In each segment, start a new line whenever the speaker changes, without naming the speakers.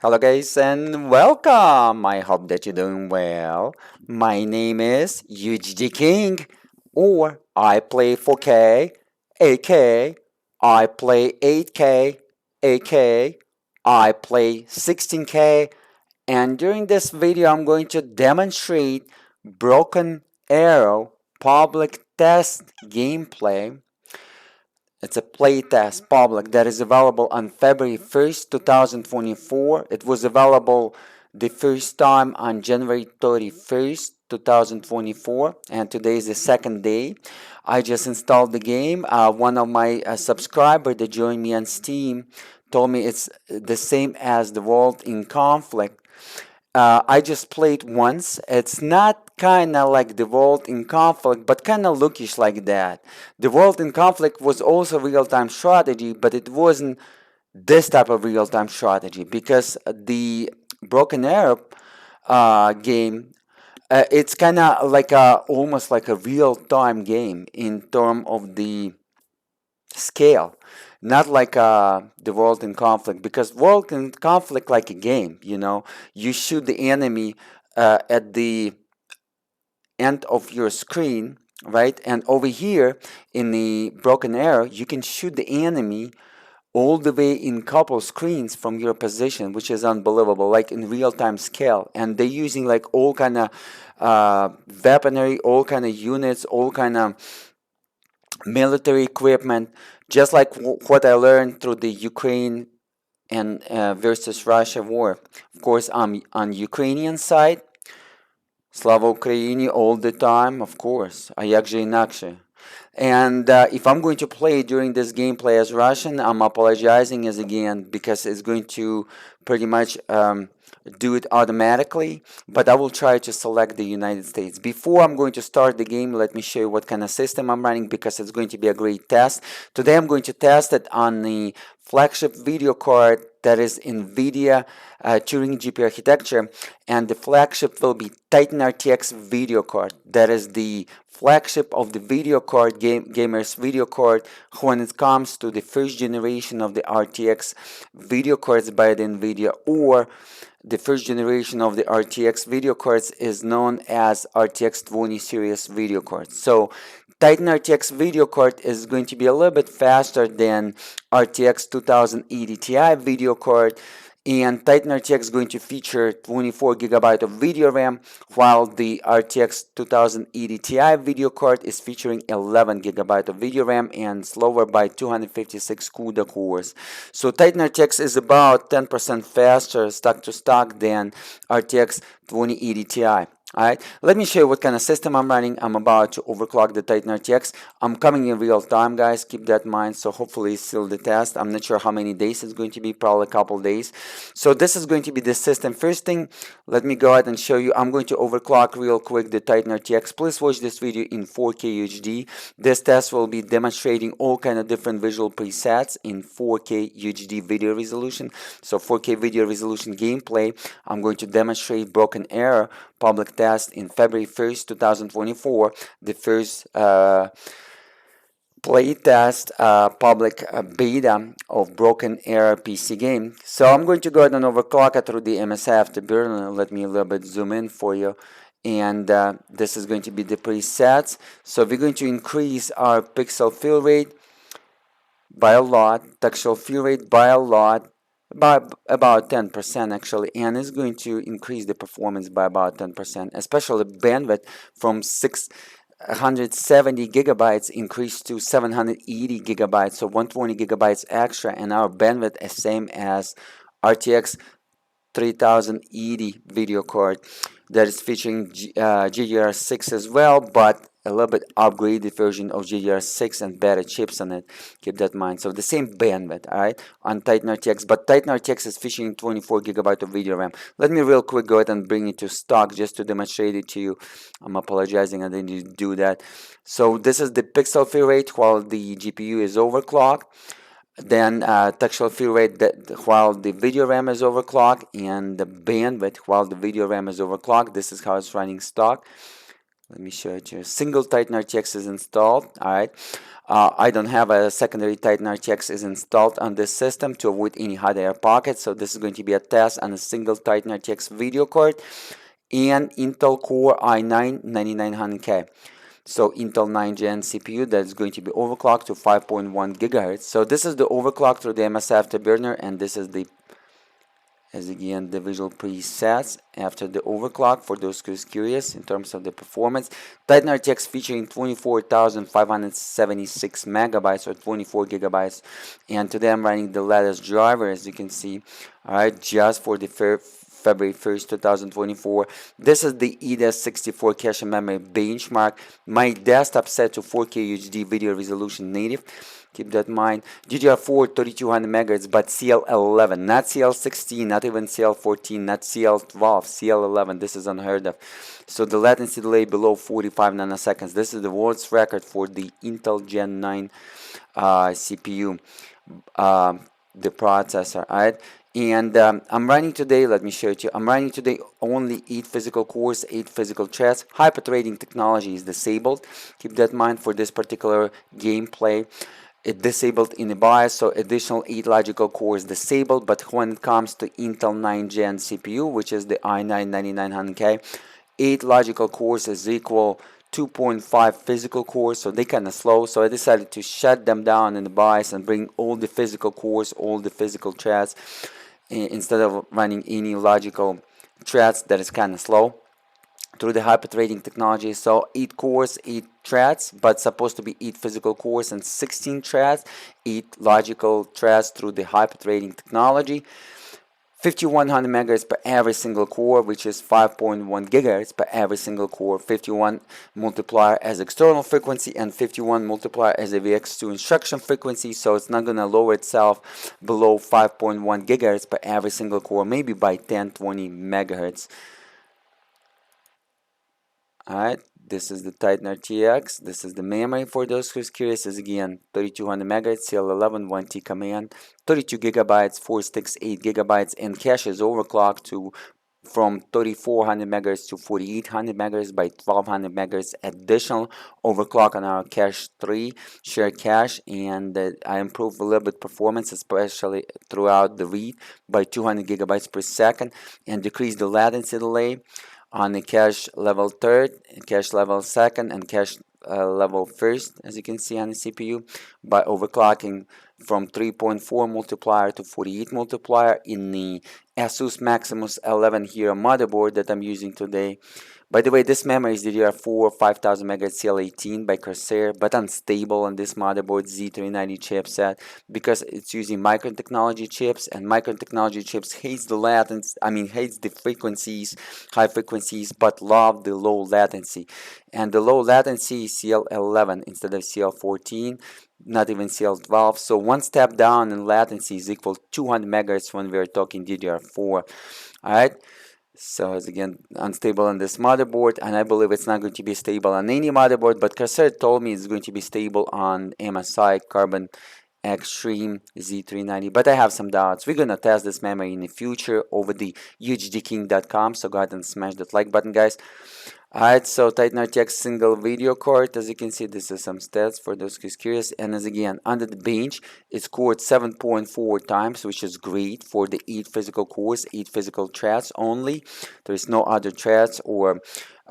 Hello guys and welcome. I hope that you're doing well. My name is UGG King or I play 4K, 8K, I play 8K, 8K, I play 16K, and during this video I'm going to demonstrate Broken Arrow public test gameplay. It's a playtest public that is available on February 1st, 2024. It was available the first time on January 31st, 2024, and today is the second day. I just installed the game. One of my subscribers that joined me on Steam told me it's the same as the World in Conflict. I just played once. It's not kind of like the World in Conflict, but kind of lookish like that. The World in Conflict was also real-time strategy, but it wasn't this type of real-time strategy because the Broken Arrow game, it's kind of like almost like a real-time game in terms of the scale, not like the World in Conflict, because World in Conflict like a game, you shoot the enemy at the end of your screen, right? And over here in the Broken Arrow you can shoot the enemy all the way in couple screens from your position, which is unbelievable, like in real-time scale. And they're using like all kind of weaponry, all kind of units, all kind of military equipment, just like what I learned through the Ukraine and versus Russia war. Of course, I'm on Ukrainian side, Slava Ukraini all the time, of course. I actually inakше. And if I'm going to play during this gameplay as Russian, I'm apologizing as again because it's going to pretty much do it automatically, but I will try to select the United States. Before I'm going to start the game, let me show you what kind of system I'm running because it's going to be a great test. Today I'm going to test it on the flagship video card that is Nvidia Turing GPU architecture, and the flagship will be Titan RTX video card. That is the flagship of the video card gamers video card when it comes to the first generation of the RTX video cards by the Nvidia, or the first generation of the RTX video cards is known as RTX 20 series video cards. So Titan RTX video card is going to be a little bit faster than RTX 2080 Ti video card, and Titan RTX is going to feature 24 GB of video RAM, while the RTX 2080 Ti video card is featuring 11 GB of video RAM and slower by 256 CUDA cores. So Titan RTX is about 10% faster stock to stock than RTX 2080 Ti. Alright, let me show you what kind of system I'm running. I'm about to overclock the Titan RTX. I'm coming in real time, guys, keep that in mind. So hopefully it's still the test. I'm not sure how many days it's going to be, probably a couple days. So this is going to be the system. First thing, let me go ahead and show you. I'm going to overclock real quick the Titan RTX. Please watch this video in 4K UHD. This test will be demonstrating all kind of different visual presets in 4K UHD video resolution. So 4K video resolution gameplay. I'm going to demonstrate Broken Arrow public test in February 1st, 2024, the first play test public beta of Broken Arrow PC game. So I'm going to go ahead and overclock it through the MSI Afterburner. Let me a little bit zoom in for you. And this is going to be the presets. So we're going to increase our pixel fill rate by a lot, textual fill rate by a lot, by about 10% actually, and it's going to increase the performance by about 10%, especially bandwidth from 670 gigabytes increased to 780 gigabytes, so 120 gigabytes extra, and our bandwidth is same as RTX 3080 video card that is featuring GDDR6 as well, but a little bit upgraded version of GDDR6 and better chips on it. Keep that in mind. So the same bandwidth, all right, on Titan RTX, but Titan RTX is featuring 24 GB of video RAM. Let me real quick go ahead and bring it to stock just to demonstrate it to you. I'm apologizing, I didn't do that. So this is the pixel fill rate while the GPU is overclocked. Then textual fill rate while the video RAM is overclocked, and the bandwidth while the video RAM is overclocked. This is how it's running stock. Let me show it to you. Single Titan RTX is installed. All right. I don't have a secondary Titan RTX is installed on this system to avoid any hot air pockets. So this is going to be a test on a single Titan RTX video card and Intel Core i9-9900K. So Intel 9 Gen CPU that is going to be overclocked to 5.1 gigahertz. So this is the overclock through the MS Afterburner, and this is the, as again, the visual presets after the overclock for those who's curious in terms of the performance. Titan RTX featuring 24,576 megabytes or 24 gigabytes, and today I'm running the latest driver, as you can see. All right, just for the February 1st, 2024. This is the EDS 64 cache and memory benchmark. My desktop set to 4K UHD video resolution native. Keep that in mind. DDR4 3200 MHz, but CL11, not CL16, not even CL14, not CL12, CL11. This is unheard of. So the latency delay below 45 nanoseconds. This is the world's record for the Intel Gen 9 CPU, the processor. All right. And I'm running today, let me show it to you. I'm running today only 8 physical cores, 8 physical threads. Hyper-threading technology is disabled. Keep that in mind for this particular gameplay. It disabled in the BIOS, so additional 8 logical cores disabled. But when it comes to Intel 9 Gen CPU, which is the i9-9900K, 8 logical cores is equal 2.5 physical cores, so they kind of slow. So I decided to shut them down in the BIOS and bring all the physical cores, all the physical threads, instead of running any logical threads that is kind of slow through the hyper-threading technology. So 8 cores, 8 threads, but supposed to be 8 physical cores and 16 threads, 8 logical threads through the hyper-threading technology. 5100 megahertz per every single core, which is 5.1 gigahertz per every single core. 51 multiplier as external frequency and 51 multiplier as a VX2 instruction frequency, so it's not going to lower itself below 5.1 gigahertz per every single core, maybe by 10-20 megahertz. Alright, this is the Titan RTX. This is the memory for those who's curious. Is again 3200 megahertz, CL11, 1T command, 32 gigabytes, 4 sticks, 8 gigabytes, and cache is overclocked to from 3400 megahertz to 4800 megahertz by 1200 megahertz additional overclock on our cache 3 shared cache, and I improved a little bit performance, especially throughout the read, by 200 gigabytes per second, and decreased the latency delay on the cache level 3rd, cache level 2nd, and cache level 1st, as you can see on the CPU, by overclocking from 3.4 multiplier to 48 multiplier in the Asus Maximus 11 Hero motherboard that I'm using today. By the way, this memory is DDR4 5000 MHz CL18 by Corsair, but unstable on this motherboard Z390 chipset because it's using Micron technology chips, and Micron technology chips hates the latency, hates the frequencies, high frequencies, but love the low latency. And the low latency is CL11 instead of CL14, not even CL12. So one step down in latency is equal to 200 megahertz when we're talking DDR4. Alright. So it's again unstable on this motherboard, and I believe it's not going to be stable on any motherboard, but Corsair told me it's going to be stable on MSI Carbon Extreme Z390, but I have some doubts. We're gonna test this memory in the future over the UHDking.com, so go ahead and smash that like button, guys. Alright, so Titan RTX single video card. As you can see, this is some stats for those who's curious. And as again, under the bench, it's scored 7.4 times, which is great for the 8 physical cores, 8 physical threads only. There is no other threads or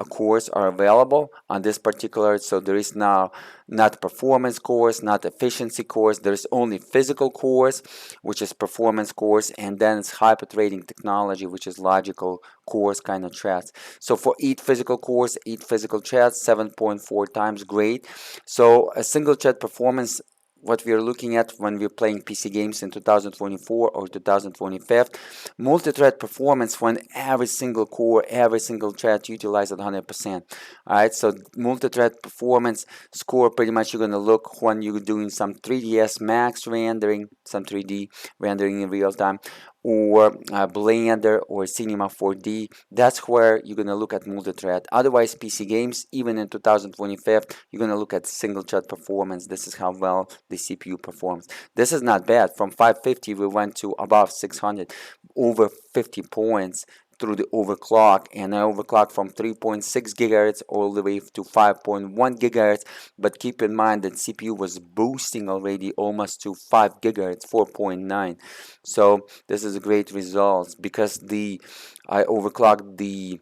cores are available on this particular, so there is now not performance cores, not efficiency cores, there's only physical cores, which is performance cores, and then it's hyper-threading technology, which is logical cores kind of threads. So for 8 physical cores, 8 physical threads, 7.4 times, great. So a single thread performance, what we are looking at when we're playing PC games in 2024 or 2025, multi-thread performance when every single core, every single thread utilized at 100%. Alright, so multi-thread performance score, pretty much you're going to look when you're doing some 3ds Max rendering, some 3D rendering in real time, or Blender or Cinema 4D. That's where you're going to look at multi-thread. Otherwise, PC games, even in 2025, you're going to look at single thread performance. This is how well the CPU performs. This is not bad. From 550 we went to above 600, over 50 points through the overclock, and I overclock from 3.6 gigahertz all the way to 5.1 gigahertz. But keep in mind that CPU was boosting already almost to 5 gigahertz, 4.9. So this is a great result because I overclocked the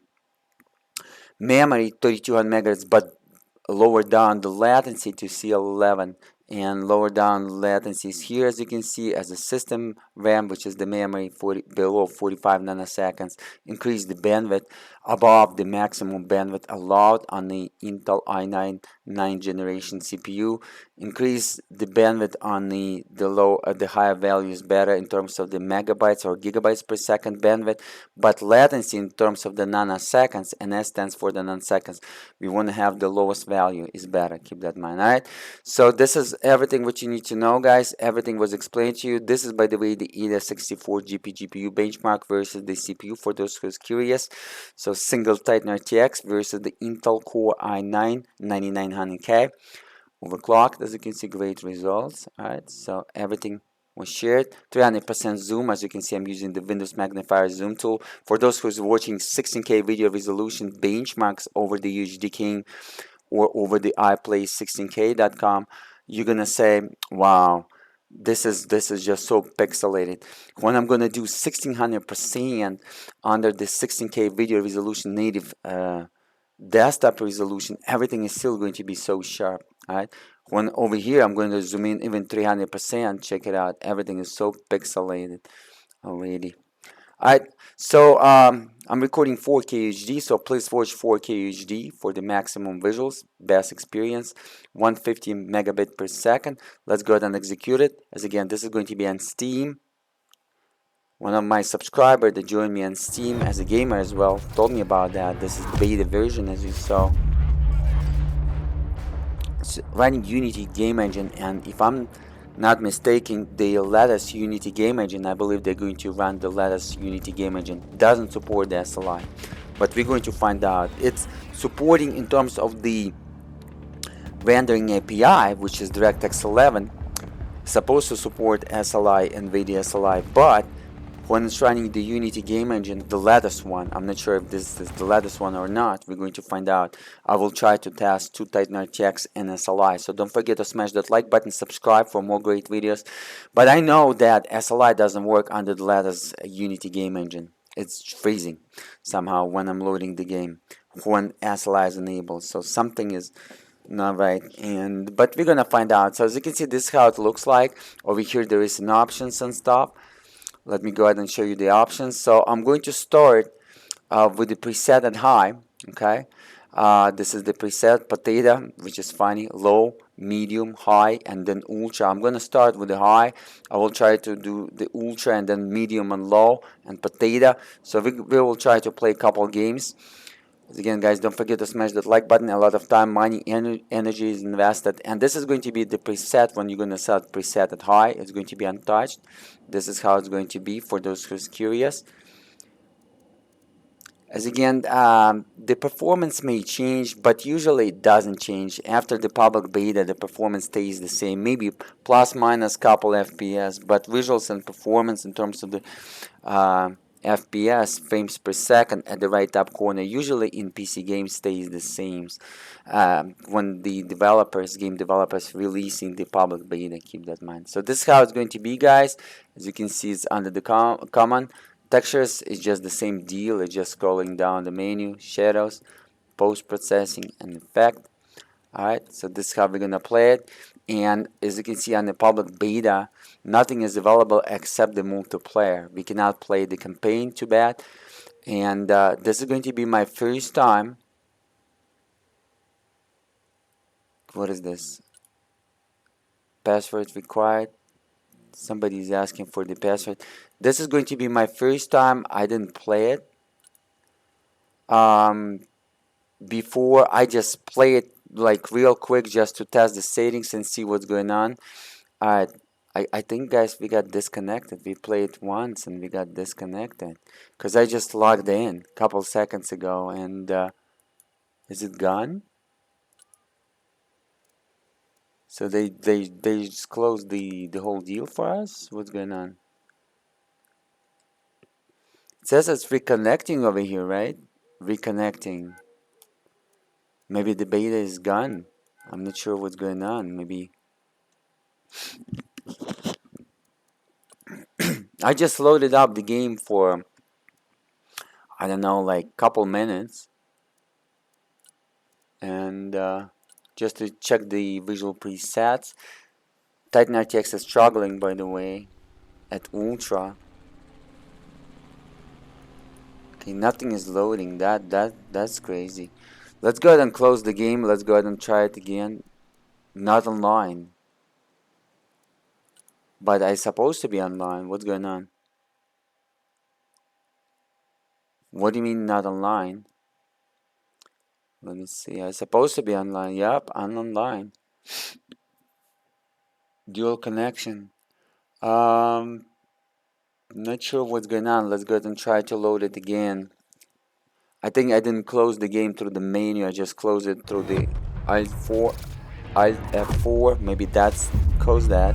memory 3200 megahertz, but lower down the latency to CL11 and lower down latencies here, as you can see, as a system RAM, which is the memory below 45 nanoseconds, increase the bandwidth above the maximum bandwidth allowed on the Intel i9 9th generation CPU, increase the bandwidth on the higher values better in terms of the megabytes or gigabytes per second bandwidth, but latency in terms of the nanoseconds, and S stands for the nanoseconds, we want to have the lowest value is better. Keep that in mind. All right, so this is everything what you need to know, guys. Everything was explained to you. This is, by the way, the EDA 64 GPU benchmark versus the CPU for those who's curious. So single Titan RTX versus the Intel Core i9 9900K overclocked. As you can see, great results. All right, so everything was shared. 300% zoom. As you can see, I'm using the Windows magnifier zoom tool. For those who's watching 16K video resolution benchmarks over the UHD King or over the iPlay16k.com, you're gonna say, wow, this is just so pixelated. When I'm gonna do 1600% under the 16K video resolution native desktop resolution, everything is still going to be so sharp. All right, when over here I'm going to zoom in even 300%, check it out, everything is so pixelated already. Alright, so I'm recording 4K HD, so please watch 4K HD for the maximum visuals, best experience, 150 megabit per second. Let's go ahead and execute it. As again, this is going to be on Steam. One of my subscribers that joined me on Steam as a gamer as well told me about that. This is the beta version, as you saw. It's running Unity game engine, and if I'm not mistaken, the latest Unity game engine, I believe they're going to run the latest Unity game engine, doesn't support the SLI, but we're going to find out. It's supporting in terms of the rendering API, which is DirectX 11, supposed to support SLI, Nvidia SLI, but when it's running the Unity game engine, the latest one, I'm not sure if this is the latest one or not, we're going to find out. I will try to test two Titan RTX and SLI, so don't forget to smash that like button, subscribe for more great videos. But I know that SLI doesn't work under the latest Unity game engine. It's freezing somehow when I'm loading the game, when SLI is enabled, so something is not right, but we're gonna find out. So as you can see, this is how it looks like. Over here there is an options and stuff. Let me go ahead and show you the options. So I'm going to start with the preset at high. Okay, this is the preset potato, which is funny, low, medium, high, and then ultra. I'm going to start with the high. I will try to do the ultra and then medium and low and potato. So we will try to play a couple games. Again, guys, don't forget to smash that like button. A lot of time, money, energy is invested. And this is going to be the preset. When you're going to set preset at high, it's going to be untouched. This is how it's going to be for those who's curious. As again, the performance may change, but usually it doesn't change. After the public beta, the performance stays the same, maybe plus minus couple FPS, but visuals and performance in terms of the FPS, frames per second, at the right top corner, usually in PC games stays the same when the game developers releasing the public beta. Keep that in mind. So this is how it's going to be, guys. As you can see, it's under the common. Textures is just the same deal. It's just scrolling down the menu, shadows, post-processing, and effect. Alright, so this is how we're gonna play it. And as you can see on the public beta, nothing is available except the multiplayer. We cannot play the campaign, too bad. And this is going to be my first time. What is this? Password required. Somebody is asking for the password. This is going to be my first time. I didn't play it. Before, I just play it like real quick just to test the settings and see what's going on. I think, guys, we got disconnected. We played once and we got disconnected because I just logged in a couple seconds ago. And is it gone? So they just closed the whole deal for us? What's going on? says it's reconnecting over here, right? Reconnecting. Maybe the beta is gone. I'm not sure what's going on. Maybe I just loaded up the game for, I don't know, like couple minutes, and just to check the visual presets. Titan RTX is struggling, by the way, at Ultra. Okay, nothing is loading. That's crazy. Let's go ahead and close the game. Let's go ahead and try it again. Not online. But I supposed to be online. What's going on? What do you mean not online? Let me see. I supposed to be online. Yep, I'm online. Dual connection. Not sure what's going on. Let's go ahead and try to load it again. I think I didn't close the game through the menu. I just closed it through the Alt 4, Alt F4. Maybe that's caused that.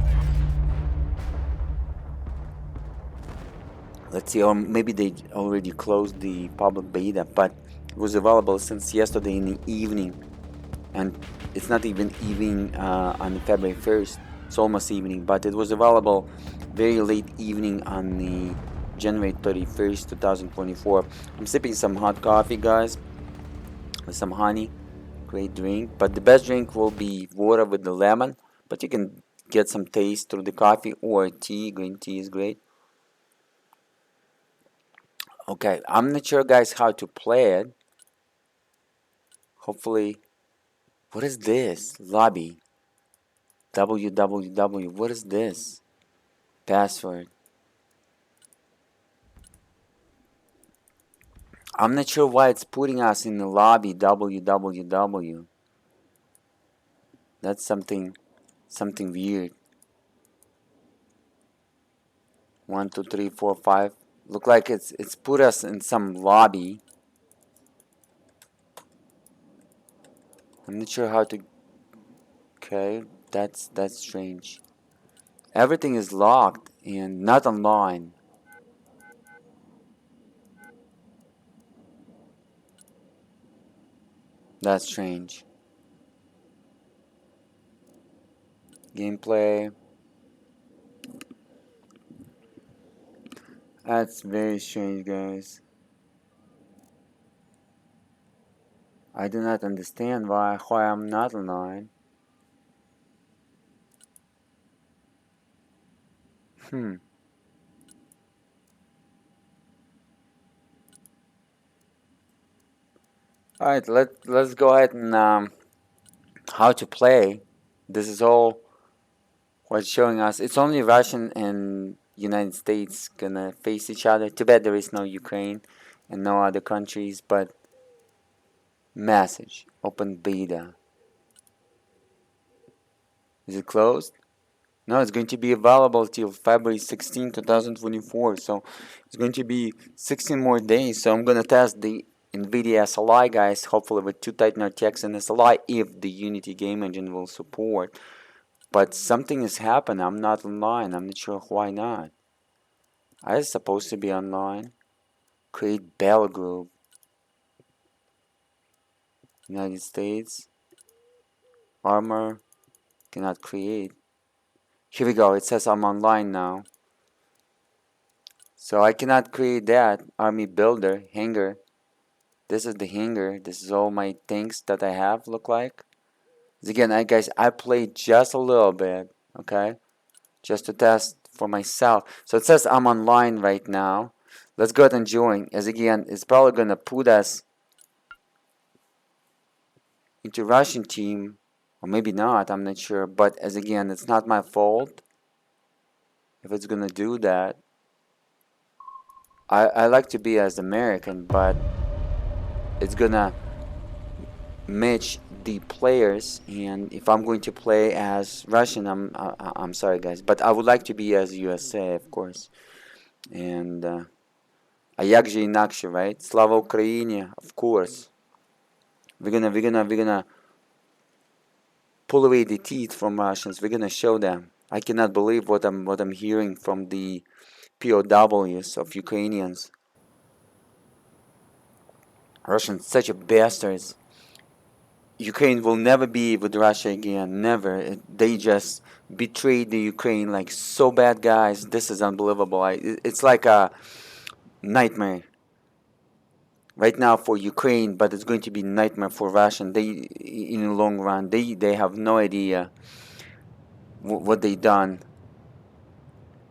Let's see, or maybe they already closed the public beta, but it was available since yesterday in the evening, and it's not even evening on February 1st. It's almost evening, but it was available very late evening on the January 31st, 2024. I'm sipping some hot coffee, guys, with some honey. Great drink, but the best drink will be water with the lemon, but you can get some taste through the coffee or tea. Green tea is great. Okay, I'm not sure, guys, how to play it. Hopefully, what is this? Lobby. www. What is this? Password. I'm not sure why it's putting us in the lobby. www. That's something weird. 1, 2, 3, 4, 5. Look like it's put us in some lobby. I'm not sure how to. Okay, that's strange. Everything is locked and not online. That's strange. Gameplay. That's very strange, guys. I do not understand why I'm not online. All right, let's go ahead and how to play. This is all what's showing us. It's only Russian and United States gonna face each other. Too bad there is no Ukraine and no other countries. But message open beta. Is it closed? No, it's going to be available till February 16, 2024. So it's going to be 16 more days. So I'm going to test the Nvidia SLI, guys, hopefully with 2 Titan RTX and SLI if the Unity game engine will support. But something has happened. I'm not online. I'm not sure why not. I was supposed to be online. Create Bell Group. United States. Armor. Cannot create. Here we go. It says I'm online now. So I cannot create that. Army builder. Hangar. This is the hangar. This is all my things that I have look like. Again, guys, I played just a little bit. Okay. Just to test for myself. So it says I'm online right now. Let's go ahead and join. As again, it's probably going to put us into Russian team. Or maybe not. I'm not sure. But as again, it's not my fault if it's going to do that. I like to be as American, but it's gonna match the players. And if I'm going to play as Russian, I'm sorry, guys, but I would like to be as USA, of course. And а як же інакше, right? Слава Україні, of course. We're gonna pull away the teeth from Russians. We're gonna show them. I cannot believe what I'm hearing from the POWs of Ukrainians. Russians such a bastards. Ukraine will never be with Russia again. Never. They just betrayed the Ukraine like so bad, guys. This is unbelievable. It's like a nightmare right now for Ukraine, but it's going to be nightmare for Russia. They, in the long run, they have no idea what they done.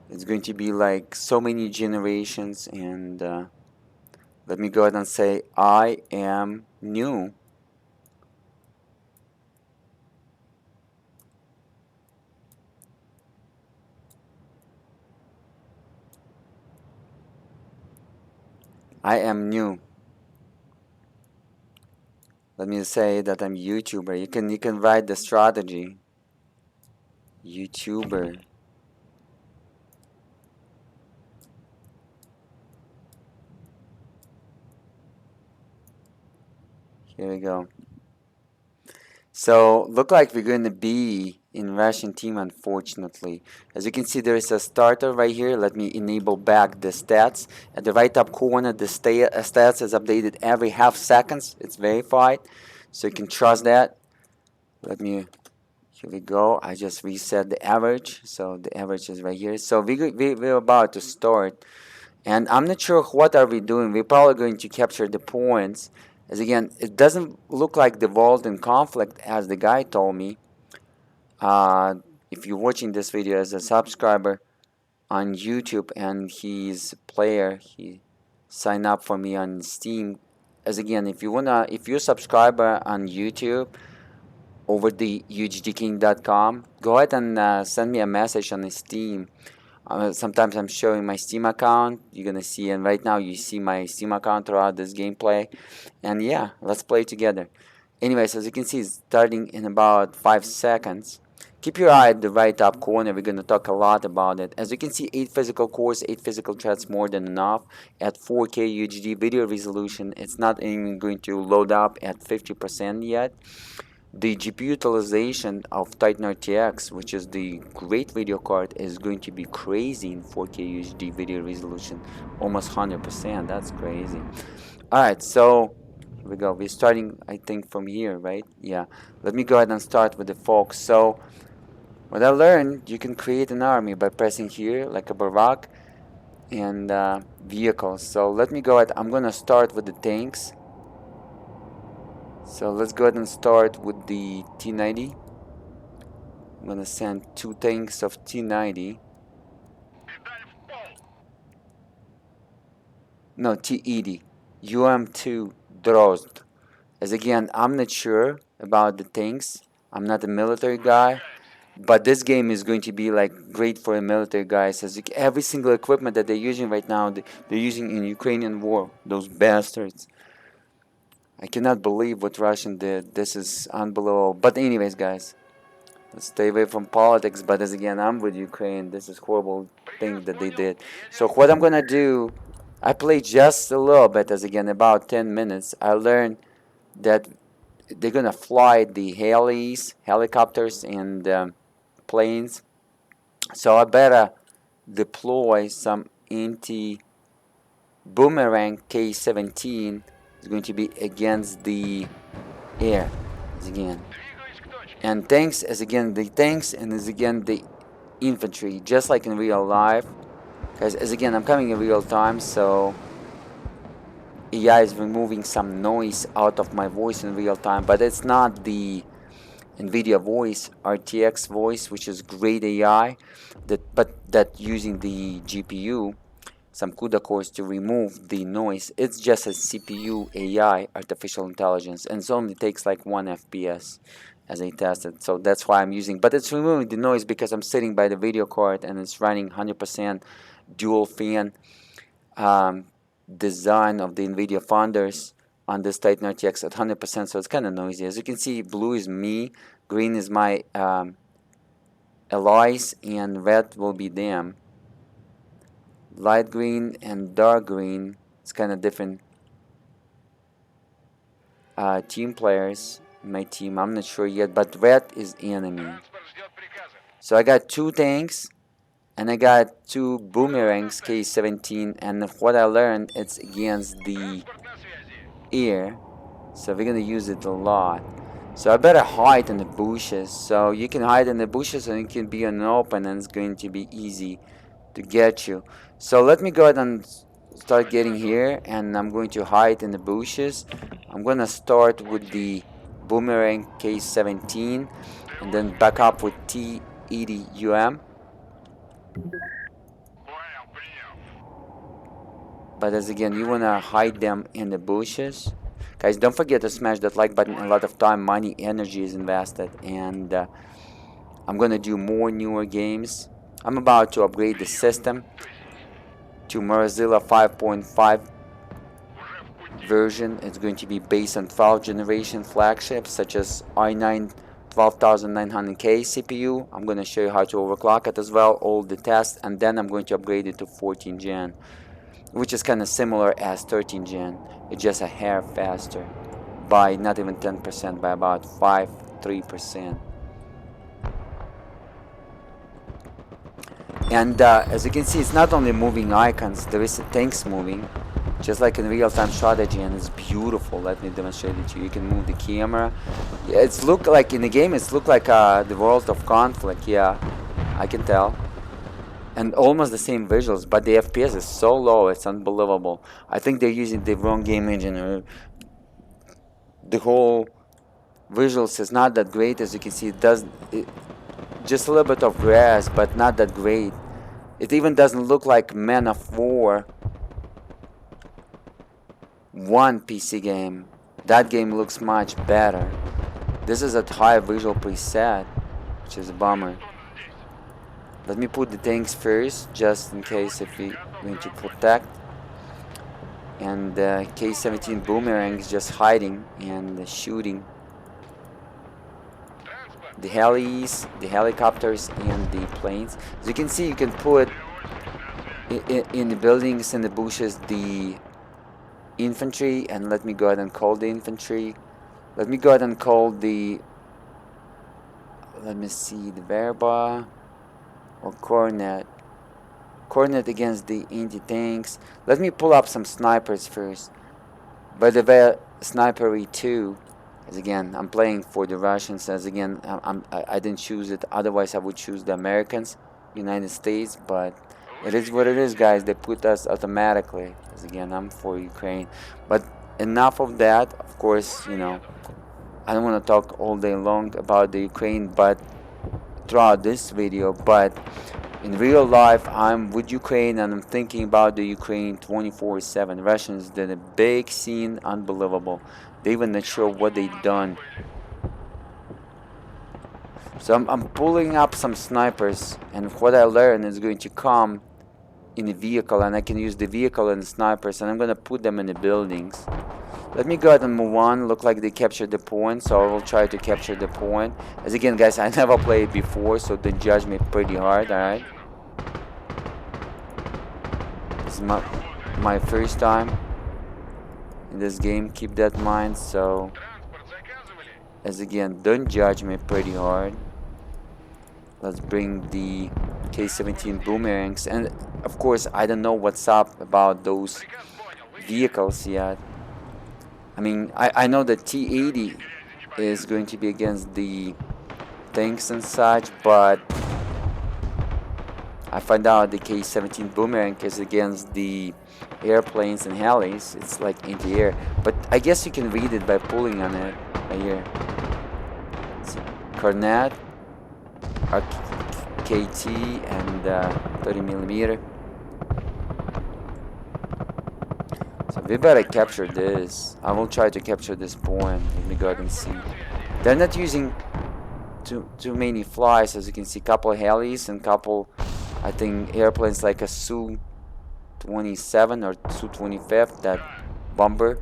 It's going to be like so many generations, and let me go ahead and say I am new. I am new. Let me say that I'm YouTuber. You can write the strategy. YouTuber. Here we go. So look like we're going to be in Russian team, unfortunately. As you can see, there is a starter right here. Let me enable back the stats. At the right top corner, the stats is updated every half seconds. It's verified, so you can trust that. Let me, here we go. I just reset the average, so the average is right here. So we're about to start, and I'm not sure what are we doing. We're probably going to capture the points. As again, it doesn't look like the vault in conflict as the guy told me. If you're watching this video as a subscriber on YouTube and he's a player, he signed up for me on Steam. As again, if you're a subscriber on YouTube over the ugdking.com, go ahead and send me a message on Steam. Sometimes I'm showing my Steam account. You're gonna see, and right now you see my Steam account throughout this gameplay. And yeah, let's play together. Anyways, as you can see, it's starting in about 5 seconds. Keep your eye at the right top corner. We're going to talk a lot about it. As you can see, 8 physical cores, 8 physical threads, more than enough. At 4K UHD video resolution, it's not even going to load up at 50% yet. The GPU utilization of Titan RTX, which is the great video card, is going to be crazy in 4K UHD video resolution. Almost 100%. That's crazy. Alright, so here we go. We're starting, I think, from here, right? Yeah. Let me go ahead and start with the folks. So, what I learned, you can create an army by pressing here, like a Barak, and vehicles. So, let me go ahead. I'm going to start with the tanks. So, let's go ahead and start with the T90. I'm going to send 2 tanks of T90. No, T80. UM2 Drozd. As again, I'm not sure about the tanks. I'm not a military guy, but this game is going to be like great for a military guys. As every single equipment that they're using right now, they're using in Ukrainian war. Those bastards. I cannot believe what Russian did. This is unbelievable. But anyways, guys, let's stay away from politics. But as again, I'm with Ukraine. This is horrible thing that they did. So what I'm gonna do, I played just a little bit. As again, about 10 minutes. I learned that they're gonna fly the helicopters, and planes. So I better deploy some anti-boomerang K-17. Is going to be against the air, as again, and tanks as again the tanks, and as again the infantry, just like in real life. Guys, as again, I'm coming in real time, so AI is removing some noise out of my voice in real time, but it's not the Nvidia voice, RTX voice, which is great AI, that using the GPU, some CUDA cores to remove the noise. It's just a CPU AI, artificial intelligence, and it only takes like 1 FPS as I tested. So that's why I'm using, but it's removing the noise because I'm sitting by the video card and it's running 100% dual fan design of the Nvidia founders on this Titan RTX at 100%, so it's kind of noisy. As you can see, blue is me, green is my allies, and red will be them. Light green and dark green, it's kind of different team players in my team. I'm not sure yet, but red is enemy. So I got 2 tanks, and I got 2 boomerangs K-17, and what I learned, it's against the air, so we're gonna use it a lot. So I better hide in the bushes. So you can hide in the bushes and you can be on open, and it's going to be easy to get you. So let me go ahead and start getting here, and I'm going to hide in the bushes. I'm gonna start with the boomerang K17 and then back up with T80UM. But as again, you wanna hide them in the bushes. Guys, don't forget to smash that like button. A lot of time, money, energy is invested, and I'm gonna do more newer games. I'm about to upgrade the system to Mozilla 5.5 version. It's going to be based on 12th generation flagships such as i9 12900K CPU. I'm going to show you how to overclock it as well, all the tests, and then I'm going to upgrade it to 14 gen, which is kind of similar as 13 gen. It's just a hair faster by not even 10%, by about 3%. And as you can see, it's not only moving icons, there is tanks moving, just like in real-time strategy, and it's beautiful. Let me demonstrate it to you. You can move the camera. Yeah, it's look like in the game, it's look like the world of Conflict. Yeah, I can tell. And almost the same visuals, but the FPS is so low, it's unbelievable. I think they're using the wrong game engine, or the whole visuals is not that great. As you can see, just a little bit of grass, but not that great. It even doesn't look like Man of War 1 PC game. That game looks much better. This is a high visual preset, which is a bummer. Let me put the tanks first, just in case if we going to protect. And K17 boomerang is just hiding and shooting the helis, the helicopters, and the planes. As you can see, you can put in the buildings, in the bushes, the infantry. And let me go ahead and call the infantry. Let me go ahead and call the, let me see, the Verba or Cornet. Cornet against the anti-tanks. Let me pull up some snipers first. By the way, Snipery 2. As again, I'm playing for the Russians. As again, I didn't choose it. Otherwise, I would choose the Americans, United States. But it is what it is, guys. They put us automatically. As again, I'm for Ukraine. But enough of that. Of course, you know, I don't want to talk all day long about the Ukraine, but throughout this video. But in real life, I'm with Ukraine, and I'm thinking about the Ukraine 24/7. Russians did a big scene, unbelievable. They even not sure what they done. So I'm pulling up some snipers, and what I learned is going to come in the vehicle, and I can use the vehicle and the snipers, and I'm gonna put them in the buildings. Let me go ahead and move on. Look like they captured the point, so I will try to capture the point. As again, guys, I never played before, so don't judge me pretty hard, alright? This is my first time in this game, keep that in mind. So as again, don't judge me pretty hard. Let's bring the K17 boomerangs, and of course I don't know what's up about those vehicles yet. I mean, I know that T80 is going to be against the tanks and such, but I find out the K17 boomerang is against the airplanes and helis. It's like in the air, but I guess you can read it by pulling on it right here. Cornet, KT, and 30mm. So we better capture this. I will try to capture this point. Let me go ahead and see. They're not using too many flies, as you can see. Couple helis and couple, I think, airplanes like a Su-27 or Su-25, that bomber.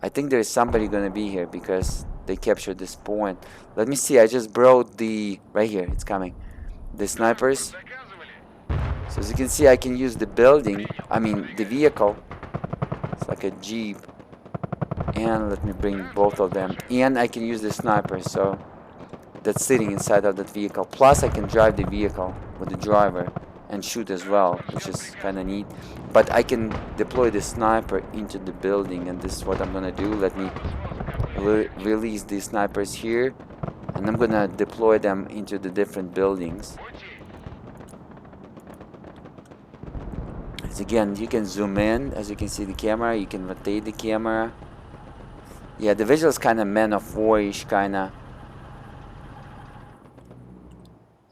I think there's somebody gonna be here because they captured this point. Let me see. I just brought the, right here, it's coming, the snipers. So as you can see, I can use the building, I mean the vehicle. It's like a Jeep. And let me bring both of them. And I can use the sniper, so that's sitting inside of that vehicle. Plus I can drive the vehicle with the driver. and shoot as well, which is kind of neat. But I can deploy the sniper into the building, and this is what I'm gonna do. Let me release these snipers here, and I'm gonna deploy them into the different buildings. As again, you can zoom in, as you can see the camera, you can rotate the camera. Yeah, the visual is kind of Man of War-ish, kind of.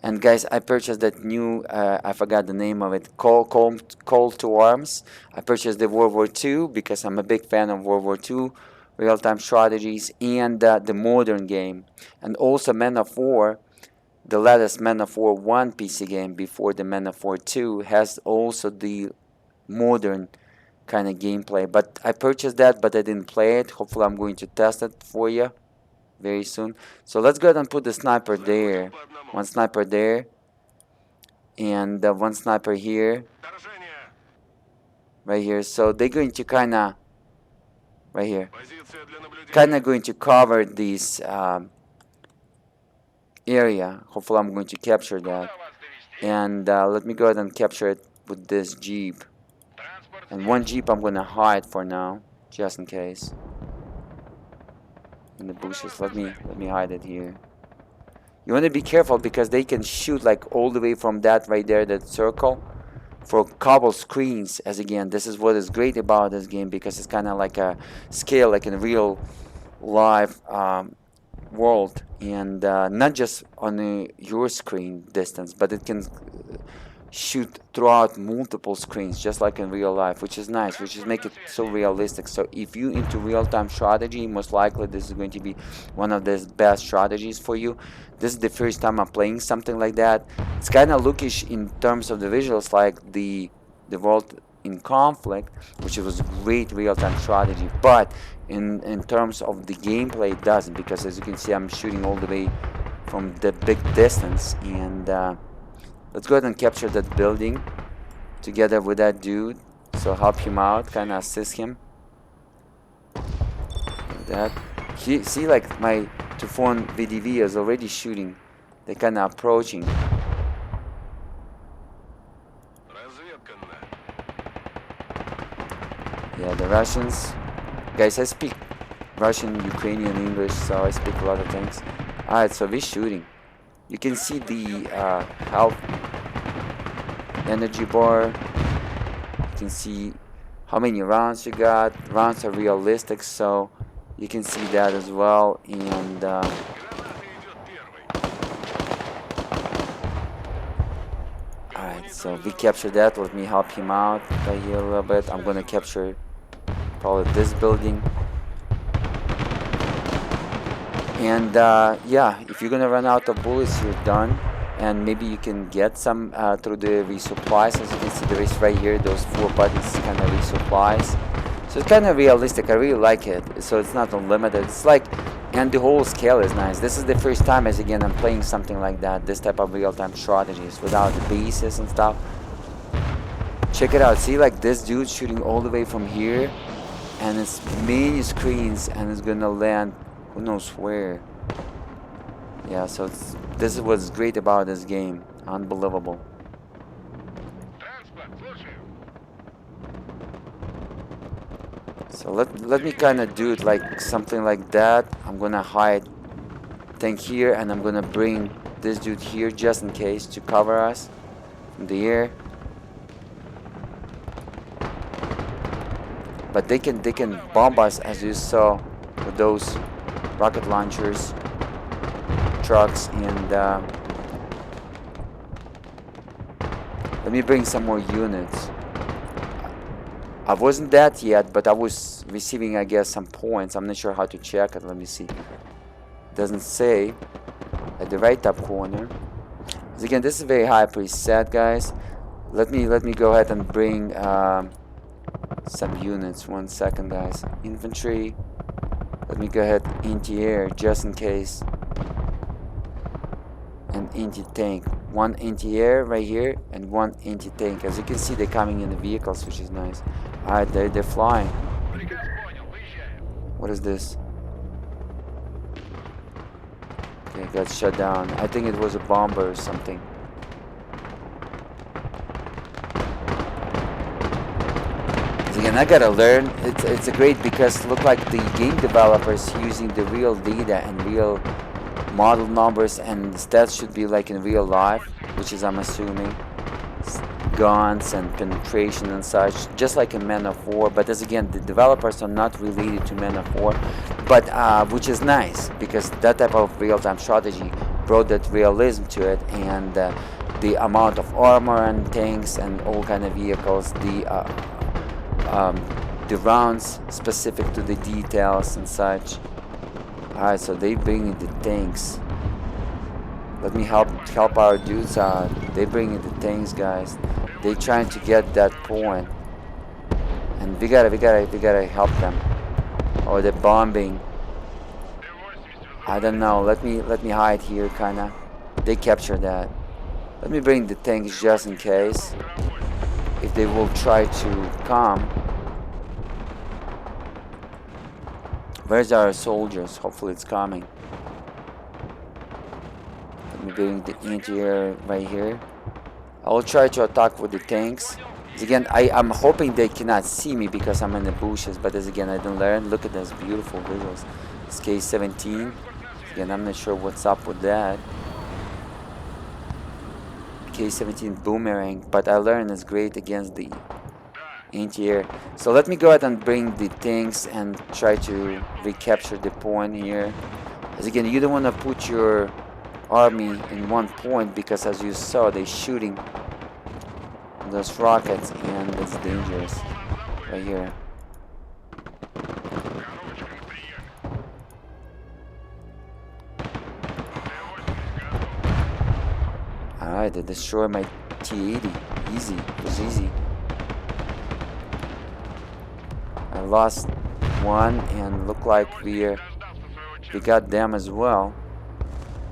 And guys, I purchased that new, I forgot the name of it, Call to Arms. I purchased the World War II because I'm a big fan of World War II, real-time strategies, and the modern game. And also Man of War, the latest Man of War 1 PC game before the Man of War 2 has also the modern kind of gameplay. But I purchased that, but I didn't play it. Hopefully I'm going to test it for you very soon. So let's go ahead and put the sniper there. One sniper there. And one sniper here. Right here. So they're going to kind of, right here, kind of going to cover this area. Hopefully I'm going to capture that. And let me go ahead and capture it with this Jeep. And one Jeep I'm going to hide for now, just in case. In the bushes. Let me hide it here. You want to be careful because they can shoot like all the way from that right there, that circle, for cobble screens. As again, this is what is great about this game, because it's kind of like a scale, like in real live world, and not just on your screen distance, but it can shoot throughout multiple screens, just like in real life, which is nice, which is make it so realistic. So if you into real-time strategy, most likely this is going to be one of the best strategies for you. This is the first time I'm playing something like that. It's kind of lookish in terms of the visuals, like the world in Conflict, which was great real-time strategy, but in terms of the gameplay, it doesn't, because as you can see, I'm shooting all the way from the big distance. And let's go ahead and capture that building together with that dude. So help him out, kind of assist him. Like that. See, like my Tufon VDV is already shooting. They're kind of approaching. Yeah, the Russians. Guys, I speak Russian, Ukrainian, English, so I speak a lot of things. Alright, so we're shooting. You can see the health energy bar. You can see how many rounds you got. Rounds are realistic, so you can see that as well. And alright, so we captured that. Let me help him out right here a little bit. I'm gonna capture probably this building. And yeah, if you're gonna run out of bullets, you're done. And maybe you can get some through the resupplies. As you can see, there is right here those 4 buttons, kind of resupplies. So it's kind of realistic. I really like it. So it's not unlimited. It's like, and the whole scale is nice. This is the first time, as again, I'm playing something like that. This type of real-time strategies without the bases and stuff. Check it out. See, like this dude shooting all the way from here, and it's many screens, and it's gonna land who knows where. Yeah, so this is what's great about this game. Unbelievable. So let me kind of do it like something like that. I'm gonna hide tank here, and I'm gonna bring this dude here just in case to cover us from the air. But they can bomb us, as you saw, with those rocket launchers, trucks. And let me bring some more units. I wasn't that yet, but I was receiving, I guess, some points. I'm not sure how to check it. Let me see. Doesn't say at the right top corner. So again, this is very high preset, guys. Let me go ahead and bring some units. 1 second, guys. Infantry. Let me go ahead anti-air just in case. And anti-tank. 1 anti-air right here and 1 anti-tank. As you can see, they're coming in the vehicles, which is nice. Alright, they're flying. What is this? Okay, got shut down. I think it was a bomber or something. again, I gotta learn. It's a great because look like the game developers using the real data and real model numbers and stats should be like in real life, which is I'm assuming guns and penetration and such, just like in Man of War. But as again, the developers are not related to Man of War, but which is nice because that type of real-time strategy brought that realism to it, and the amount of armor and tanks and all kind of vehicles, the rounds specific to the details and such. Alright, so they bring in the tanks. Let me help our dudes out. They bring in the tanks, guys. They trying to get that point, and we gotta help them. Oh, they're bombing. I don't know. Let me hide here, kinda. They capture that. Let me bring the tanks just in case if they will try to come. Where's our soldiers? Hopefully it's coming. Let me bring the anti-air right here. I will try to attack with the tanks. Again, I'm hoping they cannot see me because I'm in the bushes, but as again I don't learn. Look at this beautiful visuals. It's K-17. Again, I'm not sure what's up with that. K-17 boomerang, but I learned it's great against the anti-air. So let me go ahead and bring the tanks and try to recapture the point here. As again, you don't want to put your army in one point because as you saw, they're shooting those rockets and it's dangerous right here. Alright, they destroy my T-80. Easy, it was easy. I lost one and look like we got them as well.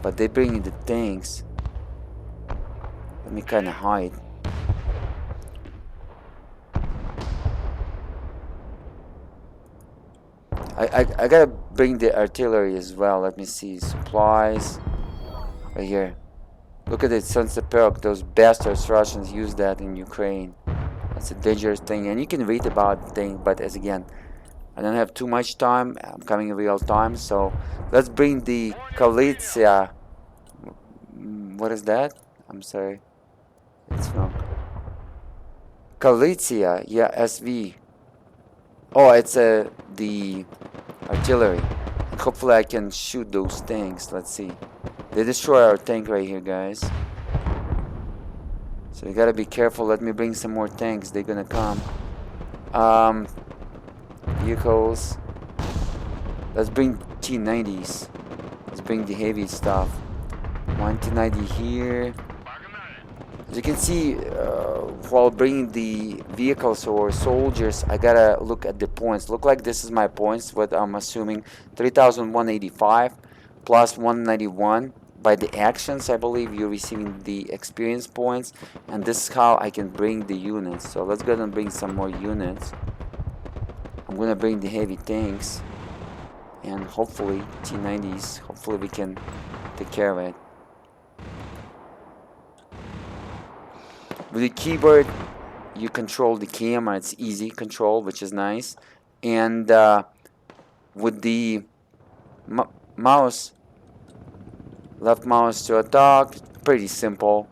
But they bring in the tanks. Let me kinda hide. I gotta bring the artillery as well. Let me see. Supplies. Right here. Look at it, Sunset Perk. Those bastards Russians use that in Ukraine. That's a dangerous thing. And you can read about the thing, but as again, I don't have too much time. I'm coming in real time. So let's bring the Kalitsia. What is that? I'm sorry. It's wrong. Kalitsia. Yeah, SV. Oh, it's the artillery. And hopefully I can shoot those tanks. Let's see. They destroy our tank right here, guys. So you gotta be careful. Let me bring some more tanks. They're gonna come. Vehicles. Let's bring T90s. Let's bring the heavy stuff. One T90 here. As you can see, while bringing the vehicles or soldiers, I gotta look at the points. Look like this is my points, what I'm assuming 3,185 plus 191. By the actions, I believe you're receiving the experience points, and this is how I can bring the units. So let's go ahead and bring some more units. I'm gonna bring the heavy tanks, and hopefully T90s. Hopefully we can take care of it. With the keyboard, you control the camera. It's easy control, which is nice. And with the mouse, left mouse to attack, pretty simple.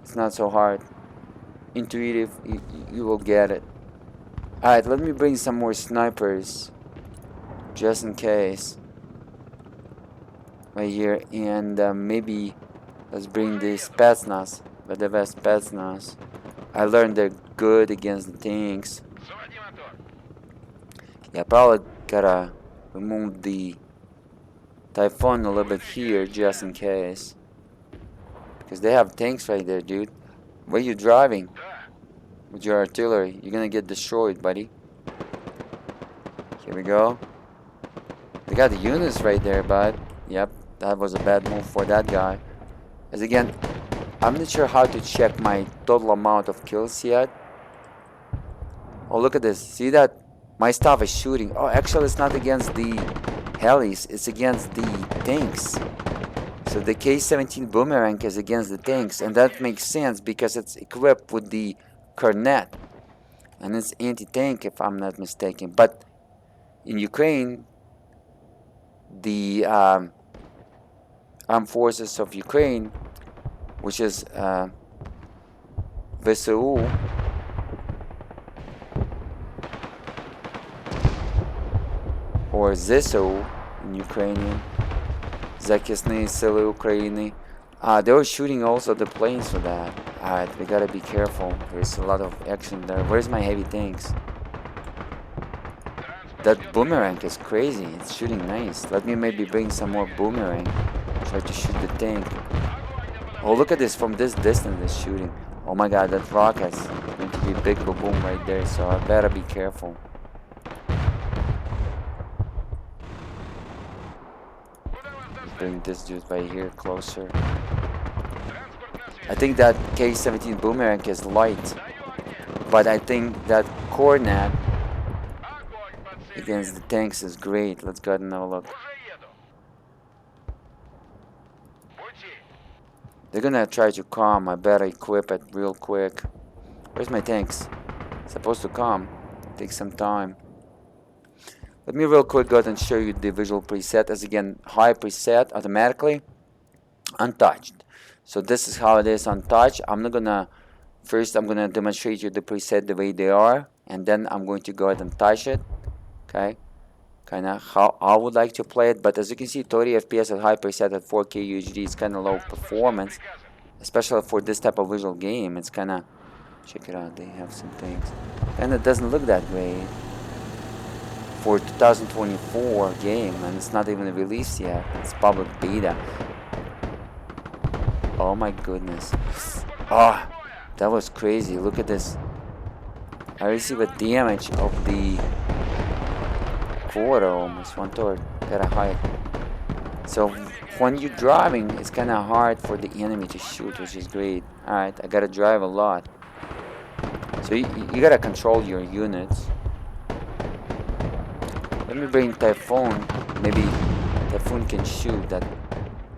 It's not so hard. Intuitive, you will get it. Alright, let me bring some more snipers, just in case. Right here, and maybe let's bring the Spetsnaz, but the best Spetsnaz. I learned they're good against the tanks. Yeah, probably gotta remove the Typhoon a little bit here, just in case. Because they have tanks right there, dude. Where you driving? With your artillery. You're gonna get destroyed, buddy. Here we go. They got the units right there, bud. Yep, that was a bad move for that guy. As again, I'm not sure how to check my total amount of kills yet. Oh, look at this. See that? My stuff is shooting. Oh, actually, it's not against the helis. It's against the tanks. So the K-17 boomerang is against the tanks. And that makes sense because it's equipped with the cornet. and it's anti-tank if I'm not mistaken. But in Ukraine, the armed forces of Ukraine, which is VSU, or ZSU in Ukrainian, Захисні Сили України. They were shooting also the planes for that. Alright, we gotta be careful. There's a lot of action there. Where's my heavy tanks? That boomerang is crazy. It's shooting nice. Let me maybe bring some more boomerang. Try to shoot the tank. Oh, look at this. From this distance, it's shooting. Oh my god, that rocket's going to be a big boom right there. So I better be careful. Bring this dude right here closer. I think that K-17 boomerang is light, but I think that cornet against the tanks is great. Let's go ahead and have a look. They're gonna try to come. I better equip it real quick. Where's my tanks? Supposed to come. Take some time. Let me real quick go ahead and show you the visual preset. As again, high preset automatically, untouched. So this is how it is untouched. I'm gonna demonstrate you the preset the way they are, and then I'm going to go ahead and touch it. Okay, kind of how I would like to play it. But as you can see, 30 FPS at high preset at 4K UHD is kind of low performance, especially for this type of visual game. It's kind of, check it out, they have some things, and it doesn't look that great for 2024 game, and it's not even released yet. It's public beta. Oh my goodness. Oh, that was crazy. Look at this. I receive a damage of the quarter almost. One third. Gotta hide. So when you're driving, it's kind of hard for the enemy to shoot, which is great. Alright, I gotta drive a lot. So you gotta control your units. Let me bring Typhoon. Maybe Typhoon can shoot that,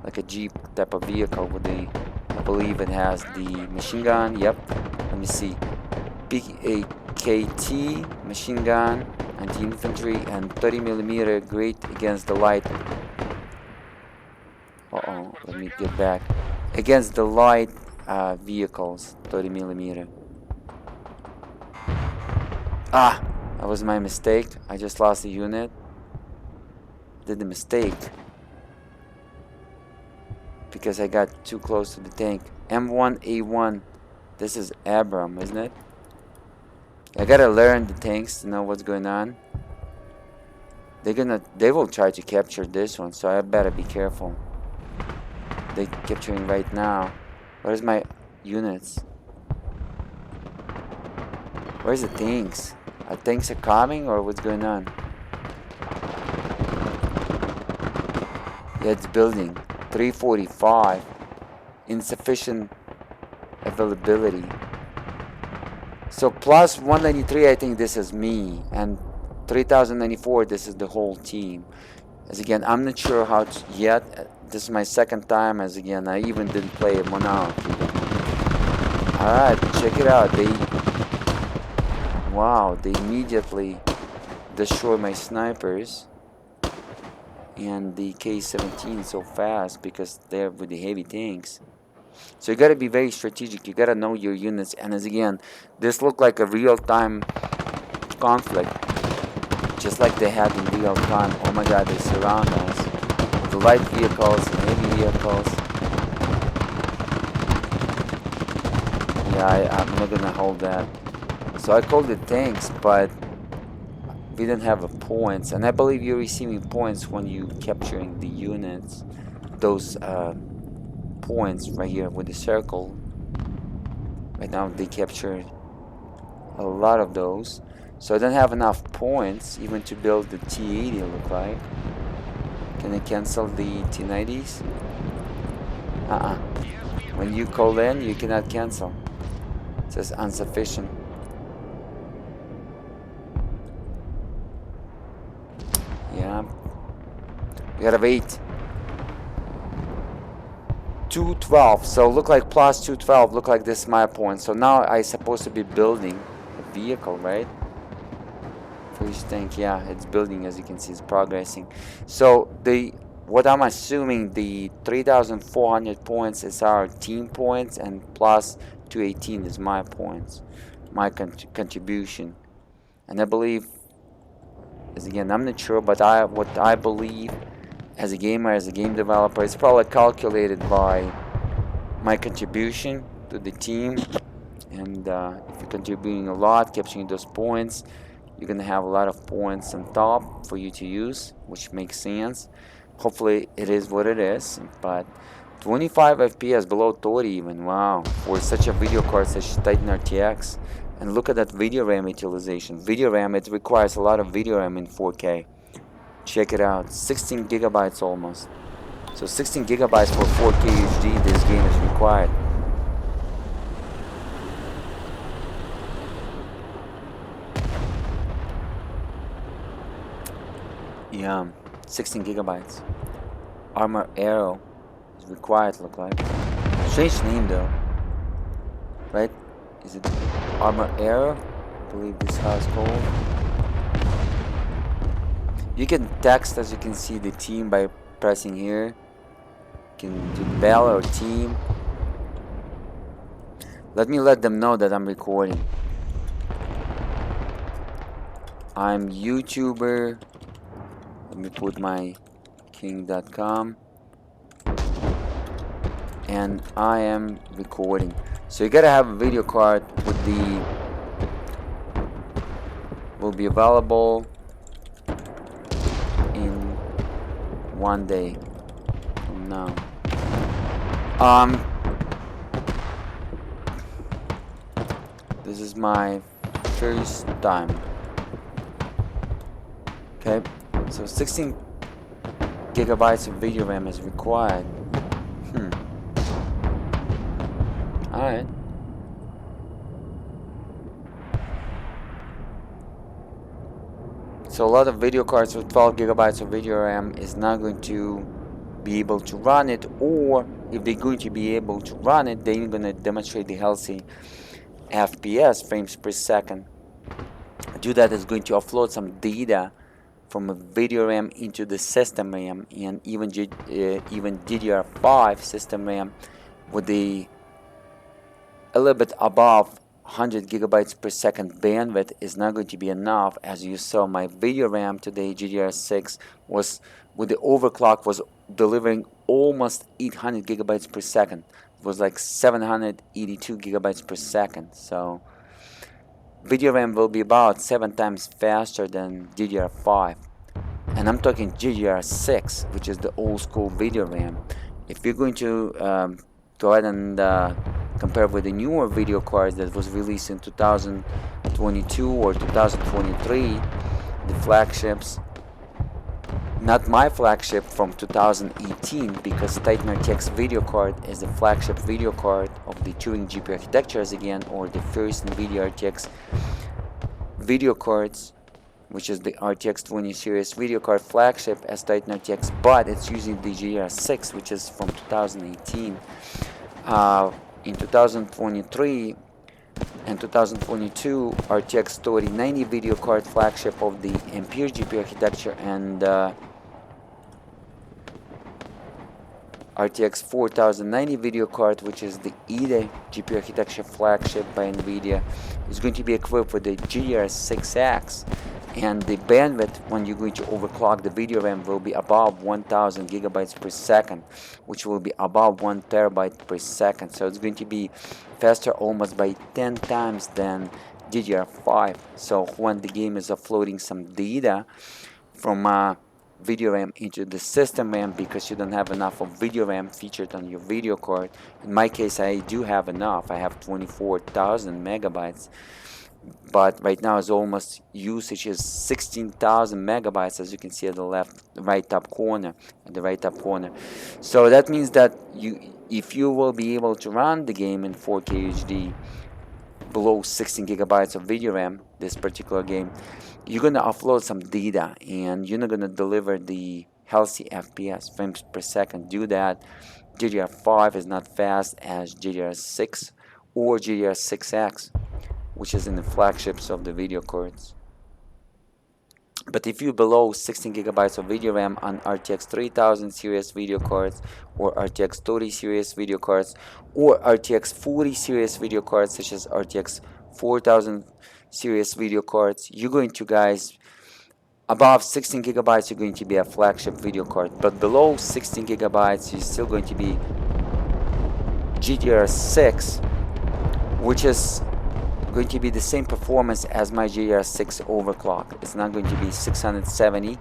like a Jeep type of vehicle with the, I believe it has the machine gun. Yep. Let me see. PAKT machine gun, anti-infantry, and 30mm, great against the light. Let me get back. Against the light vehicles, 30mm. That was my mistake. I just lost a unit. Did the mistake because I got too close to the tank. M1A1. This is Abram, isn't it? I gotta learn the tanks to know what's going on. They will try to capture this one, so I better be careful. They're capturing right now. Where's my units? Where's the tanks? Are tanks coming or what's going on? Yeah, it's building. 345. Insufficient availability. So plus 193, I think this is me, and 3094, this is the whole team. As again, I'm not sure how to yet. This is my second time. As again, I even didn't play Monarchy. Alright, check it out. Wow, they immediately destroy my snipers and the K-17 so fast because they're with the heavy tanks. So you gotta be very strategic. You gotta know your units. And as again, this looked like a real-time conflict, just like they had in real time. Oh my god, they surround us. The light vehicles, heavy vehicles. Yeah, I'm not gonna hold that. So I called it tanks, but we didn't have points. And I believe you're receiving points when you capturing the units. Those points right here with the circle. Right now they captured a lot of those. So I don't have enough points even to build the T80, look like. Can I cancel the T90s? When you call in, you cannot cancel. It says insufficient. Yeah. We gotta wait. 212. So look like plus 212. Look like this is my point. So now I supposed to be building a vehicle, right? First tank, yeah, it's building, as you can see, it's progressing. So what I'm assuming, the 3,400 points is our team points, and plus 218 is my points, my contribution. And I believe, as again, I'm not sure, but what I believe as a gamer, as a game developer, it's probably calculated by my contribution to the team. And if you're contributing a lot, capturing those points, you're gonna have a lot of points on top for you to use, which makes sense. Hopefully it is what it is, but 25 FPS below 30 even, wow, for such a video card such as Titan RTX. And look at that video RAM utilization. Video RAM, it requires a lot of video RAM in 4K. Check it out, 16 gigabytes almost. So 16 gigabytes for 4K HD, this game is required. Yeah, 16 gigabytes. Armor Arrow is required, look like. Strange name though, right? Is it Armor Arrow? I believe this is how it's called. You can text, as you can see, the team by pressing here. You can do bell or team. Let me let them know that I'm recording. I'm YouTuber. Let me put my king.com. And I am recording. So you gotta have a video card with will be available in 1 day from now. This is my first time. Okay, so 16 gigabytes of video RAM is required. Alright. So a lot of video cards with 12 gigabytes of video RAM is not going to be able to run it, or if they're going to be able to run it, they're going to demonstrate the healthy FPS, frames per second. Do that is going to offload some data from a video RAM into the system RAM, and even DDR5 system RAM with a little bit above 100 gigabytes per second bandwidth is not going to be enough. As you saw, my video RAM today, GDR6, was with the overclock was delivering almost 800 gigabytes per second. It was like 782 gigabytes per second. So video RAM will be about 7 times faster than DDR5. And I'm talking GDR6, which is the old school video RAM. If you're going to go ahead and compare with the newer video cards that was released in 2022 or 2023, the flagships, not my flagship from 2018, because Titan RTX video card is the flagship video card of the Turing GPU architectures again, or the first Nvidia RTX video cards, which is the RTX 20 series video card flagship as Titan RTX, but it's using the GDR6, which is from 2018. In 2023 and 2022, RTX 3090 video card flagship of the Ampere GPU architecture, and RTX 4090 video card, which is the EDA GPU architecture flagship by Nvidia, is going to be equipped with the GDR6X, and the bandwidth when you're going to overclock the video RAM will be above 1000 gigabytes per second, which will be above 1 terabyte per second. So it's going to be faster almost by 10 times than DDR5. So when the game is uploading some data from video RAM into the system RAM, because you don't have enough of video RAM featured on your video card. In my case, I do have enough. I have 24,000 megabytes, but right now is almost usage is 16,000 megabytes, as you can see at the right top corner, so that means that if you will be able to run the game in 4K HD below 16 gigabytes of video RAM, this particular game, you're gonna offload some data and you're not gonna deliver the healthy FPS, frames per second. Do that. GDR5 is not fast as GDR6 or GDR6X. which is in the flagships of the video cards. But if you're below 16 gigabytes of video RAM on RTX 3000 series video cards, or RTX 30 series video cards, or RTX 40 series video cards, such as RTX 4000 series video cards, you're going to, guys, above 16 gigabytes, you're going to be a flagship video card. But below 16 gigabytes, you're still going to be GDR6, which is going to be the same performance as my GDR6 overclock. It's not going to be 670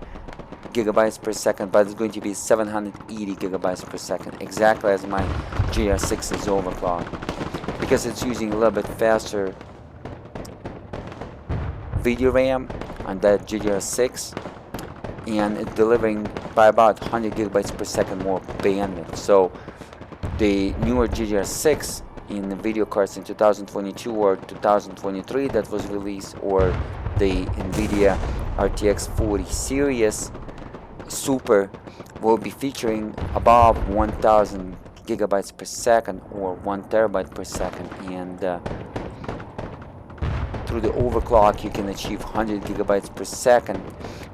gigabytes per second, but it's going to be 780 gigabytes per second, exactly as my GDR6 is overclocked, because it's using a little bit faster video RAM on that GDR6, and it's delivering by about 100 gigabytes per second more bandwidth. So the newer GDR6 in the video cards in 2022 or 2023 that was released, or the Nvidia RTX 40 series Super, will be featuring above 1000 gigabytes per second or 1 terabyte per second, and through the overclock you can achieve 100 gigabytes per second,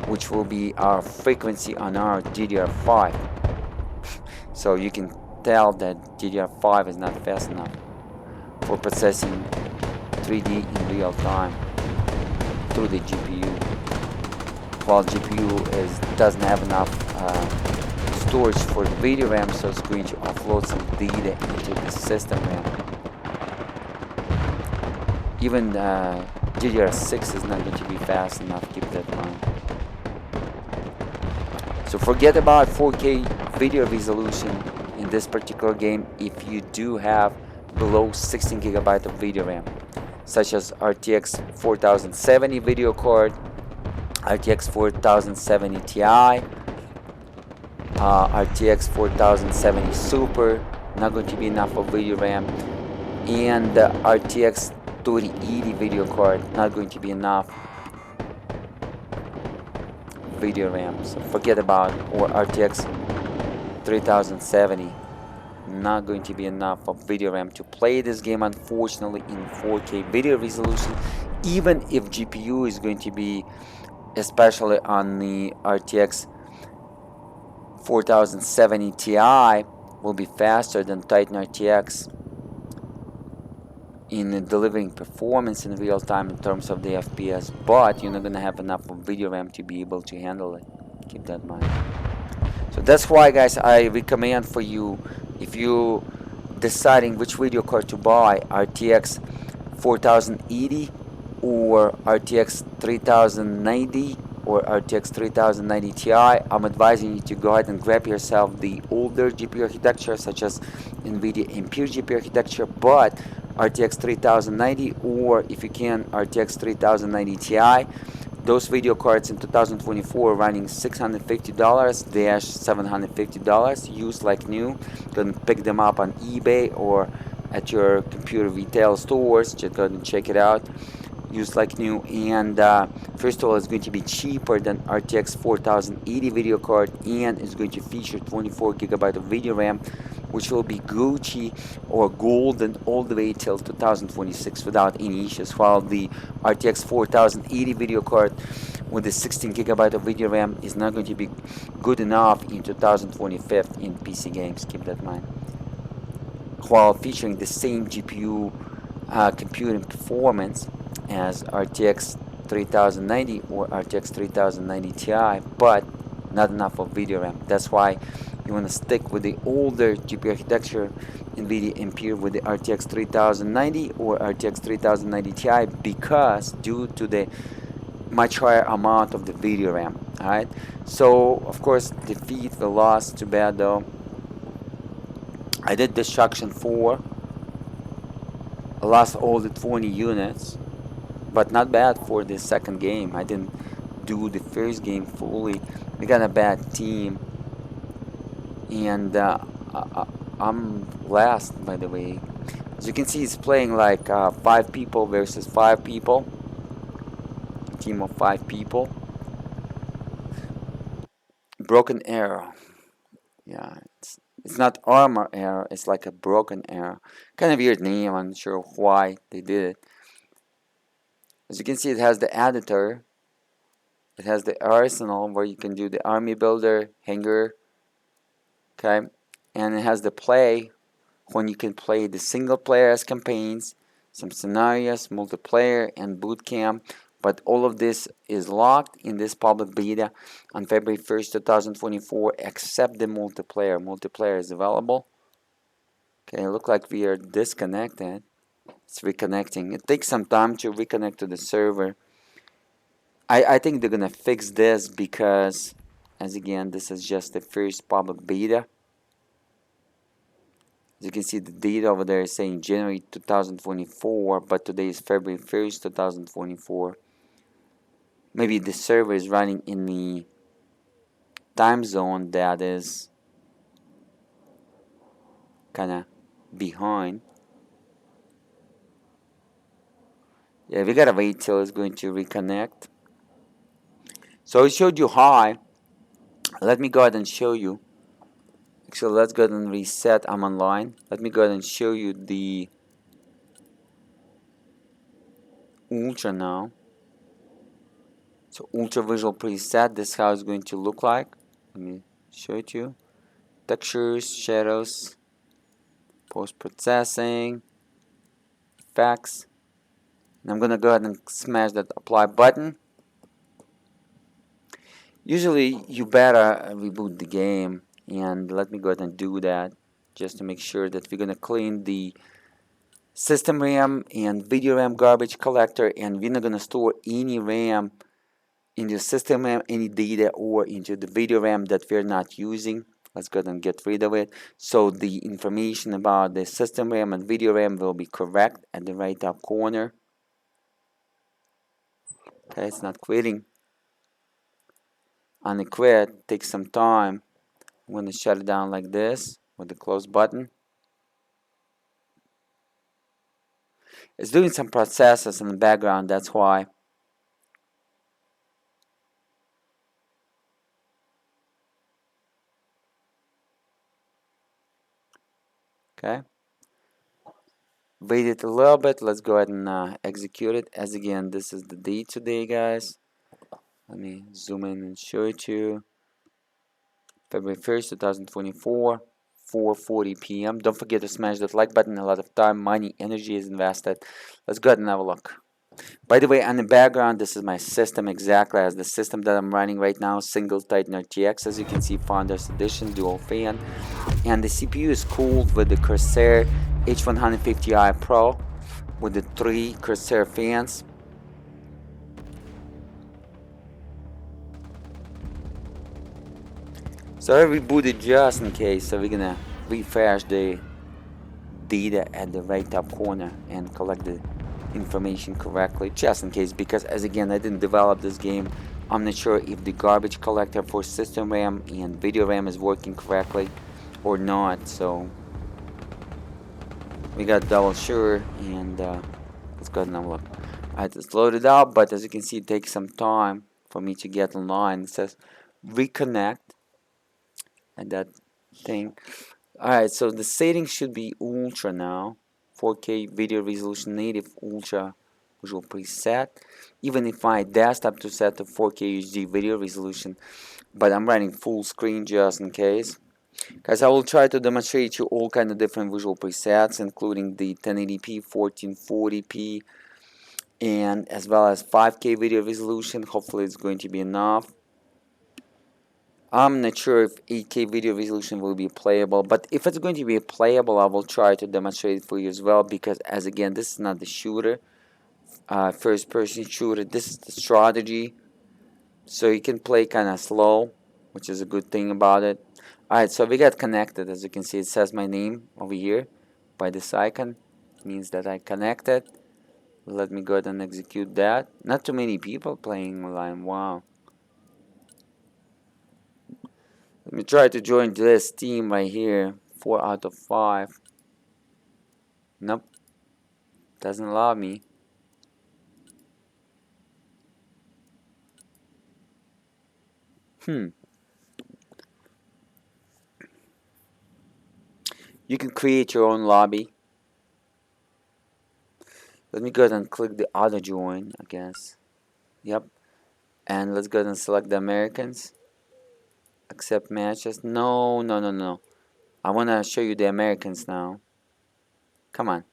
which will be our frequency on our DDR5. So you can tell that DDR5 is not fast enough for processing 3D in real time through the GPU, while GPU doesn't have enough storage for the video RAM, so it's going to offload some data into the system RAM. Even DDR6 is not going to be fast enough, keep that in mind. So forget about 4K video resolution in this particular game if you do have below 16 gigabyte of video RAM, such as RTX 4070 video card, RTX 4070 Ti, RTX 4070 Super, not going to be enough of video RAM, and RTX 3080 video card, not going to be enough video RAM. So forget about, or RTX 3070, not going to be enough of video RAM to play this game, unfortunately, in 4K video resolution, even if GPU is going to be, especially on the RTX 4070 Ti, will be faster than Titan RTX in delivering performance in real time in terms of the FPS, but you're not going to have enough of video RAM to be able to handle it. Keep that in mind. So that's why, guys, I recommend for you, if you deciding which video card to buy, RTX 4080 or RTX 3090 or RTX 3090 Ti, I'm advising you to go ahead and grab yourself the older GPU architecture, such as Nvidia Ampere GPU architecture, but RTX 3090, or if you can, RTX 3090 Ti. Those video cards in 2024 running $650-$750, used like new. You can pick them up on eBay or at your computer retail stores. Just go and check it out. Used like new, and first of all, it's going to be cheaper than RTX 4080 video card, and it's going to feature 24 gigabyte of video RAM, which will be Gucci or golden all the way till 2026 without any issues, while the RTX 4080 video card with the 16 gigabyte of video RAM is not going to be good enough in 2025 in PC games. Keep that in mind. While featuring the same GPU computing performance as RTX 3090 or RTX 3090 Ti, but not enough of video RAM. That's why you want to stick with the older GPU architecture, Nvidia Ampere with the RTX 3090 or RTX 3090 Ti, because due to the much higher amount of the video RAM. Alright, so of course defeat the loss, too bad though. I did Destruction 4, I lost all the 20 units, but not bad for the second game. I didn't do the first game fully. We got a bad team, and I'm last, by the way. As you can see, it's playing like 5 people versus 5 people, a team of 5 people. Broken Arrow, yeah, it's not Armor Arrow, it's like a Broken Arrow. Kind of weird name, I'm not sure why they did it. As you can see, it has the editor. It has the arsenal where you can do the army builder, hangar, okay? And it has the play when you can play the single player as campaigns, some scenarios, multiplayer, and boot camp. But all of this is locked in this public beta on February 1st, 2024, except the multiplayer. Multiplayer is available. Okay, look like we are disconnected. It's reconnecting. It takes some time to reconnect to the server. I think they're gonna fix this because, as again, this is just the first public beta. As you can see, the date over there is saying January 2024, but today is February 1st, 2024. Maybe the server is running in the time zone that is kind of behind. Yeah, we gotta wait till it's going to reconnect. So I showed you high. Let me go ahead and show you. Actually, let's go ahead and reset. I'm online. Let me go ahead and show you the ultra now. So ultra visual preset, this is how it's going to look like. Let me show it to you. Textures, shadows, post-processing, effects. And I'm gonna go ahead and smash that apply button. Usually you better reboot the game, and let me go ahead and do that just to make sure that we're gonna clean the system RAM and video RAM garbage collector, and we're not gonna store any RAM in the system RAM, any data, or into the video RAM that we're not using. Let's go ahead and get rid of it. So the information about the system RAM and video RAM will be correct at the right top corner. Okay, it's not quitting. On the quit, takes some time. I'm going to shut it down like this with the close button. It's doing some processes in the background, that's why. Okay. Wait it a little bit. Let's go ahead and execute it. As again, this is the date today, guys. Let me zoom in and show it to you. February 1st, 2024, 4:40 p.m. Don't forget to smash that like button. A lot of time, money, energy is invested. Let's go ahead and have a look. By the way, on the background, this is my system exactly as the system that I'm running right now, single Titan RTX. As you can see, Founders Edition, dual fan. And the CPU is cooled with the Corsair H150i Pro with the 3 Corsair fans. So I rebooted just in case, so we're gonna refresh the data at the right top corner and collect the information correctly, just in case, because as again, I didn't develop this game. I'm not sure if the garbage collector for system RAM and video RAM is working correctly or not, so we got double sure, and let's go ahead and have a look. I just loaded up, but as you can see, it takes some time for me to get online. It says reconnect and that thing. Alright, so the settings should be ultra now. 4K video resolution, native ultra visual preset. Even if my desktop to set to 4K HD video resolution, but I'm running full screen just in case. Guys, I will try to demonstrate you all kind of different visual presets, including the 1080p, 1440p, and as well as 5K video resolution. Hopefully it's going to be enough. I'm not sure if 8K video resolution will be playable, but if it's going to be playable, I will try to demonstrate it for you as well, because as again, this is not the shooter, first person shooter, this is the strategy, so you can play kind of slow, which is a good thing about it. Alright, so we got connected. As you can see, it says my name over here by this icon. It means that I connected. Let me go ahead and execute that. Not too many people playing online, wow. Let me try to join this team right here. 4 out of 5. Nope. Doesn't allow me. You can create your own lobby. Let me go ahead and click the auto join, I guess. Yep. And let's go ahead and select the Americans. Accept matches. No, no, no, no. I want to show you the Americans now. Come on.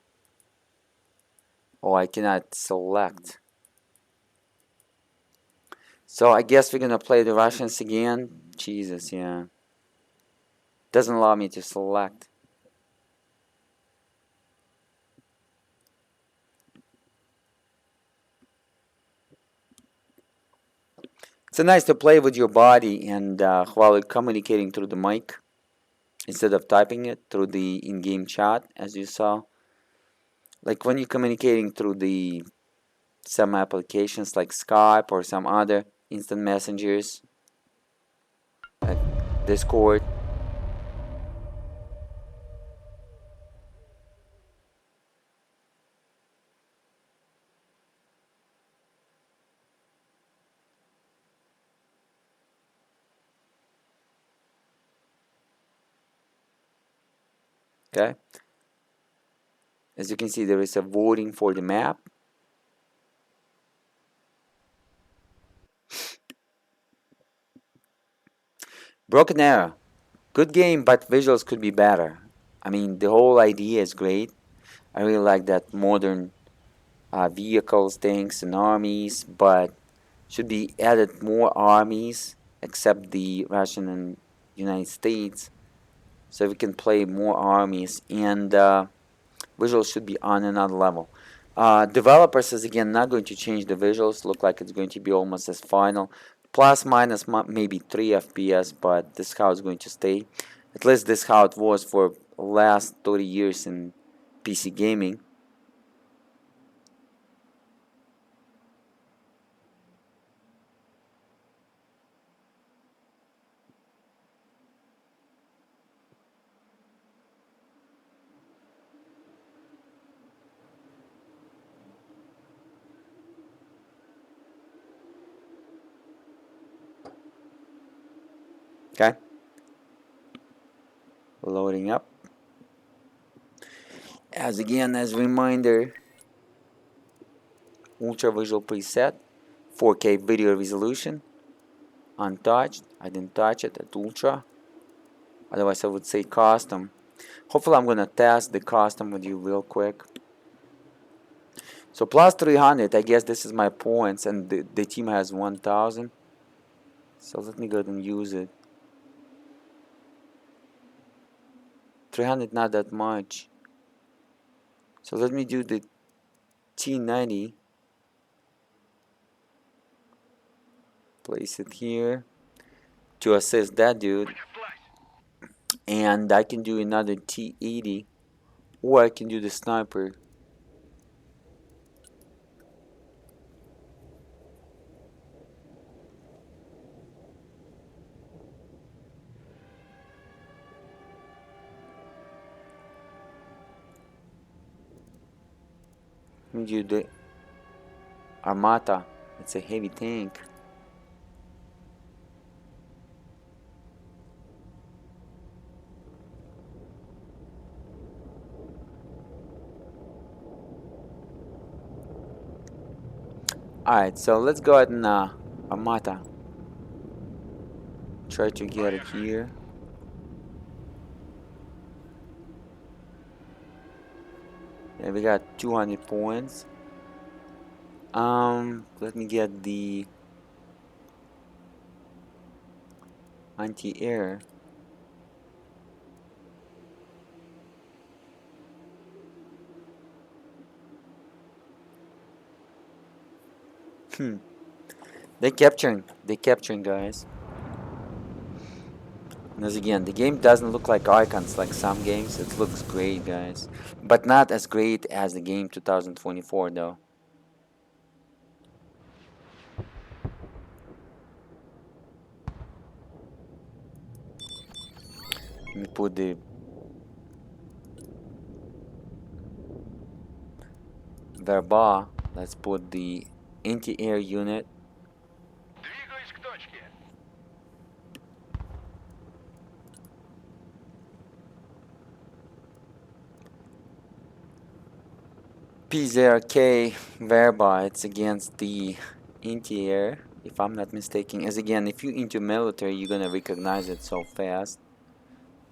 Oh, I cannot select. So I guess we're gonna play the Russians again. Jesus, yeah. Doesn't allow me to select. It's nice to play with your body and while you're communicating through the mic instead of typing it through the in-game chat, as you saw. Like when you're communicating through the some applications like Skype or some other instant messengers like Discord. Okay, as you can see, there is a voting for the map. Broken Arrow, good game, but visuals could be better. I mean, the whole idea is great. I really like that modern vehicles, tanks, and armies, but should be added more armies except the Russian and United States, so we can play more armies, and visuals should be on another level. Developers is again not going to change the visuals. Look like it's going to be almost as final, plus minus maybe 3 FPS, but this is how it's going to stay. At least this is how it was for the last 30 years in PC gaming. Okay, loading up. As again, as a reminder, ultra visual preset, 4K video resolution, untouched. I didn't touch it at ultra. Otherwise, I would say custom. Hopefully, I'm gonna test the custom with you real quick. So plus 300, I guess this is my points, and the team has 1,000. So let me go ahead and use it. 300, not that much. So let me do the T90. Place it here to assist that dude. And I can do another T80, or I can do the sniper. Let me do the Armata. It's a heavy tank. Alright, so let's go ahead and Armata. Try to get it here. And we got 200 points. Let me get the anti-air. They're capturing guys. And as again, the game doesn't look like icons like some games. It looks great, guys, but not as great as the game 2024 though. Let me put the Verba. Let's put the anti-air unit. P0K whereby it's against the anti-air, if I'm not mistaken. As again, if you're into military, you're gonna recognize it so fast.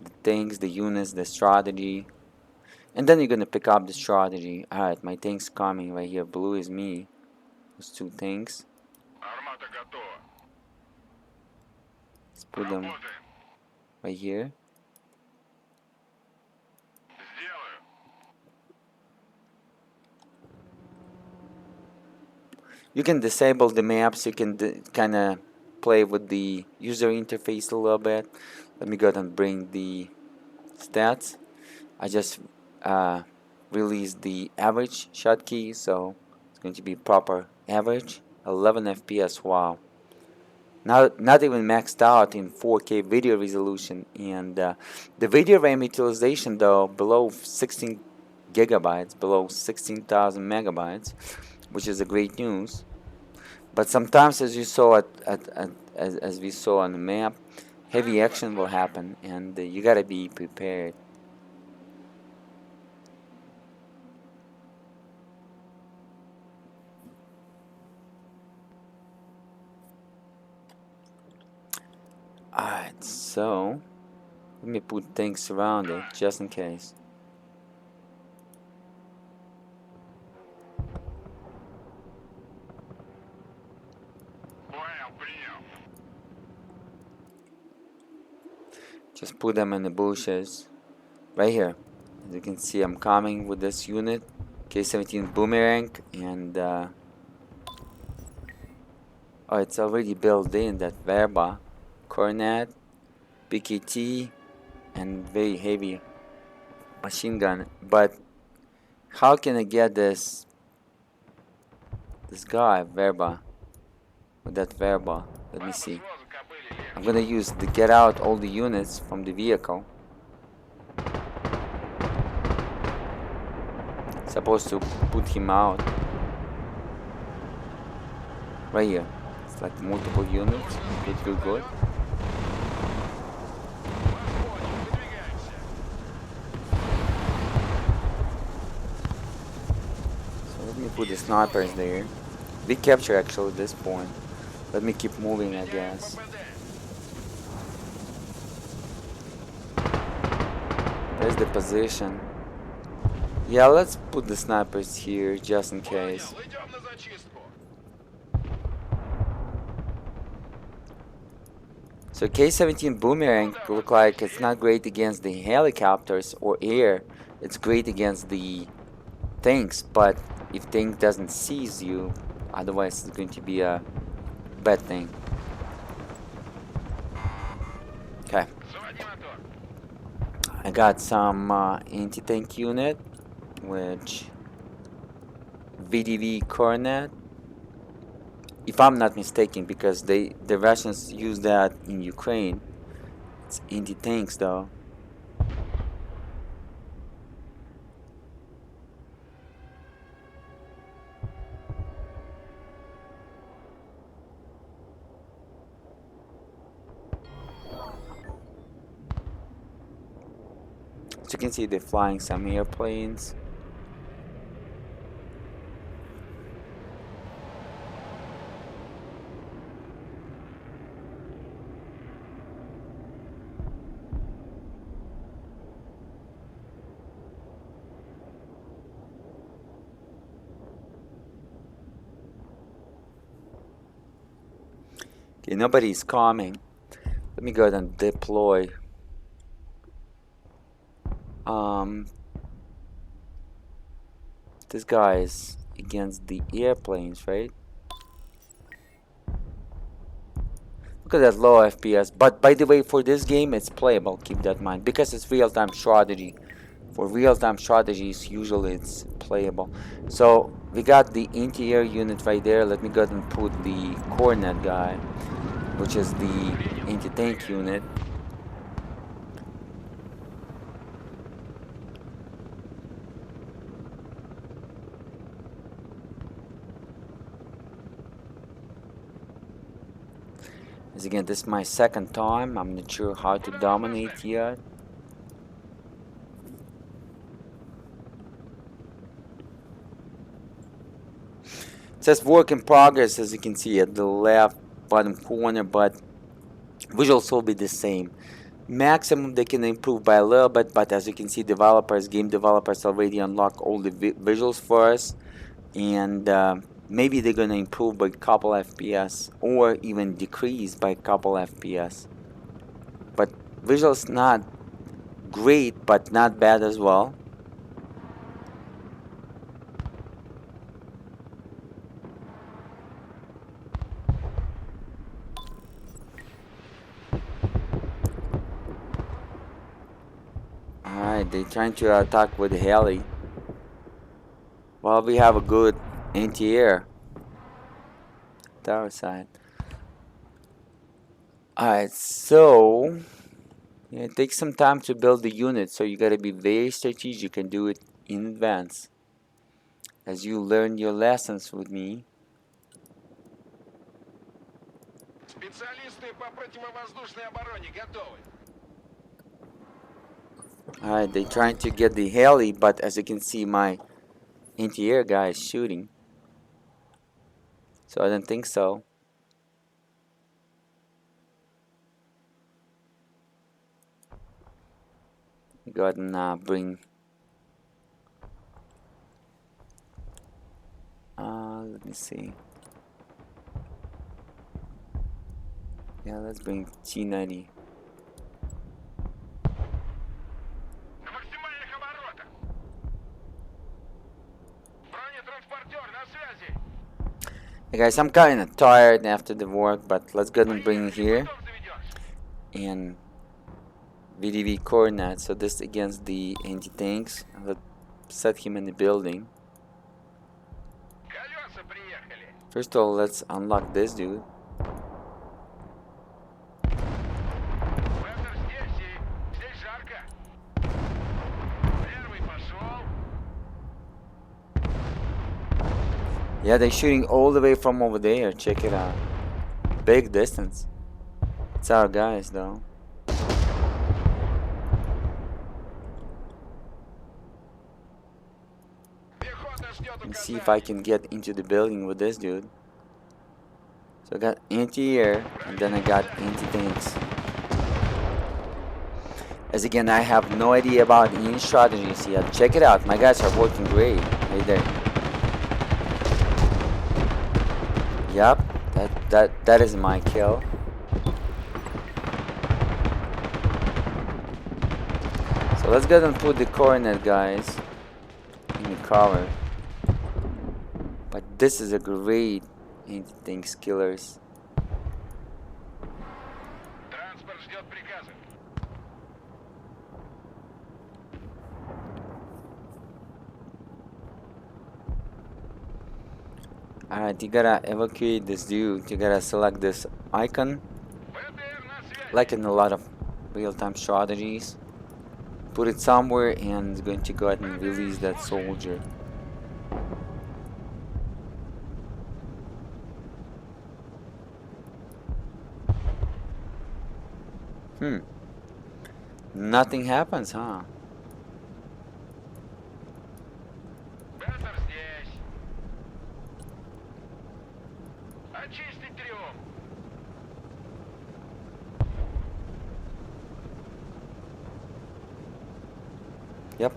The things, the units, the strategy, and then you're gonna pick up the strategy. Alright, my tank's coming right here. Blue is me. Those two tanks. Let's put them right here. You can disable the maps. You can kind of play with the user interface a little bit. Let me go ahead and bring the stats. I just released the average shot key, so it's going to be proper average. 11 FPS. Wow. Not even maxed out in 4K video resolution, and the video RAM utilization though below 16 gigabytes, below 16,000 megabytes, which is a great news. But sometimes, as you saw as we saw on the map, heavy action will happen, and you gotta be prepared. Alright, so let me put things around it just in case. Just put them in the bushes right here. As you can see, I'm coming with this unit, K17 Boomerang, and oh, it's already built in that Verba, Cornet, PKT, and very heavy machine gun. But how can I get this guy Verba with that Verba? Let me see. I'm gonna use the get out all the units from the vehicle. Supposed to put him out right here. It's like multiple units. Good. So let me put the snipers there. We capture actually this point. Let me keep moving, I guess. There's the position. Yeah, let's put the snipers here just in case. So K17 Boomerang look like it's not great against the helicopters or air. It's great against the tanks, but if tank doesn't seize you, otherwise it's going to be a bad thing. Okay. I got some anti-tank unit, which VDV Cornet, if I'm not mistaken, because the Russians use that in Ukraine. It's anti-tanks though. As you can see, they're flying some airplanes. Okay, nobody's coming. Let me go ahead and deploy. This guy is against the airplanes, right? Look at that low FPS. But by the way, for this game, it's playable. Keep that in mind, because it's real-time strategy. For real-time strategies, usually it's playable. So we got the anti-air unit right there. Let me go ahead and put the Cornet guy, which is the anti-tank unit. As again, this is my second time. I'm not sure how to dominate yet. says work in progress, as you can see at the left bottom corner, but visuals will be the same. Maximum they can improve by a little bit, but as you can see, game developers already unlock all the visuals for us, and maybe they're gonna improve by a couple FPS or even decrease by a couple FPS. But visuals not great, but not bad as well. Alright, they're trying to attack with the heli. Well, we have a good anti-air tower side. Alright, so yeah, it takes some time to build the unit, so you gotta be very strategic and do it in advance. As you learn your lessons with me. Alright, they're trying to get the heli, but as you can see, my anti-air guy is shooting. So I don't think so. Go ahead and bring. Let me see. Yeah, let's bring T90. Hey guys, I'm kinda tired after the work, but let's go and bring it here. And VDV coordinates, so this against the anti-tanks. Let's set him in the building. First of all, let's unlock this dude. Yeah, they're shooting all the way from over there. Check it out. Big distance. It's our guys, though. Let me see if I can get into the building with this dude. So I got anti-air, and then I got anti-tanks. As again, I have no idea about any strategies yet. Check it out. My guys are working great. Right there. Yep, that is my kill. So let's go and put the coordinate guys in the cover. But this is a great anti-tank killers. Alright, you gotta evacuate this dude. You gotta select this icon, like in a lot of real-time strategies. Put it somewhere and it's going to go ahead and release that soldier. Nothing happens, huh? Yep.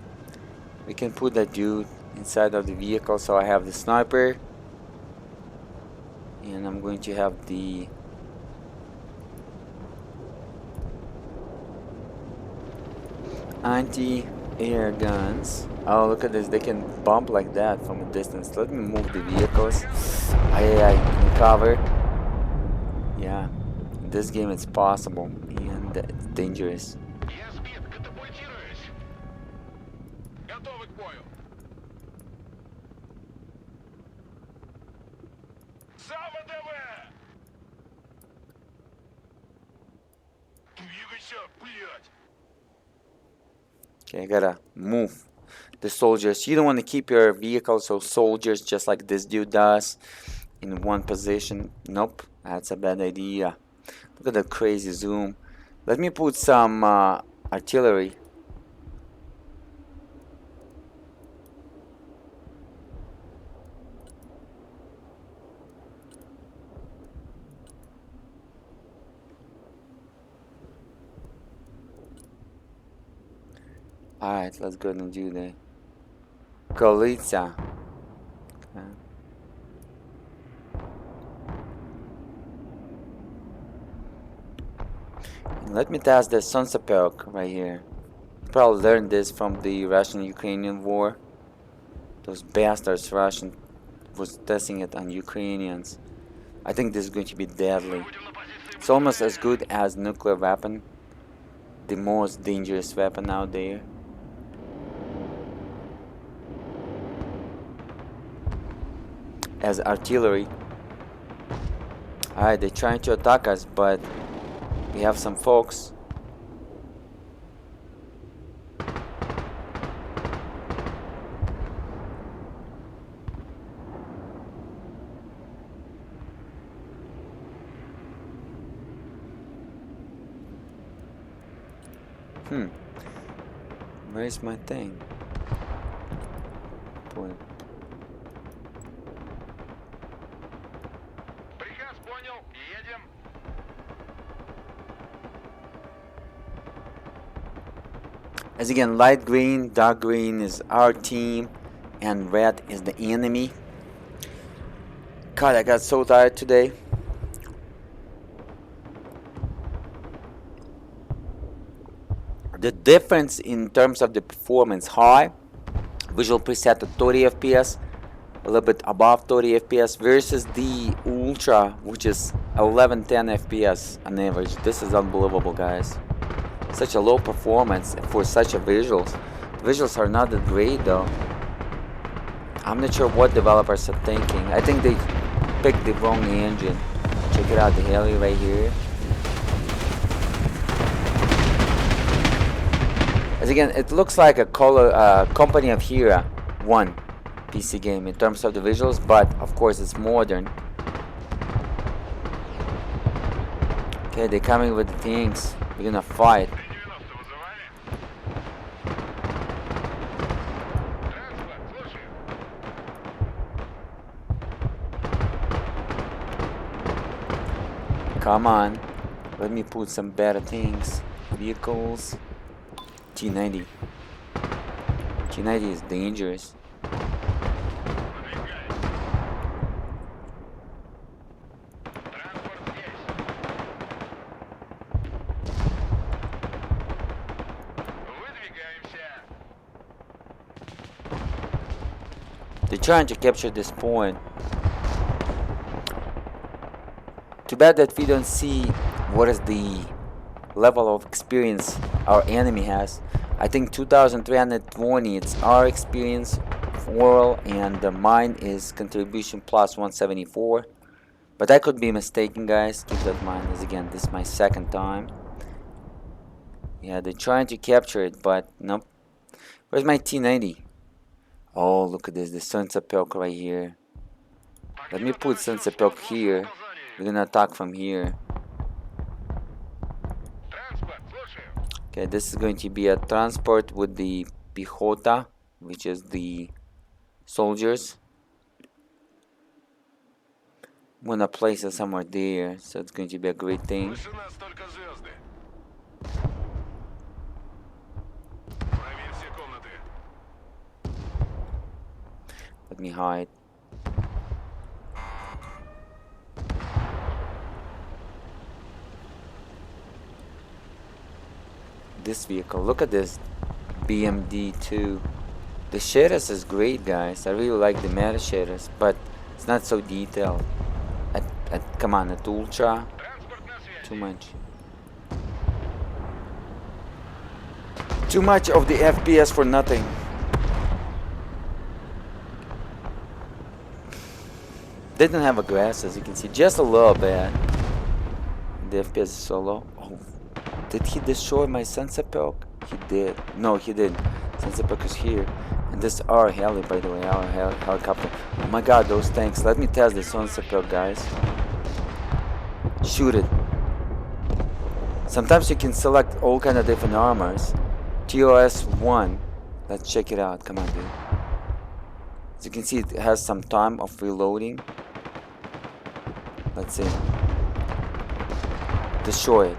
We can put that dude inside of the vehicle, so I have the sniper. And I'm going to have the anti-air guns. Oh, look at this. They can bump like that from a distance. Let me move the vehicles. In cover. Yeah. In this game it's possible. And it's dangerous. Okay, I gotta move the soldiers. You don't want to keep your vehicles or soldiers just like this dude does in one position. Nope, that's a bad idea. Look at the crazy zoom. Let me put some artillery. Alright, let's go and do the Kolitsa. Okay. And let me test the Sonsapelk right here. Probably learned this from the Russian-Ukrainian war. Those bastards Russian was testing it on Ukrainians. I think this is going to be deadly. It's almost as good as nuclear weapon. The most dangerous weapon out there. As artillery. Alright, they're trying to attack us, but we have some folks. Where's my thing? Point. As again, light green, dark green is our team, and red is the enemy. God, I got so tired today. The difference in terms of the performance, high, visual preset at 30 FPS, a little bit above 30 FPS versus the ultra, which is 1110 FPS on average. This is unbelievable, guys. Such a low performance for such a visuals. The visuals are not that great though. I'm not sure what developers are thinking. I think they picked the wrong engine. Check it out, the heli right here. As again, it looks like a color Company of Hera 1 PC game in terms of the visuals, but of course it's modern. Okay, they're coming with the things. We're gonna fight. Come on, let me put some better things. Vehicles. T90. T90 is dangerous. They're trying to capture this point. Too bad that we don't see what is the level of experience our enemy has. I think 2320, it's our experience overall, and mine is contribution plus 174. But I could be mistaken, guys. Keep that in mind. As again, this is my second time. Yeah, they're trying to capture it, but nope. Where's my T90? Oh, look at this, the Sonsapelk right here. Let me put Sonsapelk here. We're gonna attack from here. Okay, this is going to be a transport with the Pichota, which is the soldiers. I'm gonna place it somewhere there, so it's going to be a great thing. Let me hide. This vehicle, look at this BMD2. The shaders is great, guys. I really like the meta shaders, but it's not so detailed. Come on, at ultra, too much. Too much of the FPS for nothing. They don't have a grass, as you can see, just a little bit. The FPS is so low. Oh, did he destroy my Sonsapelk? He did. No, he didn't. Sonsapelk is here. And this is our heli, by the way, our helicopter. Oh my god, those tanks. Let me test the Sonsapelk, guys. Shoot it. Sometimes you can select all kind of different armors. TOS 1. Let's check it out. Come on, dude. As you can see, it has some time of reloading. Let's see. Destroy it.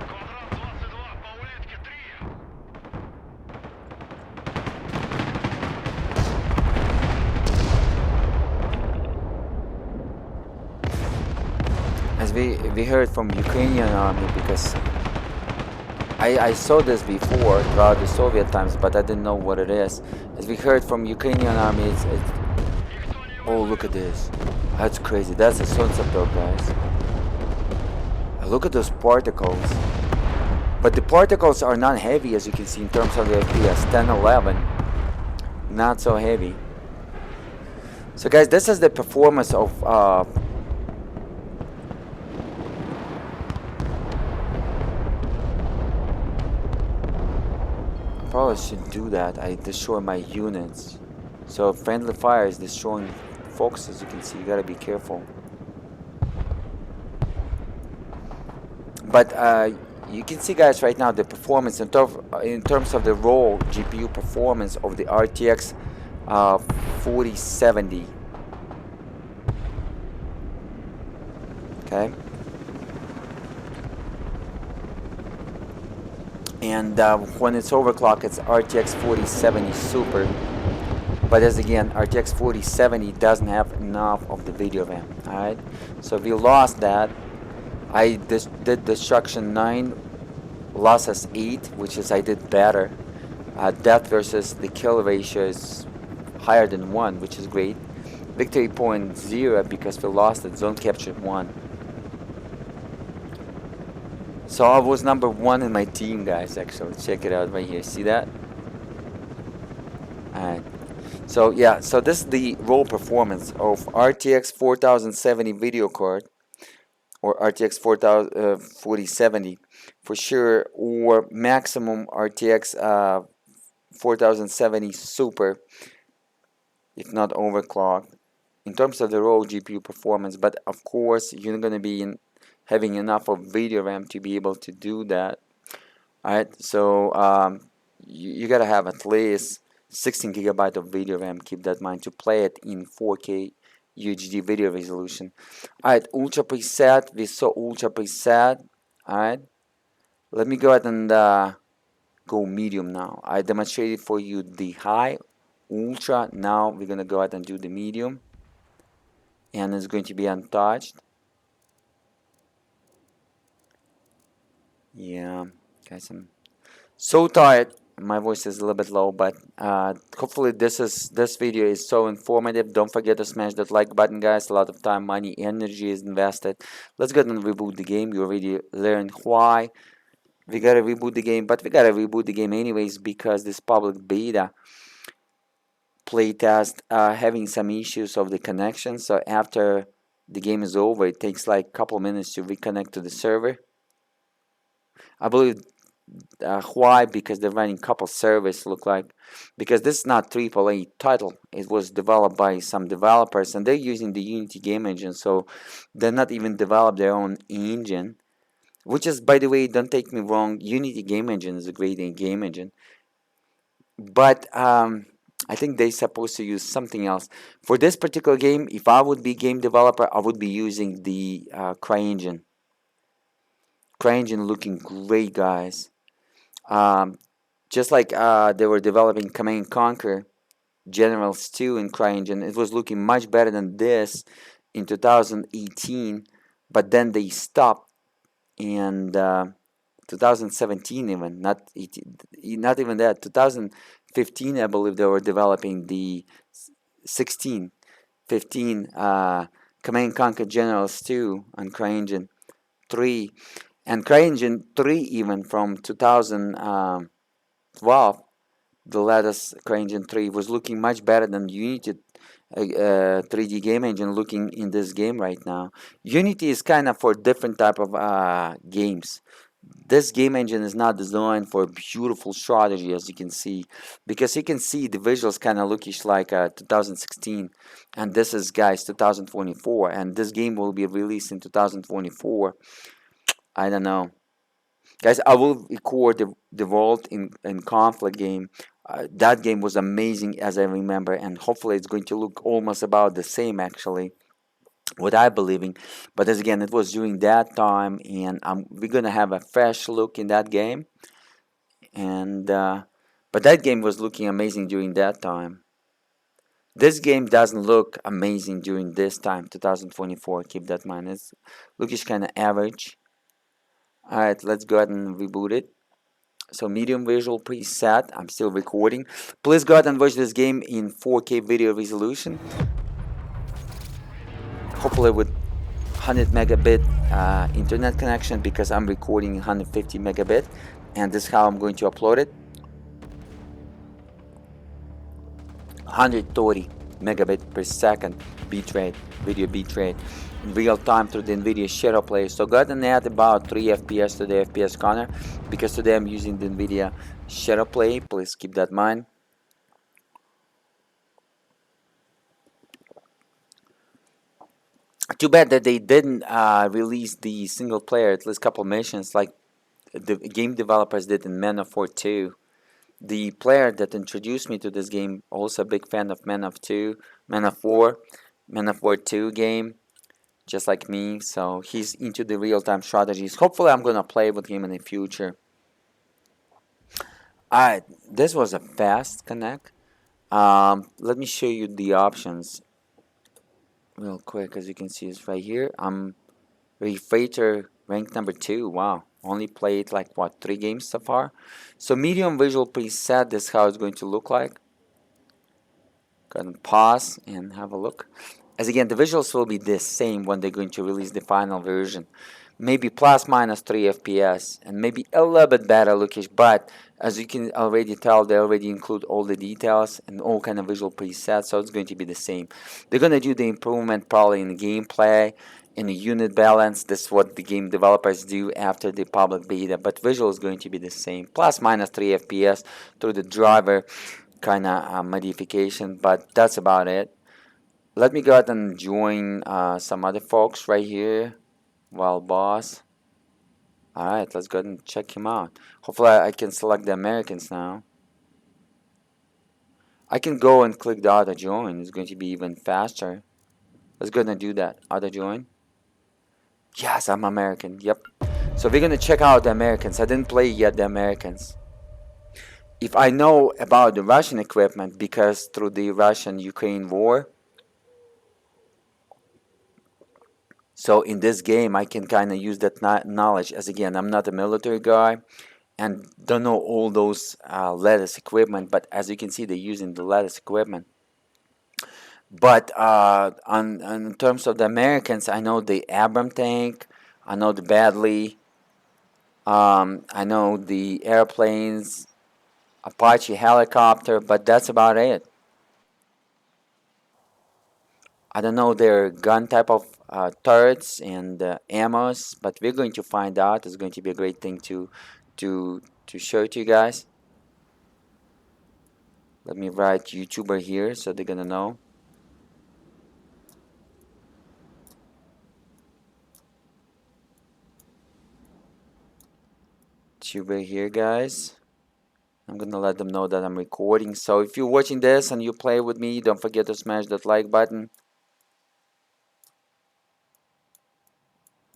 As we heard from Ukrainian army, because I saw this before throughout the Soviet times, but I didn't know what it is. As we heard from Ukrainian army, it's oh, look at this. That's crazy. That's a Sunceptor, guys. Look at those particles. But the particles are not heavy, as you can see in terms of the FPS. 1011. Not so heavy. So guys, this is the performance of probably should do that. I destroy my units. So friendly fire is destroying folks, as you can see. You gotta be careful. But you can see, guys, right now the performance in terms of the raw GPU performance of the RTX 4070. Okay. And when it's overclocked, it's RTX 4070 Super. But as again, RTX 4070 doesn't have enough of the video RAM. Alright, so we lost that. I did destruction 9, losses 8, which is I did better. Death versus the kill ratio is higher than 1, which is great. Victory point 0 because we lost it. Zone captured 1. So I was number 1 in my team, guys. Actually, check it out right here. See that? Alright. So yeah, so this is the raw performance of RTX 4070 video card, or RTX 4070 for sure, or maximum RTX 4070 Super, if not overclocked, in terms of the raw GPU performance. But of course, you're going to be having enough of video RAM to be able to do that. Alright, so you gotta have at least 16 gigabyte of video RAM. Keep that in mind to play it in 4K UHD video resolution. Alright, ultra preset. We saw ultra preset. Alright, let me go ahead and go medium now. I demonstrated for you the high, ultra. Now we're gonna go ahead and do the medium, and it's going to be untouched. Yeah, guys, I'm so tired. My voice is a little bit low, but hopefully this video is so informative. Don't forget to smash that like button, guys. A lot of time, money, energy is invested. Let's go ahead and reboot the game. You already learned why we gotta reboot the game, but we gotta reboot the game anyways because this public beta playtest having some issues of the connection. So after the game is over, it takes like a couple minutes to reconnect to the server. I believe why? Because they're running couple servers, look like, because this is not AAA title. It was developed by some developers and they're using the Unity game engine, so they're not even develop their own engine, which is, by the way, don't take me wrong, Unity game engine is a great game engine, but I think they're supposed to use something else for this particular game. If I would be game developer, I would be using the CryEngine. CryEngine looking great, guys. Just like they were developing Command & Conquer Generals 2 in CryEngine, it was looking much better than this in 2018, but then they stopped in 2017 even, not even that, 2015 I believe they were developing the 15 Command & Conquer Generals 2 on CryEngine 3. And CryEngine 3, even from 2012, the latest CryEngine 3 was looking much better than Unity 3D game engine looking in this game right now. Unity is kind of for different type of games. This game engine is not designed for beautiful strategy, as you can see, because you can see the visuals kind of lookish like 2016, and this is, guys, 2024, and this game will be released in 2024. I don't know, guys. I will record the World in Conflict game. That game was amazing, as I remember, and hopefully it's going to look almost about the same, actually, what I believe in. But as again, it was during that time, and we're gonna have a fresh look in that game. And but that game was looking amazing during that time. This game doesn't look amazing during this time, 2024. Keep that in mind. It's lookish kind of average. Alright, let's go ahead and reboot it. So medium visual preset. I'm still recording. Please go ahead and watch this game in 4K video resolution. Hopefully with 100 megabit internet connection, because I'm recording 150 megabit, and this is how I'm going to upload it. 130 megabit per second bitrate, video bitrate, in real time through the Nvidia Shadow Player. So go ahead and add about 3 FPS to the FPS counter, because today I'm using the Nvidia Shadow Play. Please keep that in mind. Too bad that they didn't release the single player, at least a couple missions, like the game developers did in Man of War 2. The player that introduced me to this game, also a big fan of Man of War 2 game, just like me. So he's into the real-time strategies. Hopefully I'm gonna play with him in the future. Alright, this was a fast connect. Let me show you the options real quick. As you can see, it's right here. I'm Refrater ranked number 2. Wow, only played like what, 3 games so far. So medium visual preset, this is how it's going to look like. Go ahead and pause and have a look. As again, the visuals will be the same when they're going to release the final version. Maybe plus minus 3 FPS and maybe a little bit better lookish, but as you can already tell, they already include all the details and all kind of visual presets, so it's going to be the same. They're going to do the improvement probably in the gameplay, in the unit balance. This is what the game developers do after the public beta, but visual is going to be the same. Plus minus 3 FPS through the driver kind of modification, but that's about it. Let me go ahead and join some other folks right here. Wild Boss. Alright, let's go ahead and check him out. Hopefully I can select the Americans now. I can go and click the auto join. It's going to be even faster. Let's go ahead and do that. Auto join. Yes, I'm American. Yep. So we're going to check out the Americans. I didn't play yet the Americans. If I know about the Russian equipment, because through the Russian-Ukraine war, so in this game I can kind of use that knowledge. As again, I'm not a military guy and don't know all those latest equipment, but as you can see, they're using the latest equipment. But in terms of the Americans, I know the Abram tank, I know the Badley, I know the airplanes, Apache helicopter, but that's about it. I don't know their gun type of turrets and ammos, but we're going to find out. It's going to be a great thing to show to you guys. Let me write YouTuber here so they're gonna know. YouTuber here, guys. I'm gonna let them know that I'm recording. So if you're watching this and you play with me, don't forget to smash that like button.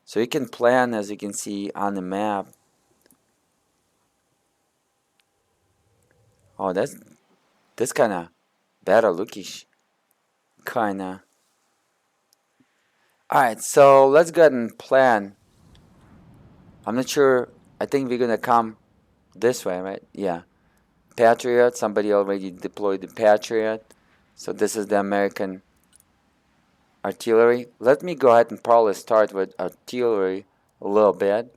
So you can plan, as you can see on the map. Oh, that's kind of better lookish. Kinda. Alright, so let's go ahead and plan. I'm not sure. I think we're gonna come this way, right? Yeah. Patriot. Somebody already deployed the Patriot. So this is the American artillery. Let me go ahead and probably start with artillery a little bit.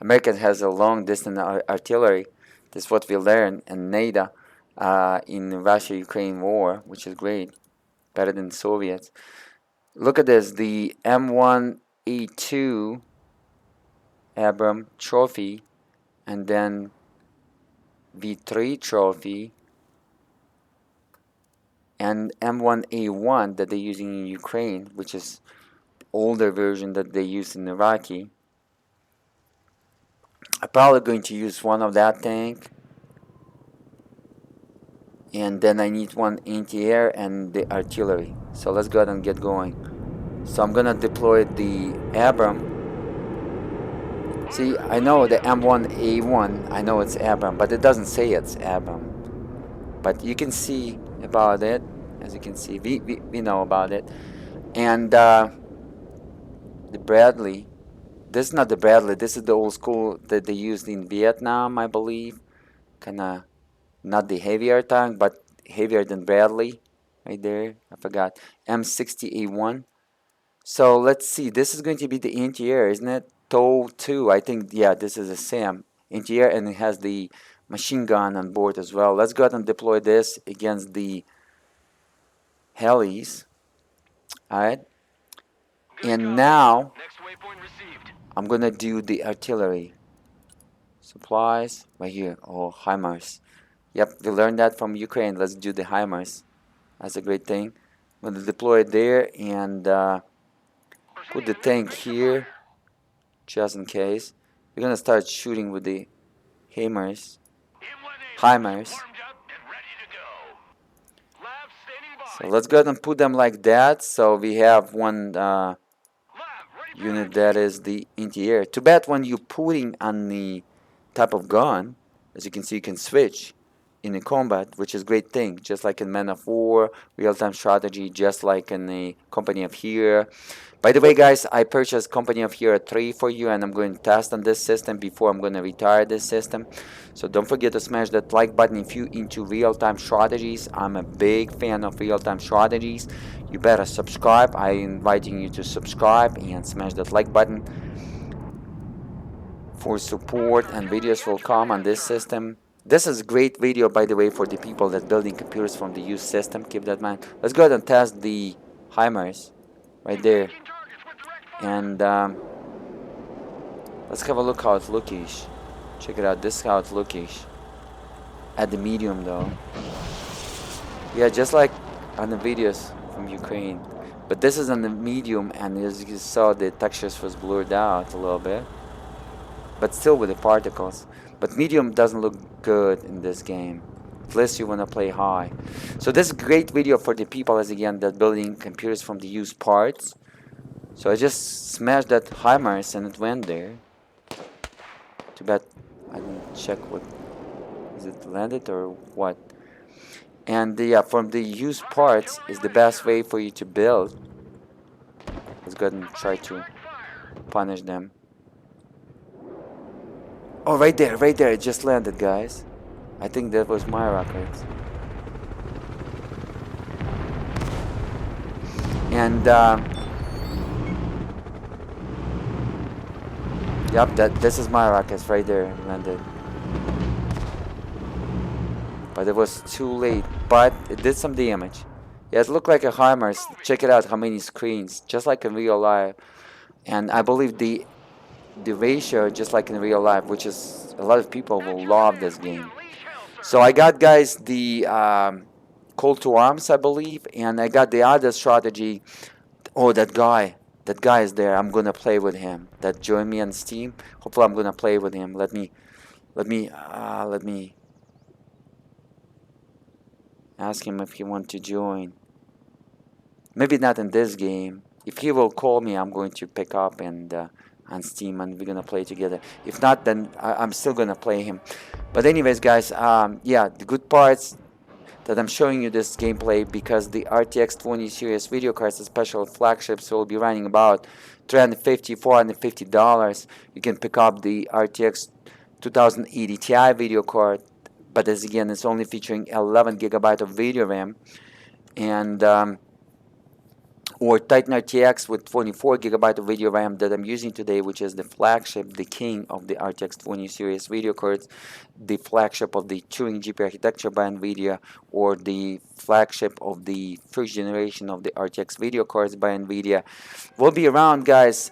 American has a long distance artillery. This is what we learned in NATO in Russia-Ukraine war, which is great. Better than the Soviets. Look at this, the M1A2 Abram trophy, and then V3 trophy, and M1A1 that they're using in Ukraine, which is older version that they use in Iraqi. I'm probably going to use one of that tank, and then I need one anti-air and the artillery. So let's go ahead and get going. So I'm gonna deploy the Abram. See, I know the M1A1, I know it's Abram, but it doesn't say it's Abram. But you can see about it. as you can see. We know about it. And the Bradley, this is not the Bradley, this is the old school that they used in Vietnam, I believe. Kinda not the heavier tank, but heavier than Bradley. Right there, I forgot. M60A1. So let's see, this is going to be the interior, isn't it? TOW 2, I think, yeah, this is a SAM interior, and it has the machine gun on board as well. Let's go ahead and deploy this against the helis. Alright, and now I'm gonna do the artillery supplies right here. Oh, HIMARS. Yep, we learned that from Ukraine. Let's do the HIMARS. That's a great thing. I'm gonna deploy it there and put the tank here just in case. We're gonna start shooting with the HIMARS. So let's go ahead and put them like that. So we have one unit that is the interior. Too bad when you're putting on the type of gun, as you can see, you can switch in the combat, which is a great thing, just like in Man of War, real-time strategy, just like in the Company of Hero. By the way, guys, I purchased Company of Hero 3 for you, and I'm going to test on this system before I'm going to retire this system. So don't forget to smash that like button if you're into real-time strategies. I'm a big fan of real-time strategies. You better subscribe. I'm inviting you to subscribe and smash that like button for support, and videos will come on this system. This is a great video, by the way, for the people that building computers from the used system. Keep that in mind. Let's go ahead and test the HIMARS right there. And let's have a look how it's lookish. Check it out. This is how it's lookish. At the medium though. Yeah, just like on the videos from Ukraine. But this is on the medium, and as you saw, the textures was blurred out a little bit. But still with the particles. But medium doesn't look good in this game, unless you want to play high. So this is a great video for the people, as again, that building computers from the used parts. So I just smashed that HIMARS and it went there. Too bad I didn't check what, is it landed or what? And yeah, from the used parts is the best way for you to build. Let's go ahead and try to punish them. Oh, right there, it just landed, guys. I think that was my rocket. And yep, this is my rockets right there, landed. But it was too late, but it did some damage. Yeah, it looked like a HIMARS. Check it out, how many screens, just like in real life. And I believe the ratio, just like in real life, which is a lot of people will love this game. So I got, guys, the call to arms, I believe, and I got the other strategy. Oh, that guy is there. I'm gonna play with him. That joined me on Steam. Hopefully I'm gonna play with him. Let me ask him if he wants to join. Maybe not in this game. If he will call me, I'm going to pick up and on Steam, and we're gonna play together. If not, then I'm still gonna play him. But anyways, guys, yeah, the good parts that I'm showing you this gameplay, because the RTX 20 series video cards, special flagships, will be running about $350, $450. You can pick up the RTX 2080 Ti video card, but as again, it's only featuring 11 GB of video RAM, and or Titan RTX with 24 GB of video RAM that I'm using today, which is the flagship, the king of the RTX 20 series video cards, the flagship of the Turing GPU architecture by Nvidia, or the flagship of the first generation of the RTX video cards by Nvidia, will be around, guys,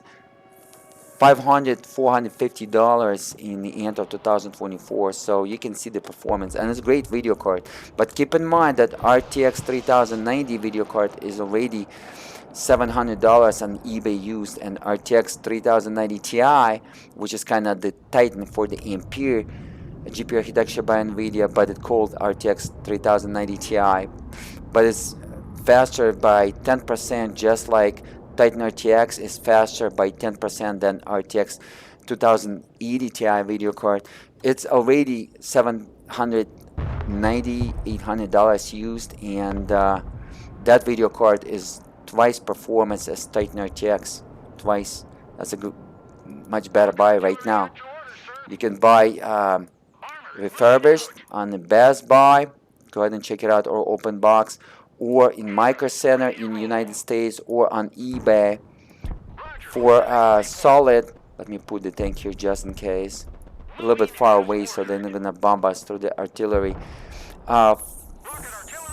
$500, $450 in the end of 2024. So you can see the performance, and it's a great video card. But keep in mind that RTX 3090 video card is already $700 on eBay used, and RTX 3090 Ti, which is kind of the Titan for the Ampere GPU architecture by Nvidia, but it's called RTX 3090 Ti, but it's faster by 10%, just like Titan RTX is faster by 10% than RTX 2080 Ti video card. It's already $790, $800 used, and that video card is twice performance as Titan RTX. Twice. That's a good, much better buy right now. You can buy refurbished on the Best Buy. Go ahead and check it out, or open box, or in Micro Center in the United States, or on eBay for solid. Let me put the tank here just in case. A little bit far away, so they're not gonna bomb us through the artillery.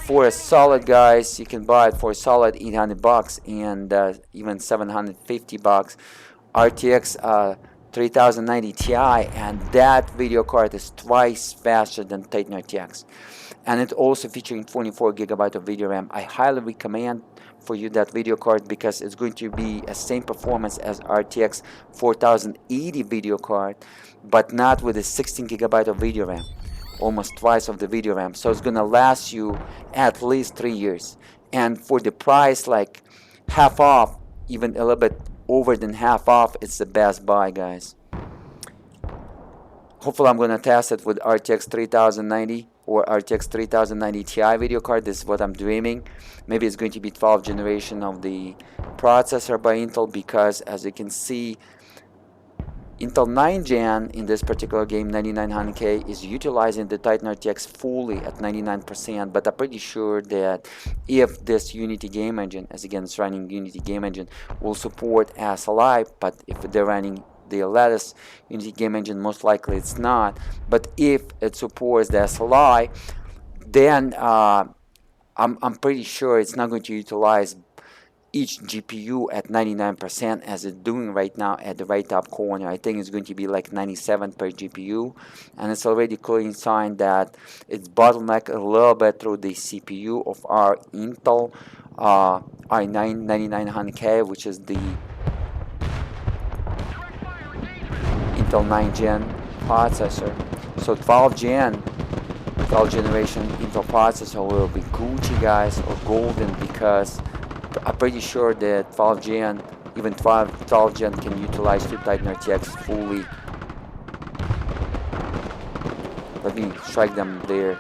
For a solid, guys, you can buy it for a solid 800 bucks and even 750 bucks. RTX 3090 Ti, and that video card is twice faster than Titan RTX, and it's also featuring 24 gigabyte of video RAM. I highly recommend for you that video card because it's going to be a same performance as RTX 4080 video card, but not with a 16 gigabyte of video RAM, almost twice of the video RAM. So it's gonna last you at least 3 years, and for the price, like half off, even a little bit over than half off, it's the best buy, guys. Hopefully I'm gonna test it with RTX 3090 or RTX 3090 Ti video card. This is what I'm dreaming. Maybe it's going to be 12th generation of the processor by Intel, because as you can see, Intel 9 Gen in this particular game, 9900K, is utilizing the Titan RTX fully at 99%, but I'm pretty sure that if this Unity game engine, as again it's running Unity game engine, will support SLI, but if they're running the latest Unity game engine, most likely it's not. But if it supports the SLI, then I'm pretty sure it's not going to utilize each GPU at 99% as it's doing right now at the right top corner. I think it's going to be like 97 per GPU, and it's already clearly sign that it's bottleneck a little bit through the CPU of our Intel i9 9900K, which is the Intel 9 Gen processor. So 12 generation Intel processor will be Gucci, guys, or golden, because I'm pretty sure that 12 Gen, even 12 Gen can utilize the Titan RTX fully. Let me strike them there.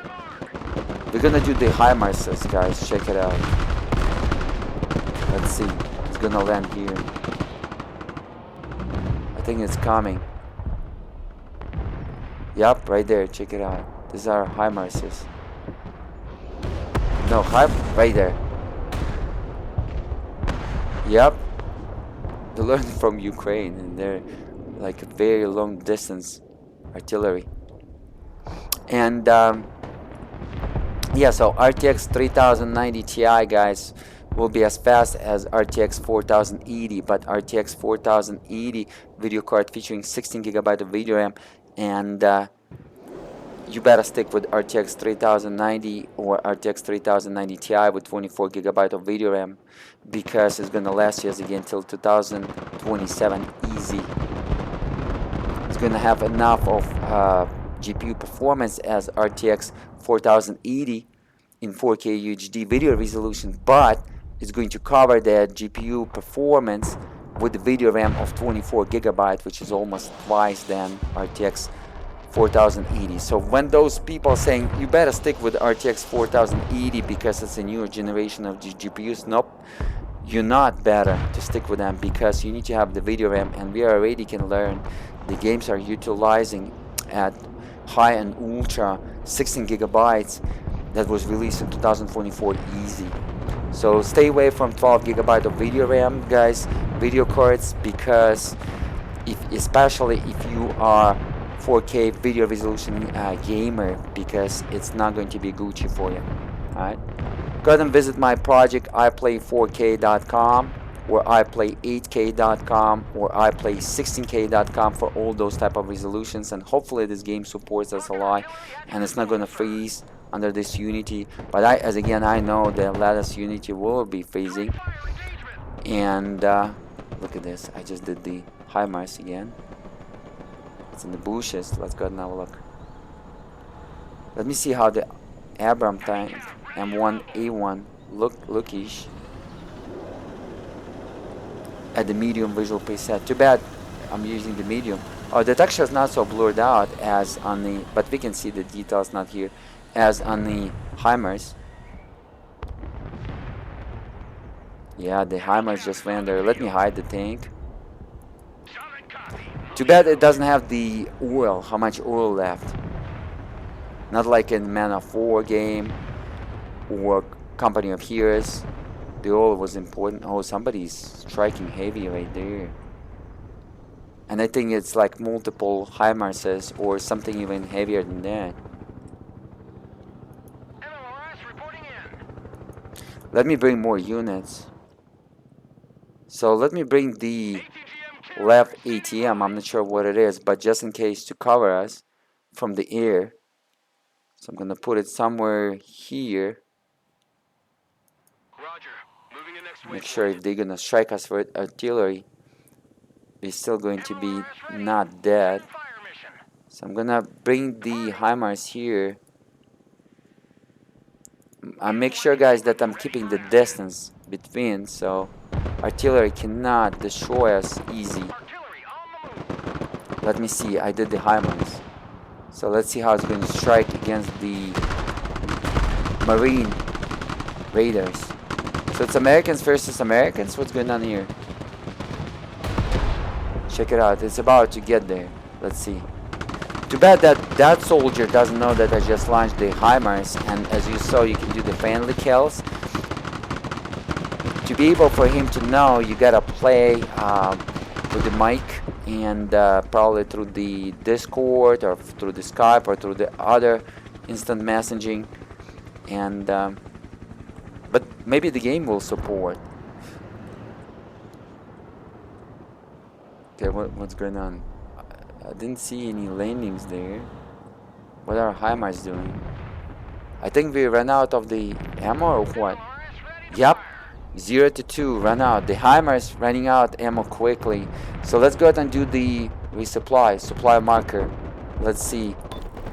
We're gonna do the HIMARSes, guys. Check it out. Let's see. It's gonna land here. I think it's coming. Yup, right there. Check it out. These are HIMARSes. No, right there. Yep, they learned from Ukraine, and they're like a very long distance artillery. And yeah, so RTX 3090 Ti, guys, will be as fast as RTX 4080, but RTX 4080 video card featuring 16 gigabyte of video RAM, and you better stick with RTX 3090 or RTX 3090 Ti with 24 gigabyte of video RAM, because it's gonna last you, as again, till 2027 easy. It's gonna have enough of GPU performance as RTX 4080 in 4K UHD video resolution, but it's going to cover that GPU performance with the video RAM of 24 gigabyte, which is almost twice than RTX 4080. So when those people saying you better stick with RTX 4080 because it's a newer generation of GPUs, nope, you're not better to stick with them, because you need to have the video RAM, and we already can learn the games are utilizing at high and ultra 16 gigabytes that was released in 2024 easy. So stay away from 12 gigabyte of video RAM, guys, video cards, because especially if you are 4K video resolution gamer, because it's not going to be Gucci for you. Alright, go ahead and visit my project iplay4k.com or iplay8k.com or iplay16k.com for all those type of resolutions, and hopefully this game supports SLI and it's not going to freeze under this Unity. But as again, I know the latest Unity will be freezing. And look at this, I just did the HIMARS again. It's in the bushes. Let's go and have a look. Let me see how the Abram tank M1A1 lookish at the medium visual preset. Too bad I'm using the medium. Oh, the texture is not so blurred out as on the, but we can see the details not here, as on the HIMARS. Yeah, the HIMARS just went there. Let me hide the tank. Too bad it doesn't have the oil, how much oil left. Not like in Man of War game or Company of Heroes. The oil was important. Oh, somebody's striking heavy right there. And I think it's like multiple HIMARSes or something even heavier than that. Let me bring more units. So let me bring the left ATM. I'm not sure what it is, but just in case to cover us from the air. So I'm gonna put it somewhere here. Make sure if they're gonna strike us with artillery, they're still going to be not dead. So I'm gonna bring the HIMARS here. I make sure, guys, that I'm keeping the distance between, so artillery cannot destroy us easy. Let me see. I did the HIMARS. So let's see how it's going to strike against the Marine Raiders. So it's Americans versus Americans. What's going on here? Check it out. It's about to get there. Let's see. Too bad that that soldier doesn't know that I just launched the HIMARS, and as you saw, you can do the friendly kills. To be able for him to know, you gotta play with the mic and probably through the Discord or through the Skype or through the other instant messaging, and but maybe the game will support. Okay, what's going on? I didn't see any landings there. What are HIMARS doing? I think we ran out of the ammo or what? Yep, 0 to 2 run out. The HIMARS running out ammo quickly. So let's go ahead and do the resupply, supply marker. Let's see.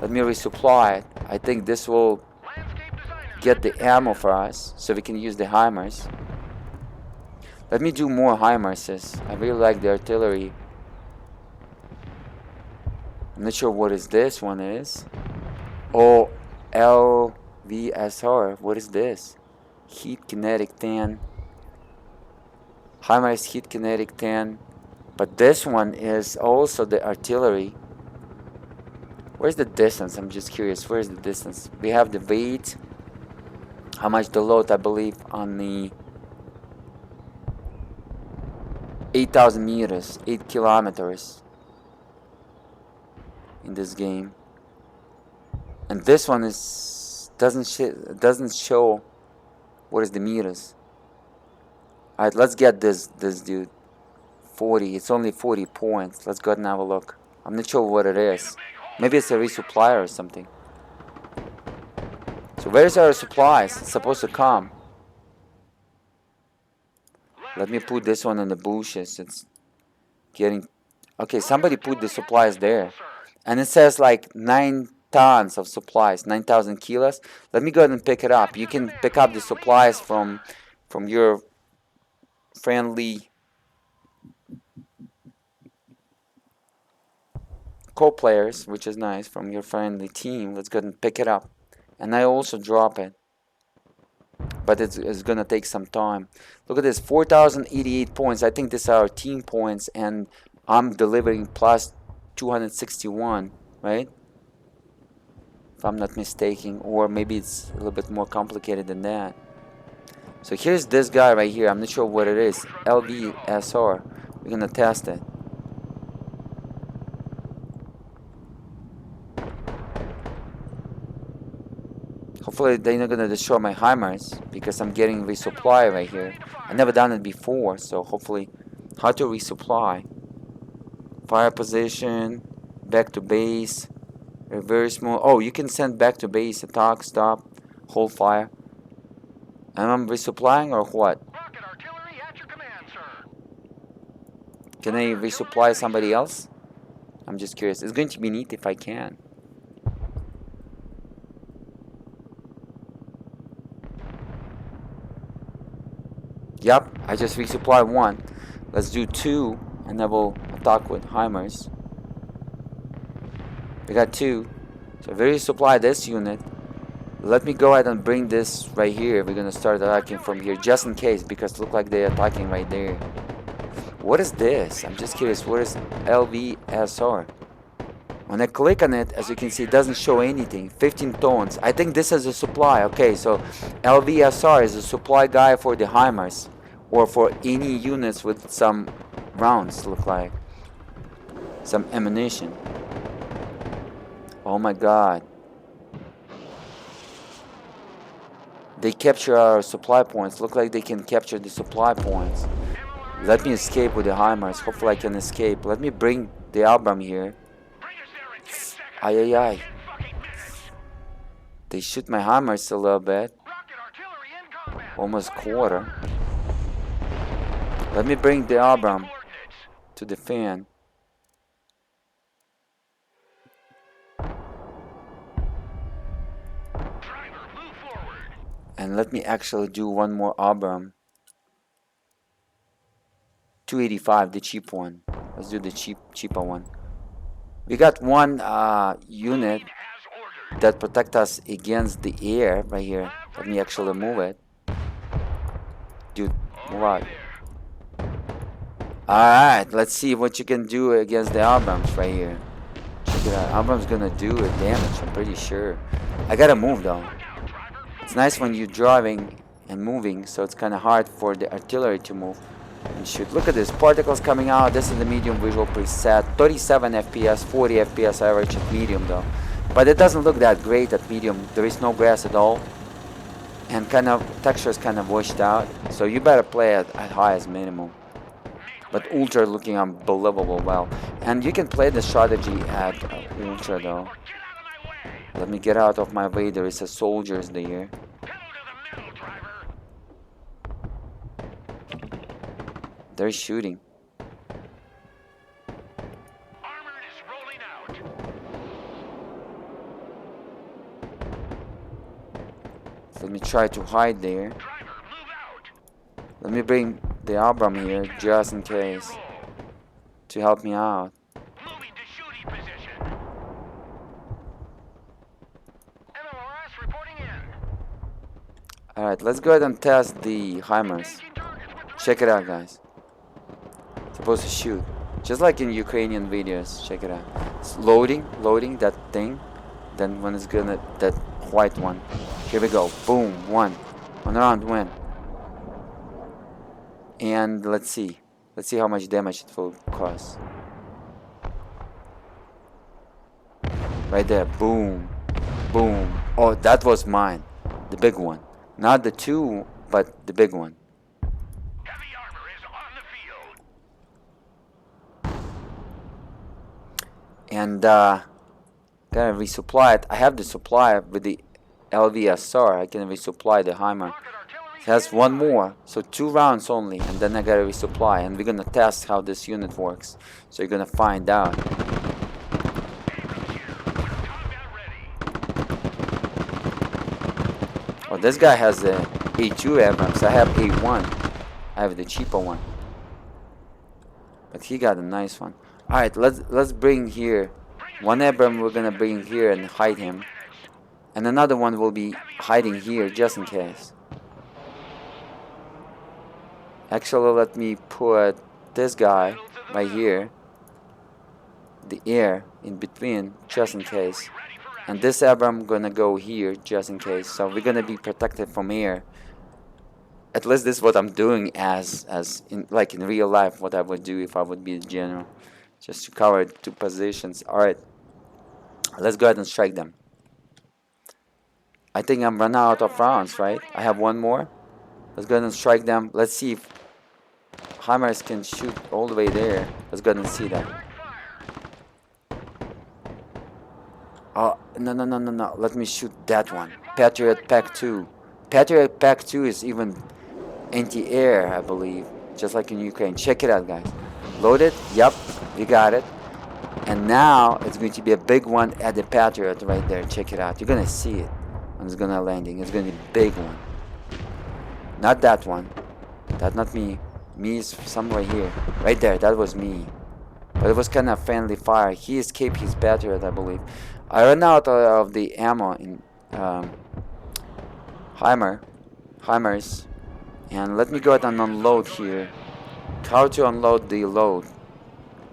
Let me resupply it. I think this will get the ammo for us so we can use the HIMARS. Let me do more HIMARSes. I really like the artillery. I'm not sure what is this one is. Oh, LVSR. What is this? Heat kinetic 10. HIMARS heat kinetic 10. But this one is also the artillery. Where's the distance? I'm just curious. Where's the distance? We have the weight. How much the load, I believe, on the 8,000 meters, 8 kilometers in this game. And this one is doesn't show what is the meters. Alright, let's get this dude. 40. It's only 40 points. Let's go ahead and have a look. I'm not sure what it is. Maybe it's a resupplier or something. So where's our supplies? It's supposed to come. Let me put this one in the bushes. It's getting... Okay, somebody put the supplies there. And it says like 9 tons of supplies, 9,000 kilos. Let me go ahead and pick it up. You can pick up the supplies from your friendly co-players, which is nice, from your friendly team. Let's go ahead and pick it up. And I also drop it. But it's gonna take some time. Look at this, 4,088 points. I think these are our team points, and I'm delivering plus 261, right? If I'm not mistaken, or maybe it's a little bit more complicated than that. So here's this guy right here. I'm not sure what it is. LVSR. We're gonna test it. Hopefully they're not gonna destroy my HIMARS because I'm getting resupply right here. I've never done it before, so hopefully how to resupply. Fire position, back to base, reverse mode. Oh, you can send back to base, attack, stop, hold fire. And I'm resupplying or what?
Rocket artillery at your command, sir.
Can I resupply somebody else? I'm just curious. It's going to be neat if I can. Yep, I just resupplied 1. Let's do 2, and then we'll attack with HIMARS. We got 2. So we resupply this unit. Let me go ahead and bring this right here. We're gonna start attacking from here just in case, because look like they're attacking right there. What is this? I'm just curious. What is LVSR? When I click on it, as you can see, it doesn't show anything. 15 tones. I think this is a supply. Okay, so LVSR is a supply guy for the HIMARS, or for any units with some rounds, look like. Some ammunition. Oh my god. They capture our supply points. Look like they can capture the supply points. Let me escape with the HIMARS. Hopefully I can escape. Let me bring the Abram here. Ay ay ay. They shoot my HIMARS a little bit. Almost quarter. Let me bring the Abram to the fan. And let me actually do one more Abram. 285, the cheap one. Let's do the cheaper one. We got one unit that protect us against the air right here. Let me actually move it. Dude, move out. Alright, let's see what you can do against the Abrams right here. Check it out. Abrams gonna do it damage, I'm pretty sure. I gotta move though. It's nice when you're driving and moving, so it's kinda hard for the artillery to move and shoot. Look at this, particles coming out. This is the medium visual preset. 37 FPS, 40 FPS average at medium though. But it doesn't look that great at medium. There is no grass at all. And kind of texture is kind of washed out. So you better play at high as minimum. But ultra looking unbelievable well. And you can play the strategy at ultra though. Let me get out of my way. There is a soldiers there. They're shooting. Let me try to hide there. Let me bring the Abram here just in case to help me out. Alright, let's go ahead and test the HIMARS. Check it out, guys. Supposed to shoot. Just like in Ukrainian videos. Check it out. It's loading that thing. Then when it's gonna, that white one. Here we go. Boom. One round win. And let's see how much damage it will cause. Right there. Boom. Boom. Oh, that was mine. The big one. Not the two, but the big one.
Heavy armor is on the field.
And gotta resupply it. I have the supply with the LVSR. I can resupply the HIMARS. It has one more, so 2 rounds only, and then I gotta resupply. And we're gonna test how this unit works. So you're gonna find out. Oh, this guy has a A2 Abrams. I have A1. I have the cheaper one. But he got a nice one. Alright, let's bring here. One Abram we're gonna bring here and hide him. And another one will be hiding here just in case. Actually, let me put this guy right here. The air in between just in case. And this Abram gonna go here just in case. So we're gonna be protected from air. At least this is what I'm doing as in like in real life, what I would do if I would be the general. Just to cover 2 positions. Alright. Let's go ahead and strike them. I think I'm run out of rounds, right? I have one more. Let's go ahead and strike them. Let's see if HIMARS can shoot all the way there. Let's go ahead and see that. Oh, no. Let me shoot that one. Patriot Pack 2. Patriot Pack 2 is even anti-air, I believe. Just like in Ukraine. Check it out, guys. Load it. Yup, we got it. And now it's going to be a big one at the Patriot right there. Check it out. You're going to see it when it's going to landing. It's going to be a big one. Not that one. That's not me. Me is somewhere here. Right there. That was me. But it was kind of friendly fire. He escaped his Patriot, I believe. I ran out of the ammo in Hammers. And let me go ahead and unload here. How to unload the load?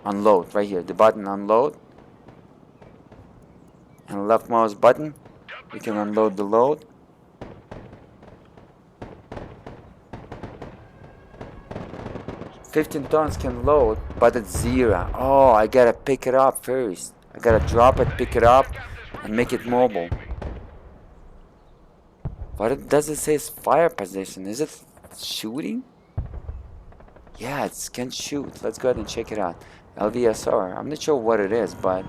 Unload right here. The button unload. And left mouse button. We can unload the load. $15 tons can load, but it's 0. Oh, I gotta pick it up first. I gotta drop it, pick it up, and make it mobile. But it doesn't say fire position. Is it shooting? Yeah, it can shoot. Let's go ahead and check it out. LVSR. I'm not sure what it is, but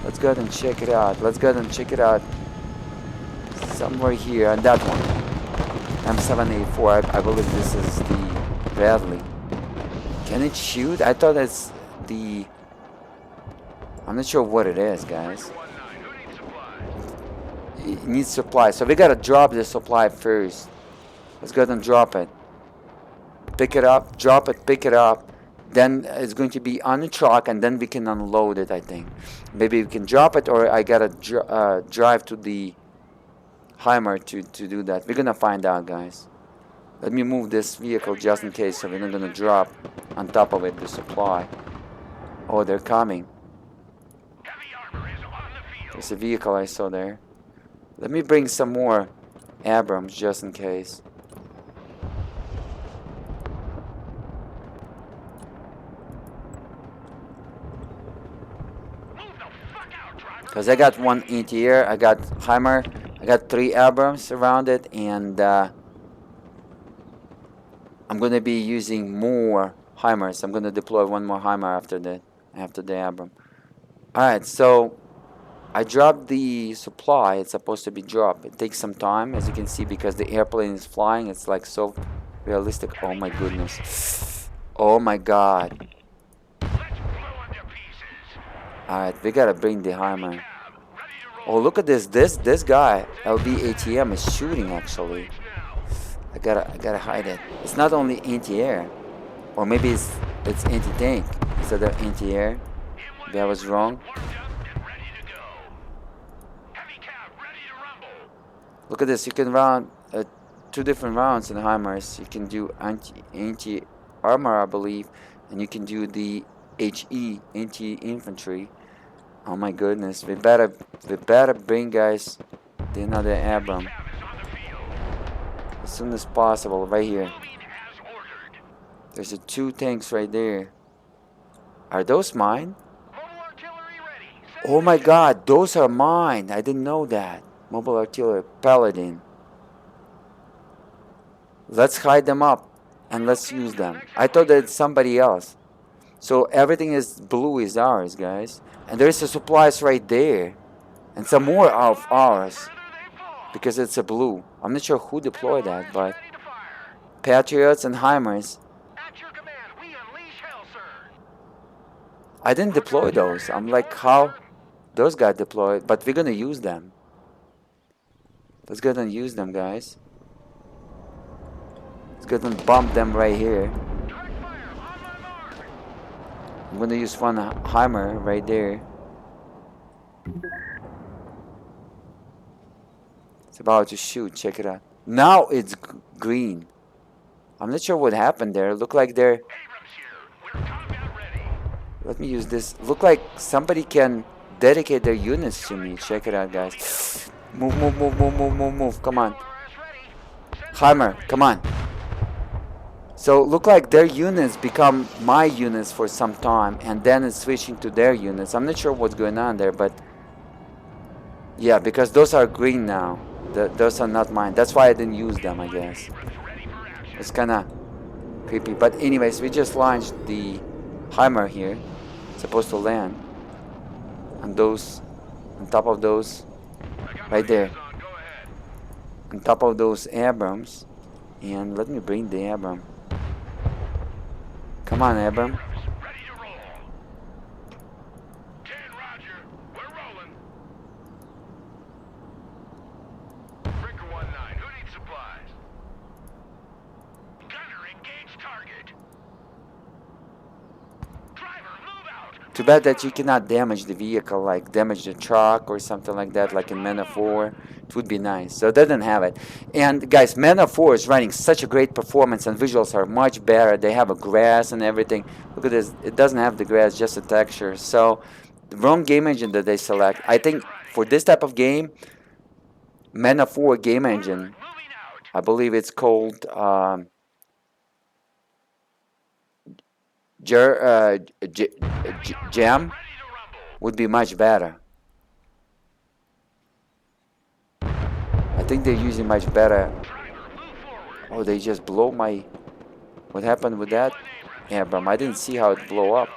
let's go ahead and check it out. Let's go ahead and check it out. Somewhere here on that one. M784. I believe this is the Bradley. Can it shoot? I thought it's the... I'm not sure what it is, guys. It needs supply. So we gotta drop the supply first. Let's go ahead and drop it. Pick it up, drop it, pick it up. Then it's going to be on the truck, and then we can unload it, I think. Maybe we can drop it, or I gotta drive to the Heimer to do that. We're gonna find out, guys. Let me move this vehicle just in case, so we're not gonna drop on top of it the supply. Oh, they're coming. There's a vehicle I saw there. Let me bring some more Abrams just in case. Because I got one anti-air, I got Heimer, I got 3 Abrams around it, and I'm going to be using more Heimers. I'm going to deploy one more Heimer after the Abram. Alright, so I dropped the supply. It's supposed to be dropped. It takes some time, as you can see, because the airplane is flying. It's like so realistic. Oh my goodness. Oh my god. Alright, we gotta bring the Heimer. Oh, look at this. This guy, LV-ATM, is shooting actually. I gotta hide it. It's not only anti-air, or maybe it's anti-tank instead of anti-air. Maybe I was wrong. Look at this. You can run 2 different rounds in Heimers. You can do anti-armor, I believe, and you can do the HE, anti-infantry. Oh my goodness, we better bring, guys, the another Abram as soon as possible. Right here, there's 2 tanks right there. Are those mine? Oh my god, those are mine. I didn't know that. Mobile artillery, Paladin. Let's hide them up and let's use them. I thought that it's somebody else. So everything is blue is ours, guys. And there's a supplies right there. And some more of ours. Because it's a blue. I'm not sure who deployed that, but Patriots and Heimers. I didn't deploy those. I'm like, how those got deployed? But we're gonna use them. Let's go ahead and use them, guys. Let's go ahead and bump them right here. I'm gonna use one Heimer right there. It's about to shoot. Check it out. Now it's green. I'm not sure what happened there. Look like they're... Let me use this. Look like somebody can dedicate their units to me. Check it out, guys. Move, move, move, move, move, move, move. Come on. Heimer, come on. So look like their units become my units for some time, and then it's switching to their units. I'm not sure what's going on there, but yeah, because those are green now. Those are not mine. That's why I didn't use them, I guess. It's kind of creepy. But anyways, we just launched the Heimer here. It's supposed to land on those, on top of those, right there. On top of those Abrams. And let me bring the Abram. Come on, Abram. Too bad that you cannot damage the vehicle, like damage the truck or something like that, like in Mana 4. It would be nice. So it doesn't have it. And guys, Mana 4 is running such a great performance and visuals are much better. They have a grass and everything. Look at this. It doesn't have the grass, just a texture. So the wrong game engine that they select. I think for this type of game, Mana 4 game engine, I believe it's called Jam, would be much better. I think they're using much better. Oh, they just blow my... What happened with that? Yeah, but I didn't see how it blow up.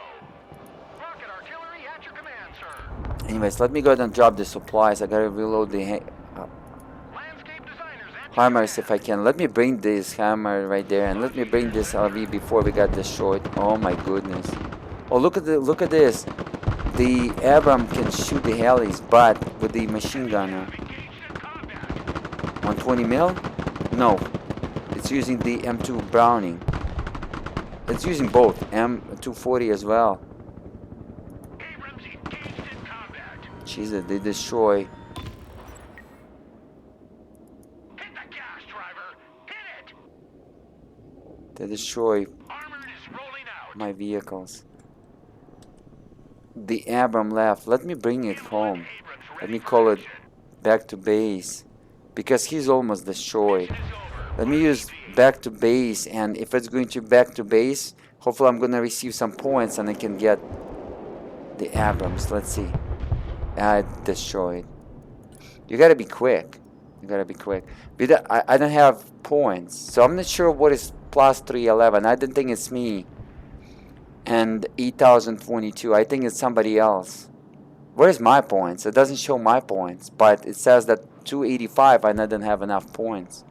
Anyways, let me go ahead and drop the supplies. I gotta reload the hammers if I can. Let me bring this hammer right there, and let me bring this LV before we got destroyed. Oh my goodness! Oh, look at this. The Abram can shoot the helis, but with the machine gunner. 120 mil? No, it's using the M2 Browning. It's using both M240 as well. Jesus, they destroy.
Hit the gas, driver. Hit it.
They destroy
Armor is rolling out.
my vehicles. The Abram left. Let me bring it home. Let me call it back to base, because he's almost destroyed. Let me use back to base, and if it's going to back to base, hopefully I'm gonna receive some points and I can get the Abrams. Let's see. Destroyed. You gotta be quick. You gotta be quick. But I don't have points, so I'm not sure what is plus 311. I don't think it's me. And 8022. I think it's somebody else. Where's my points? It doesn't show my points, but it says that 285 and I don't have enough points.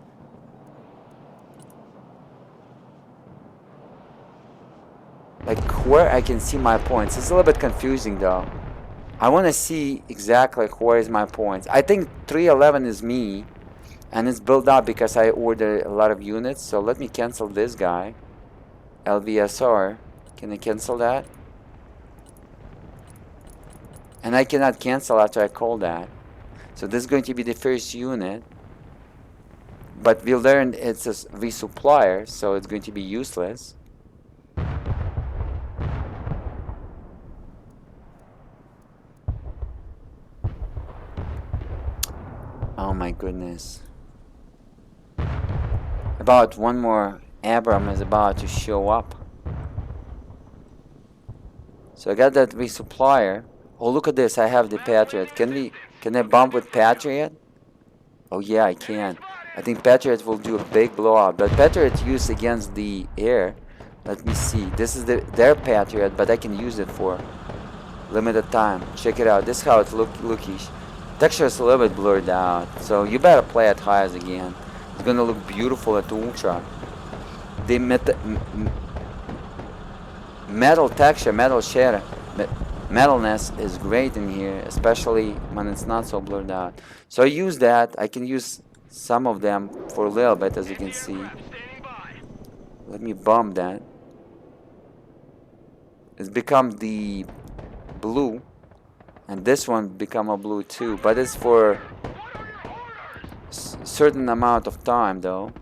Like where I can see my points. It's a little bit confusing though. I want to see exactly where is my points. I think 311 is me, and it's built up because I ordered a lot of units. So let me cancel this guy. LVSR. Can I cancel that? And I cannot cancel after I call that. So this is going to be the first unit. But we learned it's a resupplier, so it's going to be useless. Oh my goodness. About one more Abram is about to show up. So I got that resupplier. Oh, look at this. I have the Patriot. Can I bump with Patriot? Oh yeah, I can. I think Patriot will do a big blowout. But Patriot used against the air. Let me see. This is their Patriot, but I can use it for limited time. Check it out. This is how it lookish. Texture is a little bit blurred out, so you better play at highs again. It's gonna look beautiful at ultra. The metal texture, metal shade, metalness is great in here, especially when it's not so blurred out. So I use that. I can use some of them for a little bit, as you can see. Let me bump that. It's become the blue. And this one become a blue too, but it's for certain amount of time though.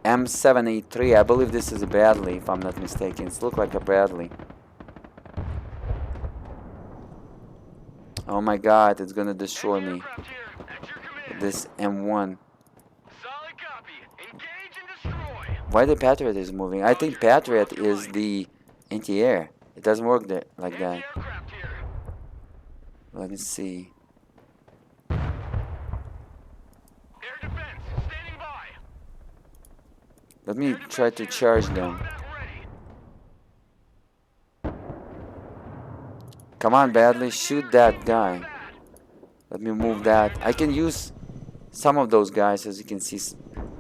M783, I believe this is a Bradley if I'm not mistaken. It looks like a Bradley. Oh my god, it's gonna destroy me. This M1. Why the Patriot is moving? I think Patriot is the anti-air. It doesn't work like that. Let me see.
Air defense, standing by.
Let me try to charge them. Come on, Badly, shoot that guy. Let me move that. I can use some of those guys, as you can see.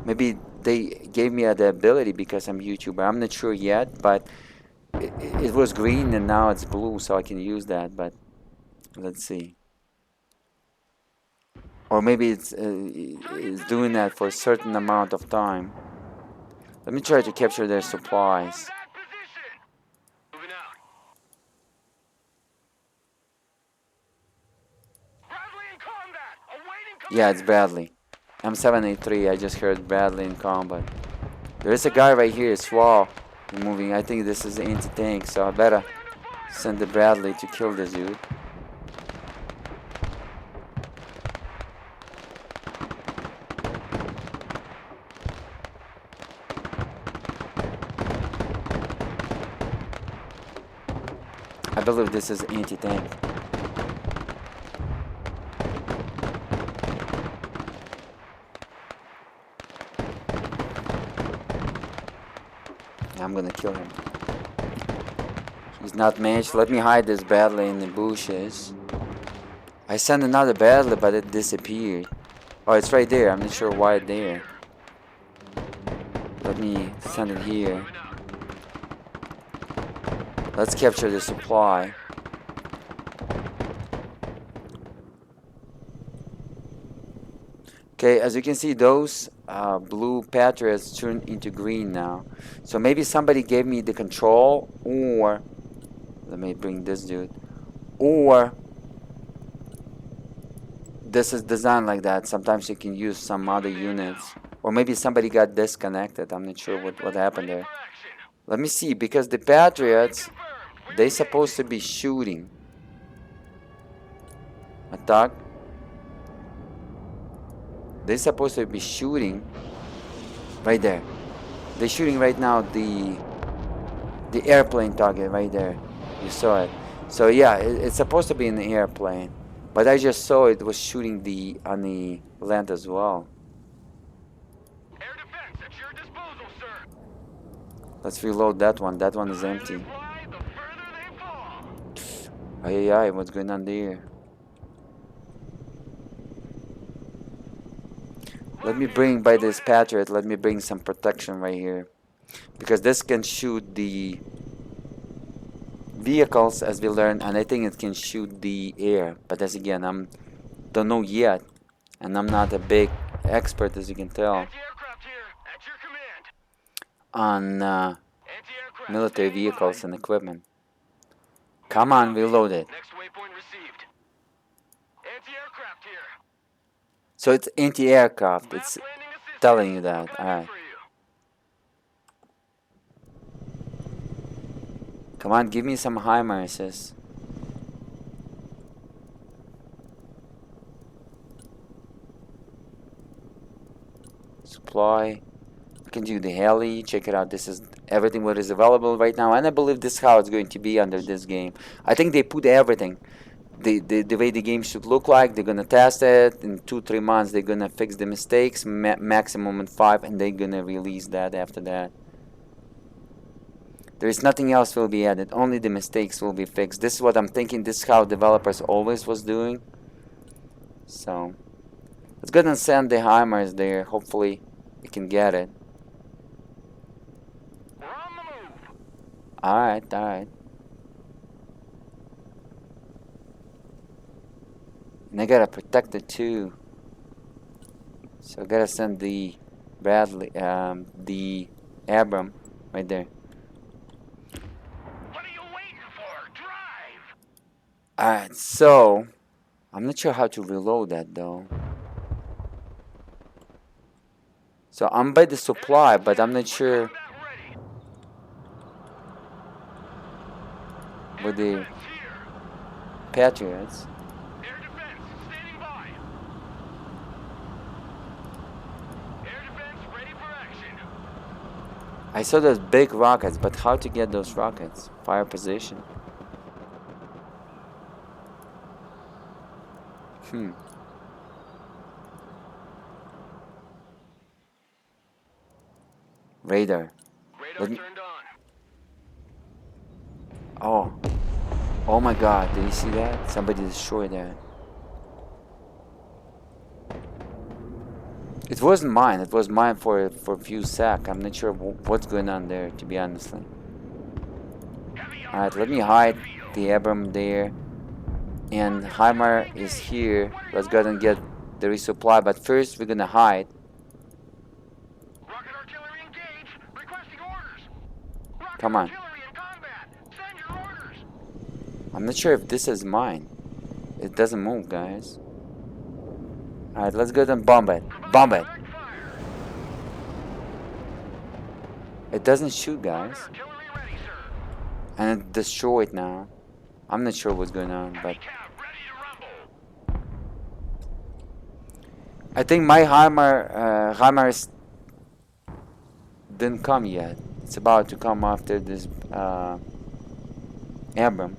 Maybe they gave me the ability because I'm a YouTuber. I'm not sure yet, but it was green and now it's blue, so I can use that. But let's see. Or maybe it's doing that for a certain amount of time. Let me try to capture their supplies. Yeah, it's Bradley. M783, I just heard Bradley in combat. There is a guy right here, Swall, moving. I think this is anti-tank, so I better send the Bradley to kill this dude. I believe this is anti-tank. I'm gonna kill him. He's not matched. Let me hide this Bradley in the bushes. I sent another Bradley, but it disappeared. Oh, it's right there. I'm not sure why it's there. Let me send it here. Let's capture the supply. Okay, as you can see, those blue Patriots turned into green now. So maybe somebody gave me the control, or let me bring this dude, or this is designed like that. Sometimes you can use some other units, or maybe somebody got disconnected. I'm not sure what happened there. Let me see, because the Patriots, they supposed to be shooting. Attack. They're supposed to be shooting right there. They're shooting right now the airplane target right there. You saw it. So yeah, it's supposed to be in the airplane, but I just saw it was shooting on the land as well.
Air defense at your disposal, sir.
Let's reload that one. That one is empty.
Fly, the further they fall.
Ay, ay, ay, what's going on there? Let me bring by this Patriot, let me bring some protection right here. Because this can shoot the vehicles, as we learned, and I think it can shoot the air. But as again, don't know yet, and I'm not a big expert, as you can tell,
Anti-aircraft here, at your command.
on
Anti-aircraft
military
standing
vehicles
by.
and equipment. Come on, reload it.
Next waypoint received. Anti-aircraft here.
So it's anti-aircraft. It's
Map landing assistance.
telling you that.
Coming
Alright.
for you.
Come on, give me some HIMARSs. Supply. We can do the heli. Check it out. This is everything what is available right now, and I believe this is how it's going to be under this game. I think they put everything. The way the game should look like. They're gonna test it in 2-3 months. They're gonna fix the mistakes, maximum in 5, and they're gonna release that after that. There is nothing else will be added. Only the mistakes will be fixed. This is what I'm thinking. This is how developers always was doing. So let's go and send the HIMARS there. Hopefully we can get it.
We're on the move.
Alright, alright. And I gotta protect it too. So I gotta send the Bradley, the Abram right there.
What are you waiting for? Drive.
Alright, so I'm not sure how to reload that though. So I'm by the supply, but I'm not sure
Combat ready.
with the
Defense here.
Patriots.
Air defense standing by. Air defense ready for action.
I saw those big rockets, but how to get those rockets? Fire position. Radar.
Radar
Let me-
turned on.
Oh. Oh my god, did you see that? Somebody destroyed that. It wasn't mine. It was mine for a few seconds. I'm not sure what's going on there, to be honestly. Alright, let me hide the Abram there. And HIMAR is here. Let's go ahead and get the resupply. But first, we're gonna hide.
Rocket artillery engaged. Requesting orders. Rocket
Come on.
artillery in combat. Send your orders.
I'm not sure if this is mine. It doesn't move, guys. Alright, let's go and bomb it. Bomb it. It doesn't shoot, guys.
Artillery ready, sir.
And it destroyed now. I'm not sure what's going on, but
Cap ready to rumble.
I think my hammer didn't come yet. It's about to come after this Abram.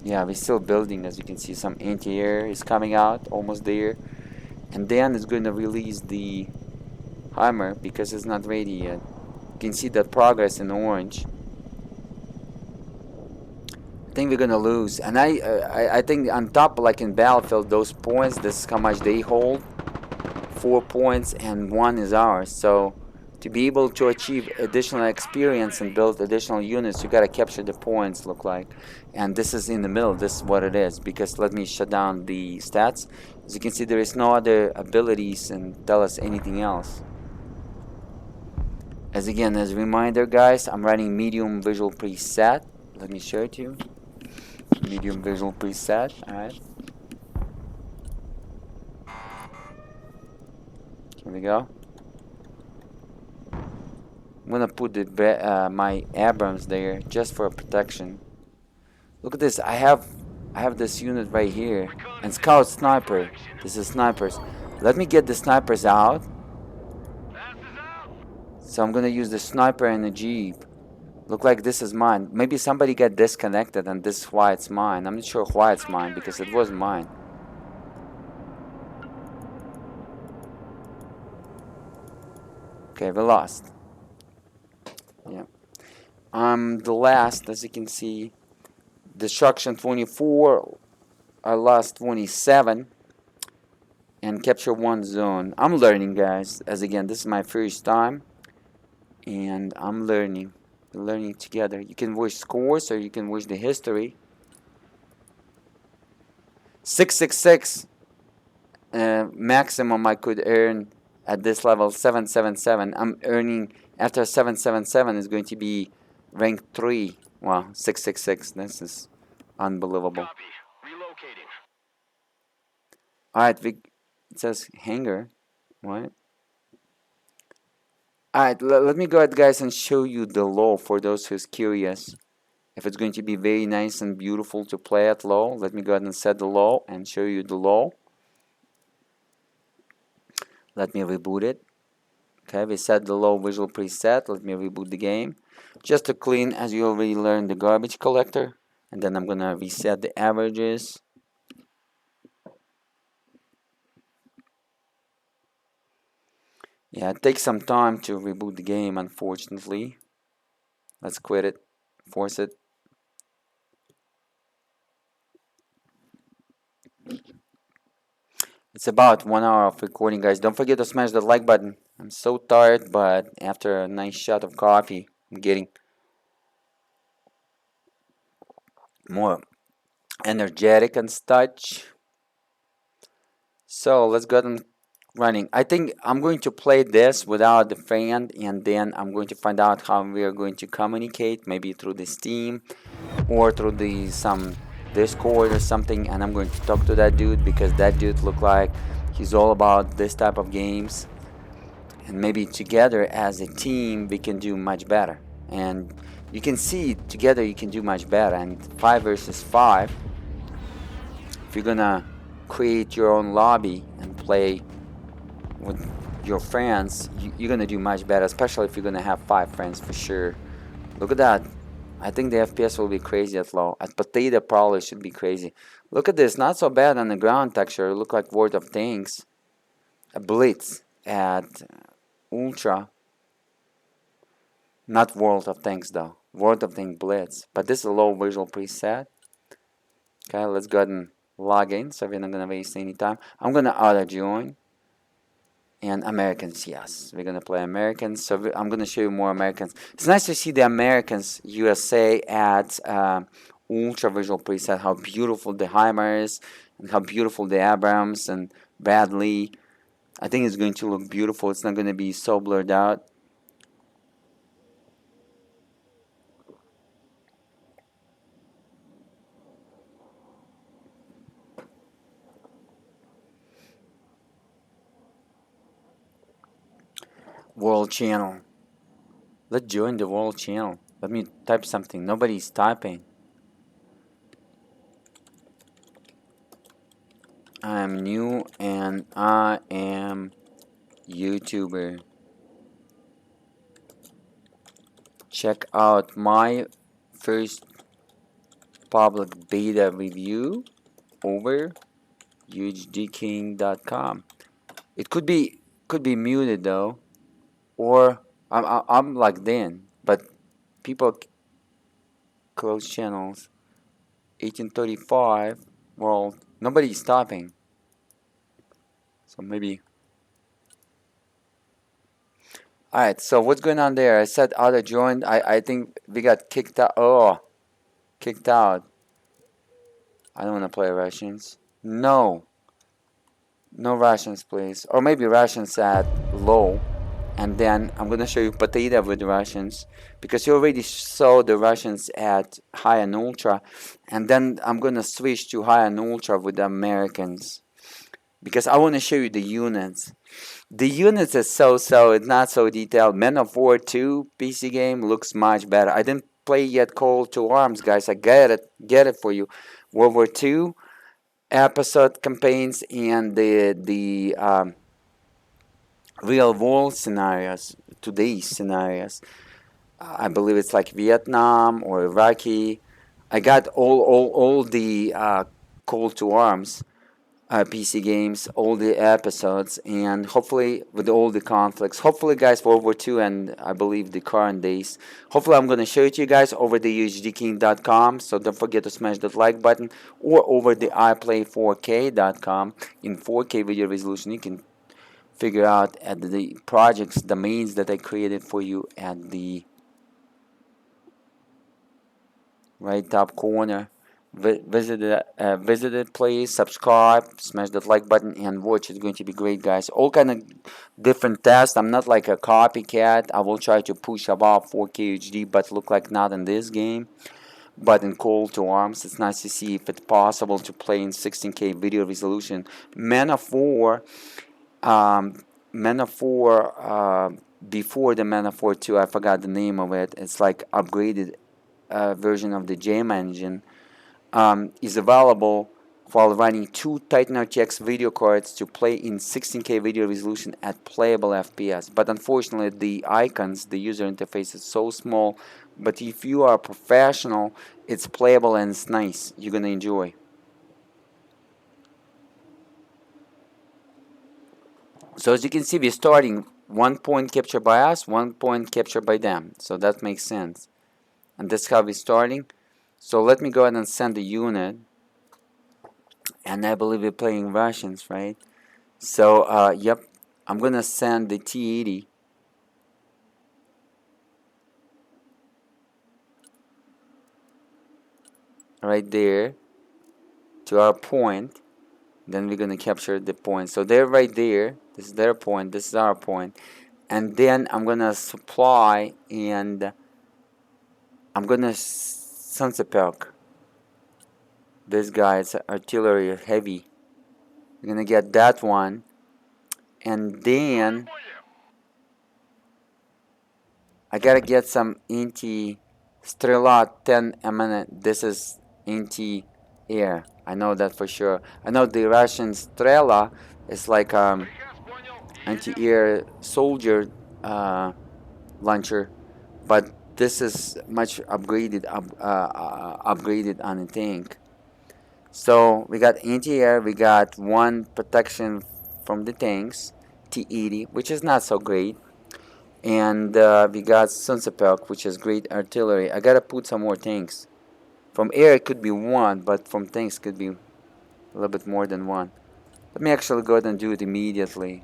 Yeah, we're still building. As you can see, some anti-air is coming out, almost there. And then it's going to release the hammer because it's not ready yet. You can see that progress in orange. I think we're gonna lose, and I think on top, like in Battlefield, those points, this is how much they hold. 4 points and 1 is ours. So to be able to achieve additional experience and build additional units, you gotta capture the points, look like. And this is in the middle. This is what it is. Because let me shut down the stats. As you can see, there is no other abilities and tell us anything else. As again, as a reminder, guys, I'm running medium visual preset. Let me show it to you. Medium visual preset. Alright. Here we go. I'm gonna put the my Abrams there just for protection. Look at this. I have this unit right here, and scout sniper. This is snipers. Let me get the snipers out. So I'm gonna use the sniper and the jeep. Look like this is mine. Maybe somebody got disconnected, and this is why it's mine. I'm not sure why it's mine because it wasn't mine. Okay, we lost. Yeah. I'm the last, as you can see. Destruction 24. I lost 27. And capture 1 zone. I'm learning, guys. As again, this is my first time. And I'm learning. We're learning together. You can watch scores or you can watch the history. 666. Maximum I could earn at this level 777. I'm earning after 777 is going to be rank 3. Wow, 666. This is unbelievable.
Copy. Relocating.
Alright, it says hangar. What? Alright, let me go ahead, guys, and show you the low for those who's curious. If it's going to be very nice and beautiful to play at low, let me go ahead and set the low and show you the low. Let me reboot it. Okay, we set the low visual preset. Let me reboot the game. Just to clean, as you already learned, the garbage collector. And then I'm going to reset the averages. Yeah, it takes some time to reboot the game, unfortunately. Let's quit it. Force it. It's about 1 hour of recording, guys. Don't forget to smash the like button. I'm so tired, but after a nice shot of coffee, I'm getting more energetic and such. So let's go and running. I think I'm going to play this without the fan, and then I'm going to find out how we are going to communicate, maybe through the Steam or through the some Discord or something, and I'm going to talk to that dude because that dude look like he's all about this type of games, and maybe together as a team we can do much better. And you can see together you can do much better. And 5 versus 5, if you're gonna create your own lobby and play with your friends, you're gonna do much better, especially if you're gonna have 5 friends for sure. Look at that. I think the FPS will be crazy at low. At potato probably should be crazy. Look at this, not so bad on the ground texture. Look like World of Tanks. A Blitz at Ultra. Not World of Tanks though. World of Tanks Blitz. But this is a low visual preset. Okay, let's go ahead and log in so we're not gonna waste any time. I'm gonna auto join. And Americans, yes, we're gonna play Americans. So I'm gonna show you more Americans. It's nice to see the Americans USA at ultra visual preset. How beautiful the Heimer is, and how beautiful the Abrams and Bradley. I think it's going to look beautiful. It's not gonna be so blurred out. World channel. Let's join the world channel. Let me type something. Nobody's typing. I'm new and I am YouTuber. Check out my first public beta review over hugeDking.com. It could be muted though, or I'm logged in, but people close channels. 1835 world. Nobody's stopping. So maybe. Alright, so what's going on there? I said auto joined. I think we got kicked out. Oh, kicked out. I don't want to play Russians. No. No Russians, please. Or maybe Russians at low. And then I'm going to show you potato with Russians. Because you already saw the Russians at high and ultra. And then I'm going to switch to high and ultra with the Americans. Because I want to show you the units. The units is so-so, it's not so detailed. Men of War 2 PC game looks much better. I didn't play yet Call to Arms, guys. I get it for you. World War 2 episode campaigns and the real world scenarios, today's scenarios. I believe it's like Vietnam or Iraqi. I got all the Call to Arms PC games, all the episodes, and hopefully with all the conflicts. Hopefully, guys, World War II and I believe the current days. Hopefully, I'm going to show it to you guys over the UHDking.com. So don't forget to smash that like button, or over the iPlay4K.com in 4K video resolution. You can figure out at the projects, the mains that I created for you at the right top corner. Visit it, please. Subscribe, smash that like button, and watch. It's going to be great, guys. All kind of different tests. I'm not like a copycat. I will try to push above 4K HD, but look like not in this game. But in Call to Arms, it's nice to see if it's possible to play in 16K video resolution. Men of War, before the Men of War 2, I forgot the name of it. It's like upgraded version of the GEM engine. Is available while running two Titan RTX video cards to play in 16K video resolution at playable FPS. But unfortunately, the icons, the user interface is so small. But if you are a professional, it's playable and it's nice. You're gonna enjoy. So as you can see, we're starting 1 point capture by us, 1 point capture by them. So that makes sense. And that's how we're starting. So let me go ahead and send the unit. And I believe we're playing Russians, right? So, yep, I'm gonna send the T80 right there to our point. Then we're gonna capture the point. So they're right there. This is their point. This is our point. And then I'm gonna supply and I'm gonna sunset poke. This guy is artillery heavy. We're gonna get that one. And then I gotta get some anti-Strela 10 a minute. This is anti-air. I know that for sure. I know the Russian Strela is like anti-air soldier launcher, but this is much upgraded on the tank. So we got anti-air. We got one protection from the tanks, T80, which is not so great. And we got Sunsepelk, which is great artillery. I gotta put some more tanks. From air it could be one, but from tanks could be a little bit more than one. Let me actually go ahead and do it immediately,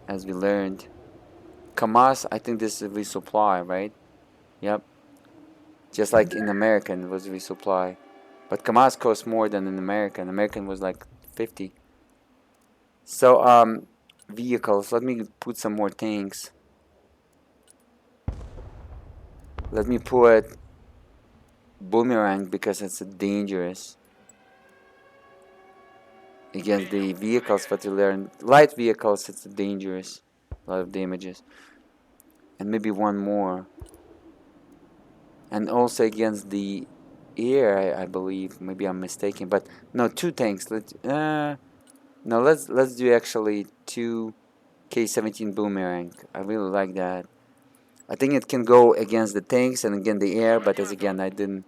as we learned. KAMAZ, I think this is resupply, right? Yep. Just like in American it was resupply. But KAMAZ costs more than in American. American was like 50. So, vehicles. Let me put some more tanks. Let me put boomerang because it's dangerous against the vehicles. But you learn light vehicles, it's dangerous. A lot of damages. And maybe one more. And also against the air, I believe. Maybe I'm mistaken, but no, 2 tanks. Let's do actually 2 K-17 boomerang. I really like that. I think it can go against the tanks and against the air, but as again,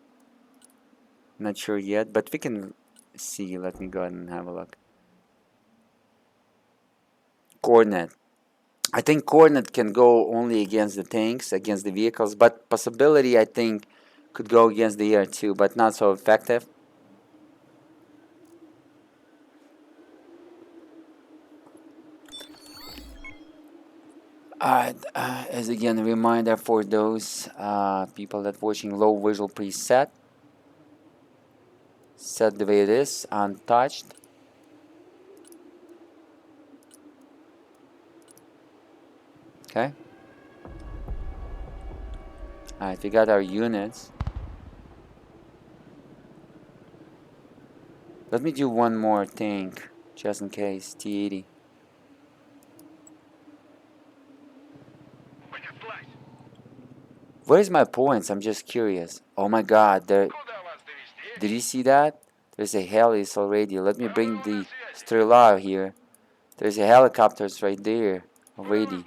not sure yet. But we can see. Let me go ahead and have a look. Coordinate. I think coordinate can go only against the tanks, against the vehicles, but possibility I think could go against the air too, but not so effective. Alright, as again a reminder for those people that watching low visual preset, set the way it is, untouched. Okay. Alright, we got our units. Let me do one more tank, just in case, T-80. Where's my points? I'm just curious. Oh my god, did you see that? There's a helis already. Let me bring the Strelar here. There's a helicopters right there already.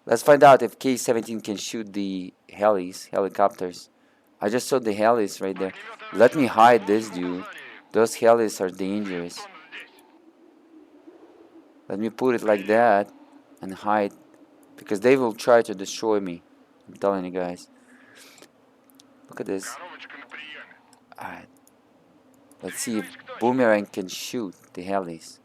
Let's find out if K-17 can shoot the helicopters. I just saw the helis right there. Let me hide this dude. Those helis are dangerous. Let me put it like that and hide, because they will try to destroy me. I'm telling you guys. Look at this. Alright. Let's see if Boomerang can shoot the helis.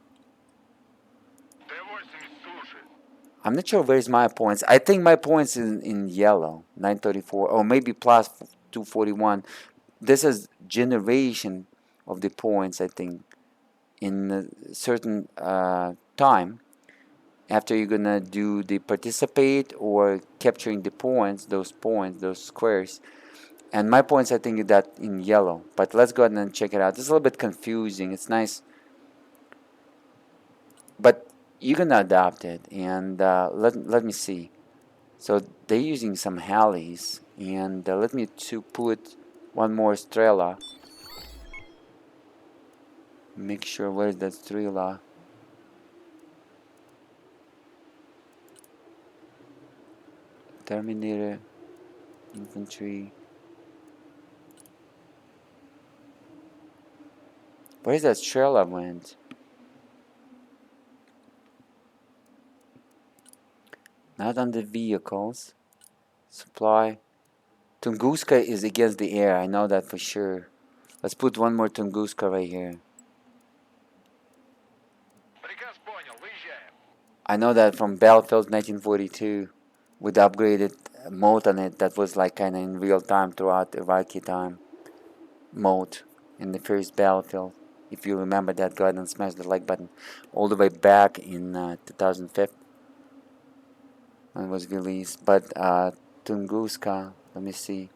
I'm not sure where's my points. I think my points in yellow, 934, or maybe plus 241. This is generation of the points, I think, in a certain time. After you're gonna do the participate or capturing the points, those squares. And my points, I think, is that in yellow. But let's go ahead and check it out. It's a little bit confusing. It's nice, but you're gonna adapt it. And let me see. So they're using some helis, and let me put one more Strela. Make sure where's that Strela. Terminator, infantry. Where's that Strela went? Not on the vehicles. Supply. Tunguska is against the air. I know that for sure. Let's put one more Tunguska right here. I know that from Battlefield 1942 with the upgraded mode on it that was like kind of in real time throughout Iraqi time mode in the first Battlefield. If you remember that, go ahead and smash the like button all the way back in 2005 when it was released. But Tunguska, let me see,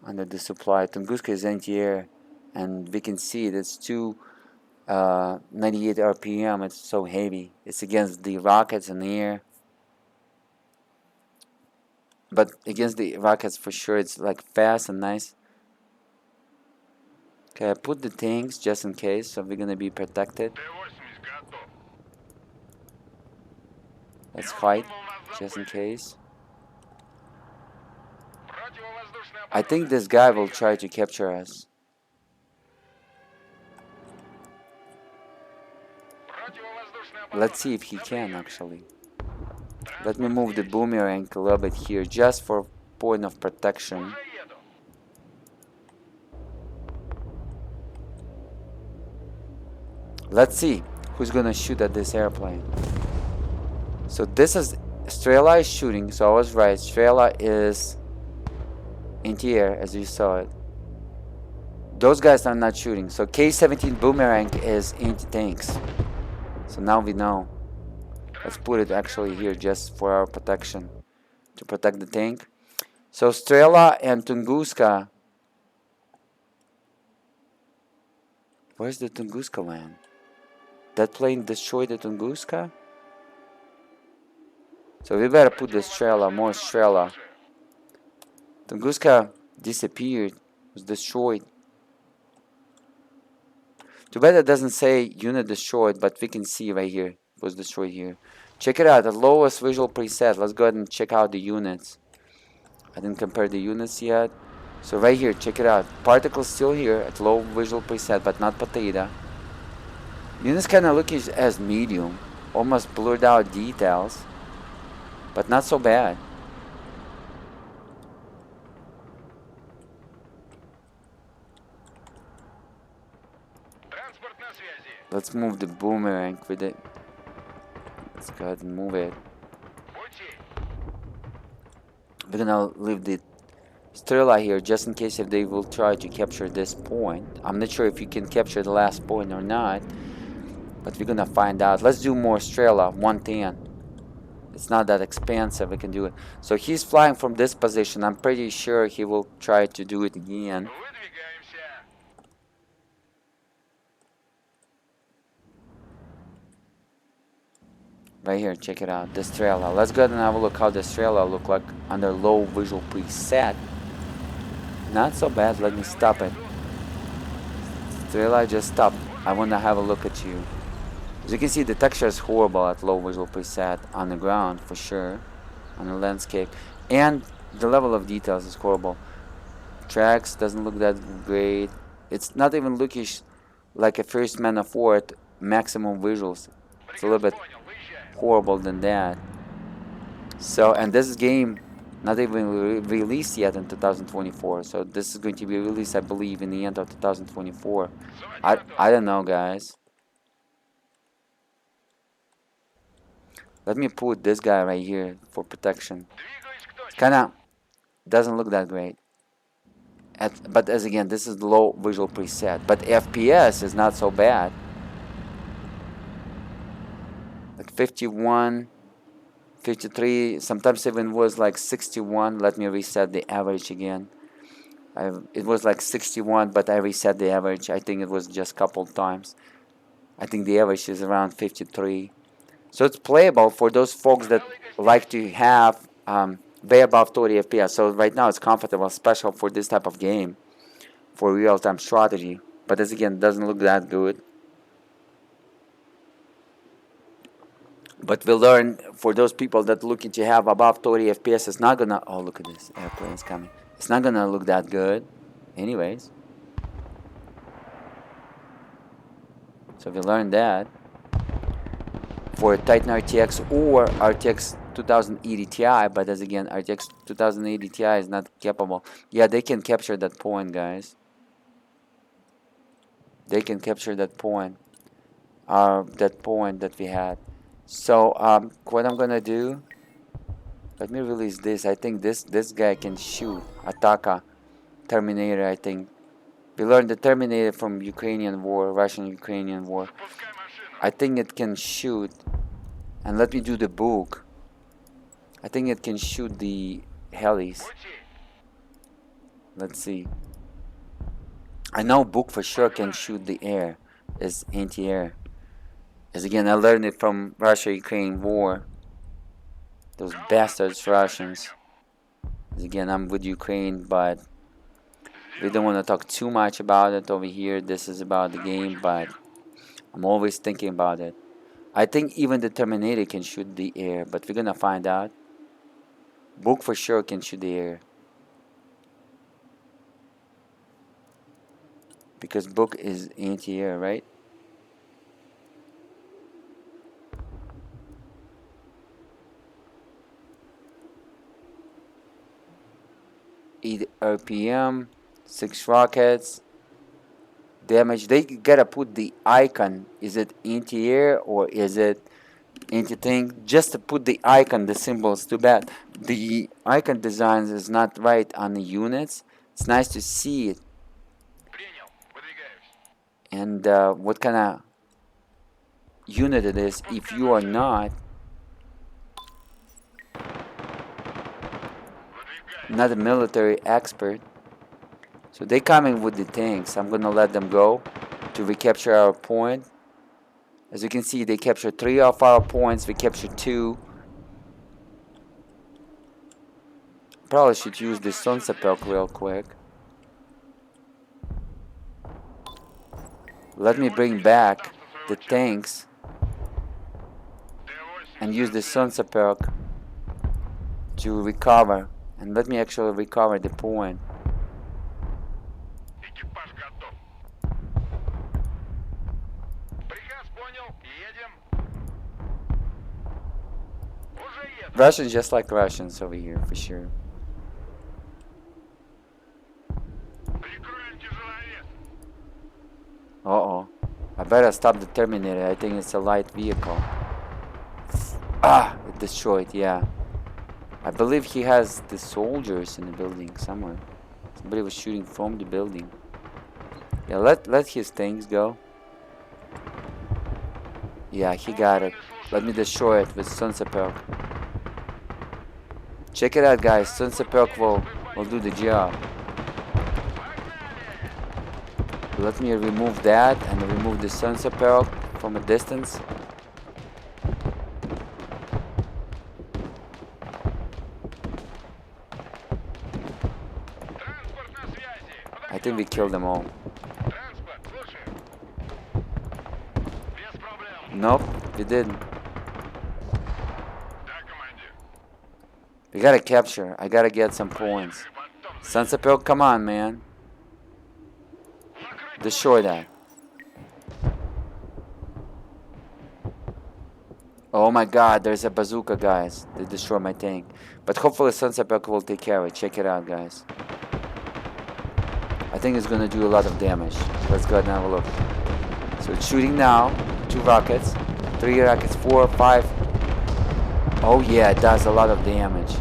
under the supply, Tunguska is anti-air, and we can see it. It's 298 RPM. It's so heavy. It's against the rockets in the air. But against the rockets, for sure, it's like fast and nice. Okay, I put the tanks just in case, so we're gonna be protected. Let's fight, just in case. I think this guy will try to capture us. Let's see if he can, actually. Let me move the boomerang a little bit here, just for point of protection. Let's see who's gonna shoot at this airplane. So this is Strela is shooting, so I was right. Strela is anti-air, as you saw it. Those guys are not shooting. So K-17 boomerang is anti-tanks. So now we know. Let's put it actually here just for our protection, to protect the tank. So Strela and Tunguska. Where's the Tunguska land? That plane destroyed the Tunguska? So we better put the Strela, more Strela. Tunguska disappeared, was destroyed. Too bad it doesn't say unit destroyed, but we can see right here, it was destroyed here. Check it out, the lowest visual preset. Let's go ahead and check out the units. I didn't compare the units yet. So right here, check it out. Particles still here at low visual preset, but not potato. Units kind of look as medium, almost blurred out details, but not so bad. Let's move the boomerang with it. Let's go ahead and move it. We're gonna leave the Strela here just in case if they will try to capture this point. I'm not sure if you can capture the last point or not, but we're gonna find out. Let's do more Strela, 110. It's not that expensive, we can do it. So he's flying from this position. I'm pretty sure he will try to do it again. Right here, check it out, the Strela. Let's go ahead and have a look how the Strela look like under low visual preset. Not so bad. Let me stop it. Strela, just stop. I want to have a look at you. As you can see, the texture is horrible at low visual preset on the ground for sure, on the landscape, and the level of details is horrible. Tracks doesn't look that great. It's not even looking like a first Man of War at maximum visuals. It's a little bit horrible than that. So, and this game not even released yet in 2024. So this is going to be released, I believe, in the end of 2024. I don't know, guys. Let me put this guy right here for protection. Kinda doesn't look that great. But as again, this is low visual preset. But FPS is not so bad. Like 51, 53, sometimes even was like 61. Let me reset the average again. It was like 61, but I reset the average. I think it was just a couple times. I think the average is around 53. So it's playable for those folks that like to have way above 30 FPS. So right now it's comfortable, special for this type of game, for real-time strategy. But as again, doesn't look that good. But we'll learn for those people that looking to have above 30 FPS, it's not gonna, oh look at this, airplane's coming. It's not gonna look that good anyways. So we learned that. For Titan RTX or RTX 2080 Ti, but as again, RTX 2080 Ti is not capable. Yeah, they can capture that point, guys. They can capture that point. That point that we had. So what I'm gonna do, let me release this. I think this guy can shoot. Ataka Terminator, I think. We learned the Terminator from Ukrainian war, Russian-Ukrainian war. I think it can shoot. And let me do the book. I think it can shoot the helis. Let's see. I know book for sure can shoot the air. It's anti-air. As again, I learned it from Russia-Ukraine war. Those bastards Russians. As again, I'm with Ukraine, but we don't want to talk too much about it over here. This is about the game, but I'm always thinking about it. I think even the Terminator can shoot the air, but we're gonna find out. Book for sure can shoot the air. Because book is anti-air, right? Eight RPM, 6 rockets. Damage. They gotta put the icon. Is it anti-air or is it anti-thing? Just to put the icon, the symbols. Too bad the icon designs is not right on the units. It's nice to see it. And what kind of unit it is. If you are not a military expert. So they coming with the tanks. I'm gonna let them go to recapture our point. As you can see, they captured 3 of our points. We captured 2. Probably should use the sunset perk real quick. Let me bring back the tanks and use the sunset perk to recover. And let me actually recover the point.
Экипаж готов. Приказ понял. Едем. Уже еду.
Russians just like Russians over here, for sure.
Прикроем тяжеловес.
Uh-oh. I better stop the Terminator. I think it's a light vehicle. Ah! It destroyed, yeah. I believe he has the soldiers in the building somewhere. Somebody was shooting from the building. Yeah, let his tanks go. Yeah, he got it. Let me destroy it with Sunset Perk. Check it out, guys. Sunset Perk will do the job. Let me remove that and remove the Sunset Perk from a distance.
Транспорт на связи.
I think we killed them all.
Транспорт, слушаю. Без проблем.
Nope, we didn't.
Да, командир.
We gotta capture. I gotta get some points. Sunset Perk, come on, man. Destroy that. Oh my god, there's a bazooka, guys. They destroyed my tank. But hopefully Sunset Perk will take care of it. Check it out, guys. I think it's gonna do a lot of damage. Let's go ahead and have a look. So it's shooting now. 2 rockets. 3 rockets. 4, 5. Oh yeah, it does a lot of damage.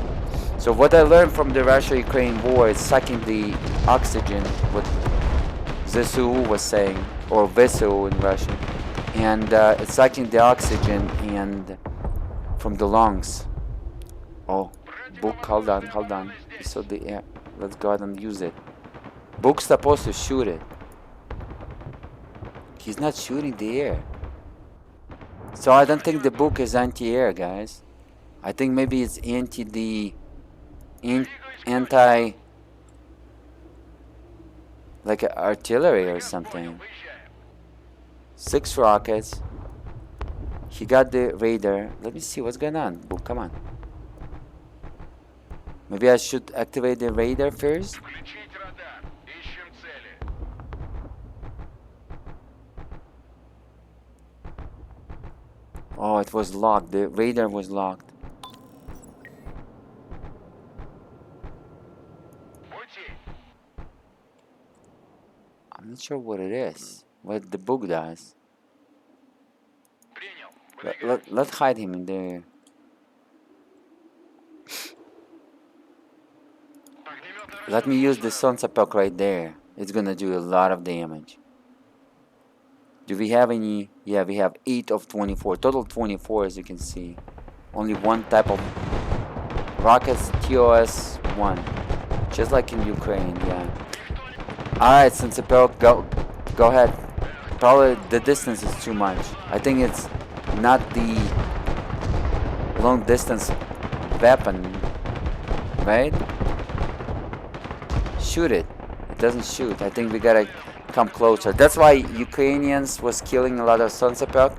So what I learned from the Russia-Ukraine war is sucking the oxygen, what ZSU was saying, or VSU in Russian. And it's sucking the oxygen and from the lungs. Oh, book, hold on. So the air. Let's go ahead and use it. Book's supposed to shoot it. He's not shooting the air. So I don't think the book is anti-air, guys. I think maybe it's anti like artillery or something. 6 rockets. He got the radar. Let me see what's going on. Book, come on. Maybe I should activate the radar first.
Включить радар. Ищем цели.
Oh, it was locked. The radar was locked.
Пути.
I'm not sure what it is. What the book does.
Принял.
Let's hide him in there.
Огнеметы
Let me use the Sunset Perk right there. It's gonna do a lot of damage. Do we have any? Yeah, we have 8 of 24. Total 24, as you can see. Only one type of rockets, TOS 1. Just like in Ukraine, yeah. Alright, Sunset Perk, go ahead. Probably the distance is too much. I think it's not the long distance weapon, right? Shoot it. It doesn't shoot. I think we gotta come closer. That's why Ukrainians was killing a lot of Sunset Perk.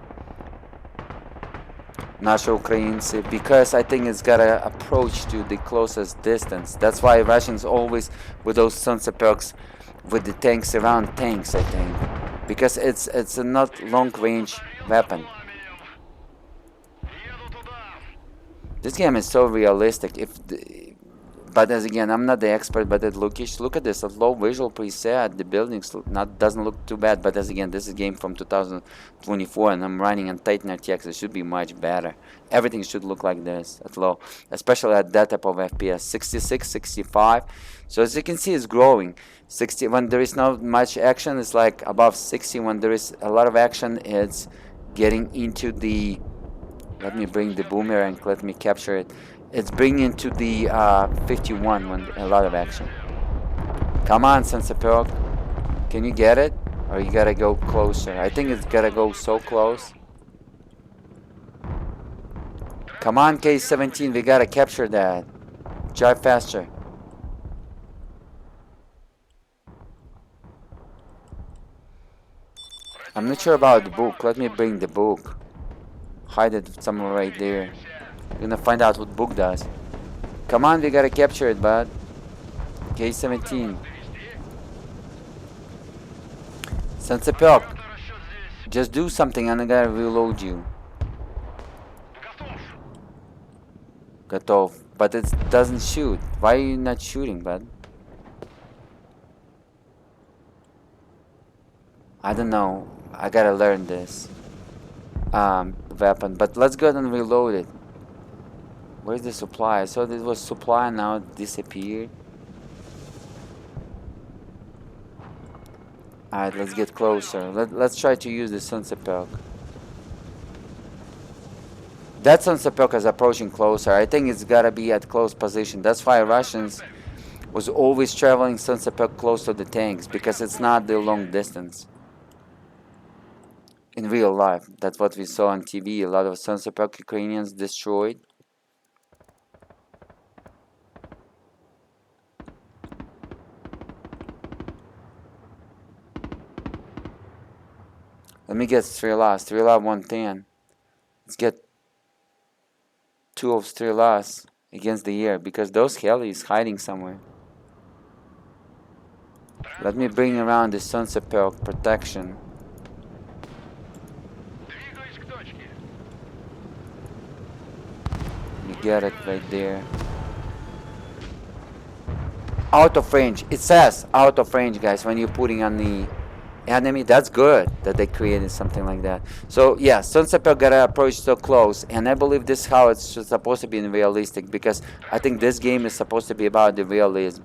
Not Ukrainians, because I think it's gotta approach to the closest distance. That's why Russians always with those Sunset Perks with the tanks around tanks, I think. Because it's a not long range weapon. This game is so realistic. But as again, I'm not the expert, but look at this, a low visual preset. The buildings doesn't look too bad. But as again, this is a game from 2024, and I'm running on Titan RTX. It should be much better. Everything should look like this at low, especially at that type of FPS, 66, 65. So as you can see, it's growing. 60 when there is not much action, it's like above 60. When there is a lot of action, it's getting into the. Let me bring the boomerang. Let me capture it. It's bringing to the 51 when a lot of action. Come on, Sunset Perk. Can you get it? Or you gotta go closer? I think it's gotta go so close. Come on, K-17. We gotta capture that. Drive faster. I'm not sure about the book. Let me bring the book. Hide it somewhere right there. We're gonna find out what book does. Come on, we gotta capture it, bud. K-17. Sensepelk, just do something and I gotta reload you. Готов. But it doesn't shoot. Why are you not shooting, bud? I don't know. I gotta learn this weapon. But let's go ahead and reload it. Where's the supply? I saw this was supply and now it disappeared. Alright, let's get closer. Let's try to use the Sensepelk. That Sensepelk is approaching closer. I think it's gotta be at close position. That's why Russians was always traveling Sensepelk close to the tanks, because it's not the long distance. In real life, that's what we saw on TV. A lot of Sensepelk Ukrainians destroyed. Let me get Strela 110. Let's get 2 of Strelas against the air, because those helis hiding somewhere. Let me bring around the Sensepelk protection. You get it right there. Out of range. It says out of range, guys, when you're putting on the enemy. That's good that they created something like that. So yeah, Sensepelk gotta approach so close, and I believe this is how it's supposed to be in realistic, because I think this game is supposed to be about the realism.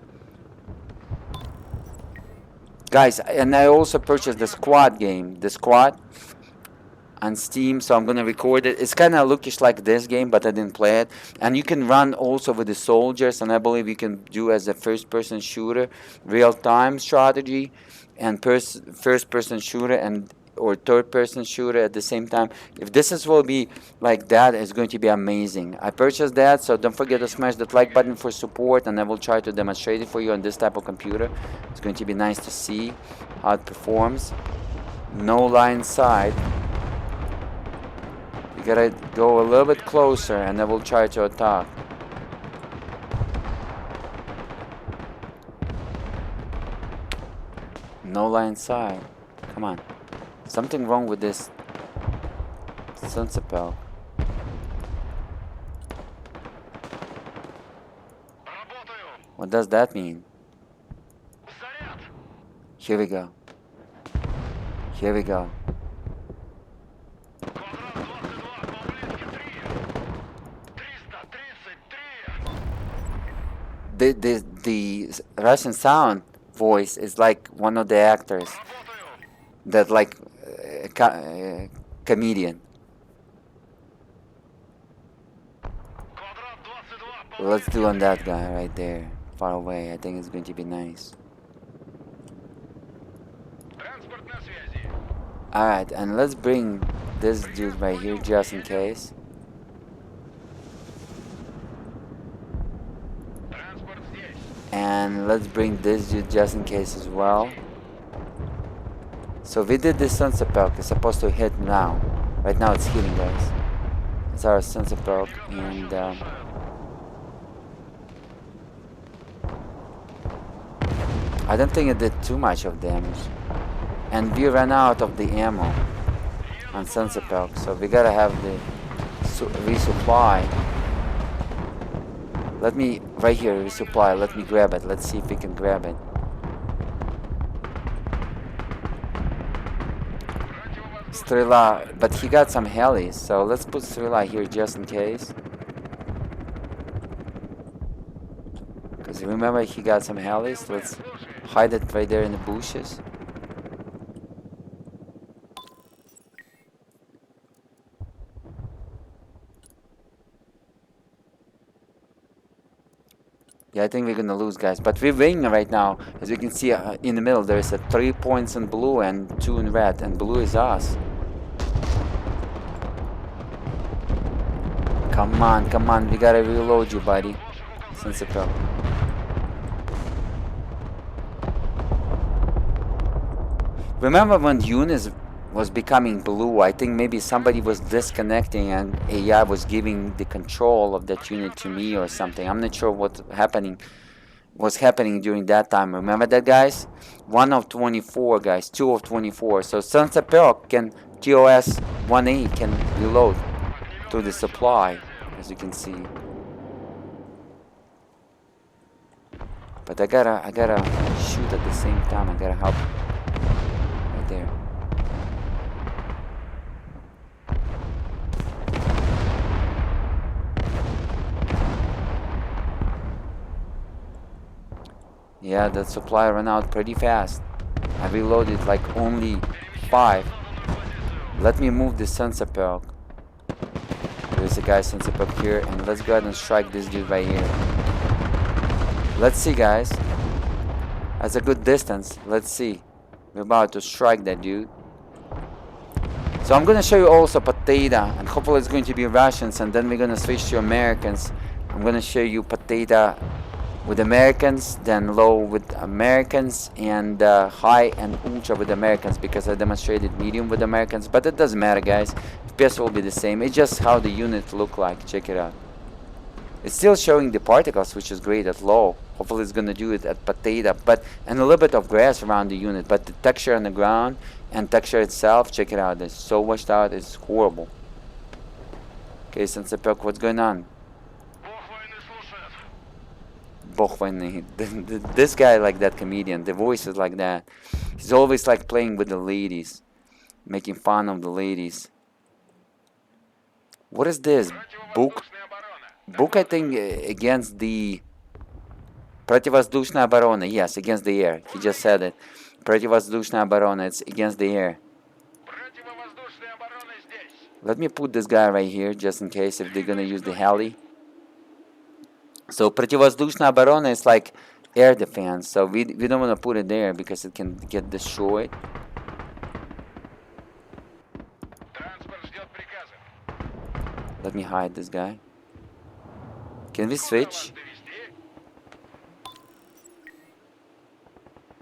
Guys, and I also purchased the squad game, the squad on Steam, so I'm gonna record it. It's kind of lookish like this game, but I didn't play it. And you can run also with the soldiers, and I believe you can do as a first-person shooter, real-time strategy, and first-person shooter and or third-person shooter at the same time. If this will be like that, it's going to be amazing. I purchased that, so don't forget to smash that like button for support, and I will try to demonstrate it for you on this type of computer. It's going to be nice to see how it performs. No line sight. You gotta go a little bit closer, and I will try to attack. No line sight. Come on. Something wrong with this Sensepelk. What does that mean? Here we go. Here we go. The Russian sound voice is like one of the actors that like comedian. Let's do on that guy right there, far away. I think it's going to be nice. Alright, and let's bring this dude right here just in case. And let's bring this dude just in case as well. So we did this Sensepelk. It's supposed to hit now. Right now it's hitting, guys. It's our Sensepelk, and I don't think it did too much of damage. And we ran out of the ammo on Sensepelk, so we gotta have the resupply. Let me, right here, resupply. Let me grab it. Let's see if we can grab it. Strela, but he got some helis, so let's put Strela here just in case. Because remember, he got some helis. Let's hide it right there in the bushes. Yeah, I think we're gonna lose, guys, but we're winning right now. As you can see, in the middle there's 3 points in blue and 2 in red, and blue is us. Come on, we gotta reload you, buddy. Sensepelk. Remember when Yunus was becoming blue. I think maybe somebody was disconnecting and AI was giving the control of that unit to me or something. I'm not sure what was happening during that time. Remember that, guys? 1 of 24, guys. 2 of 24. So Sunset Pearl can TOS 1A can reload to the supply, as you can see. But I gotta shoot at the same time. I gotta help right there. Yeah, that supply ran out pretty fast. I reloaded like only 5. Let me move the Sunset Pearl. There's a guy Sunset Pearl here, and let's go ahead and strike this dude right here. Let's see, guys. That's a good distance. Let's see. We're about to strike that dude. So I'm gonna show you also potato, and hopefully it's going to be Russians, and then we're gonna switch to Americans. I'm gonna show you potato with Americans, then low with Americans, and high and ultra with Americans, because I demonstrated medium with Americans. But it doesn't matter, guys. FPS will be the same. It's just how the unit look like. Check it out. It's still showing the particles, which is great at low. Hopefully it's gonna do it at potato, and a little bit of grass around the unit. But the texture on the ground and texture itself, check it out. It's so washed out. It's horrible. Okay, Sunset Pearl, what's going on? Бог войны. This guy, like that comedian, the voice is like that. He's always like playing with the ladies, making fun of the ladies. What is this? Book, I think, against the противовоздушная оборона. Yes, against the air. He just said it. Противовоздушная оборона. It's against the air. Let me put this guy right here, just in case if they're gonna use the heli. So противовоздушная оборона is like air defense. So we don't want to put it there because it can get destroyed. Let me hide this guy. Can we switch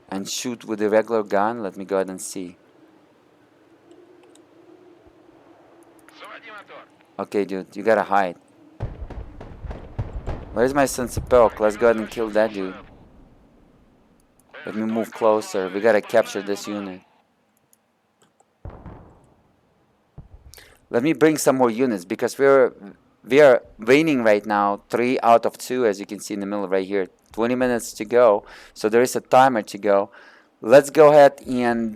and shoot with a regular gun? Let me go ahead and see. Okay, dude, you gotta hide. Where's my Sunset Pearl? Let's go ahead and kill that dude. Let me move closer. We gotta capture this unit. Let me bring some more units because we are winning right now. 3 out of 2, as you can see in the middle right here. 20 minutes to go, so there is a timer to go. Let's go ahead and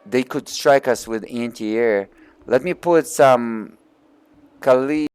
they could strike us with anti-air. Let me put some Kali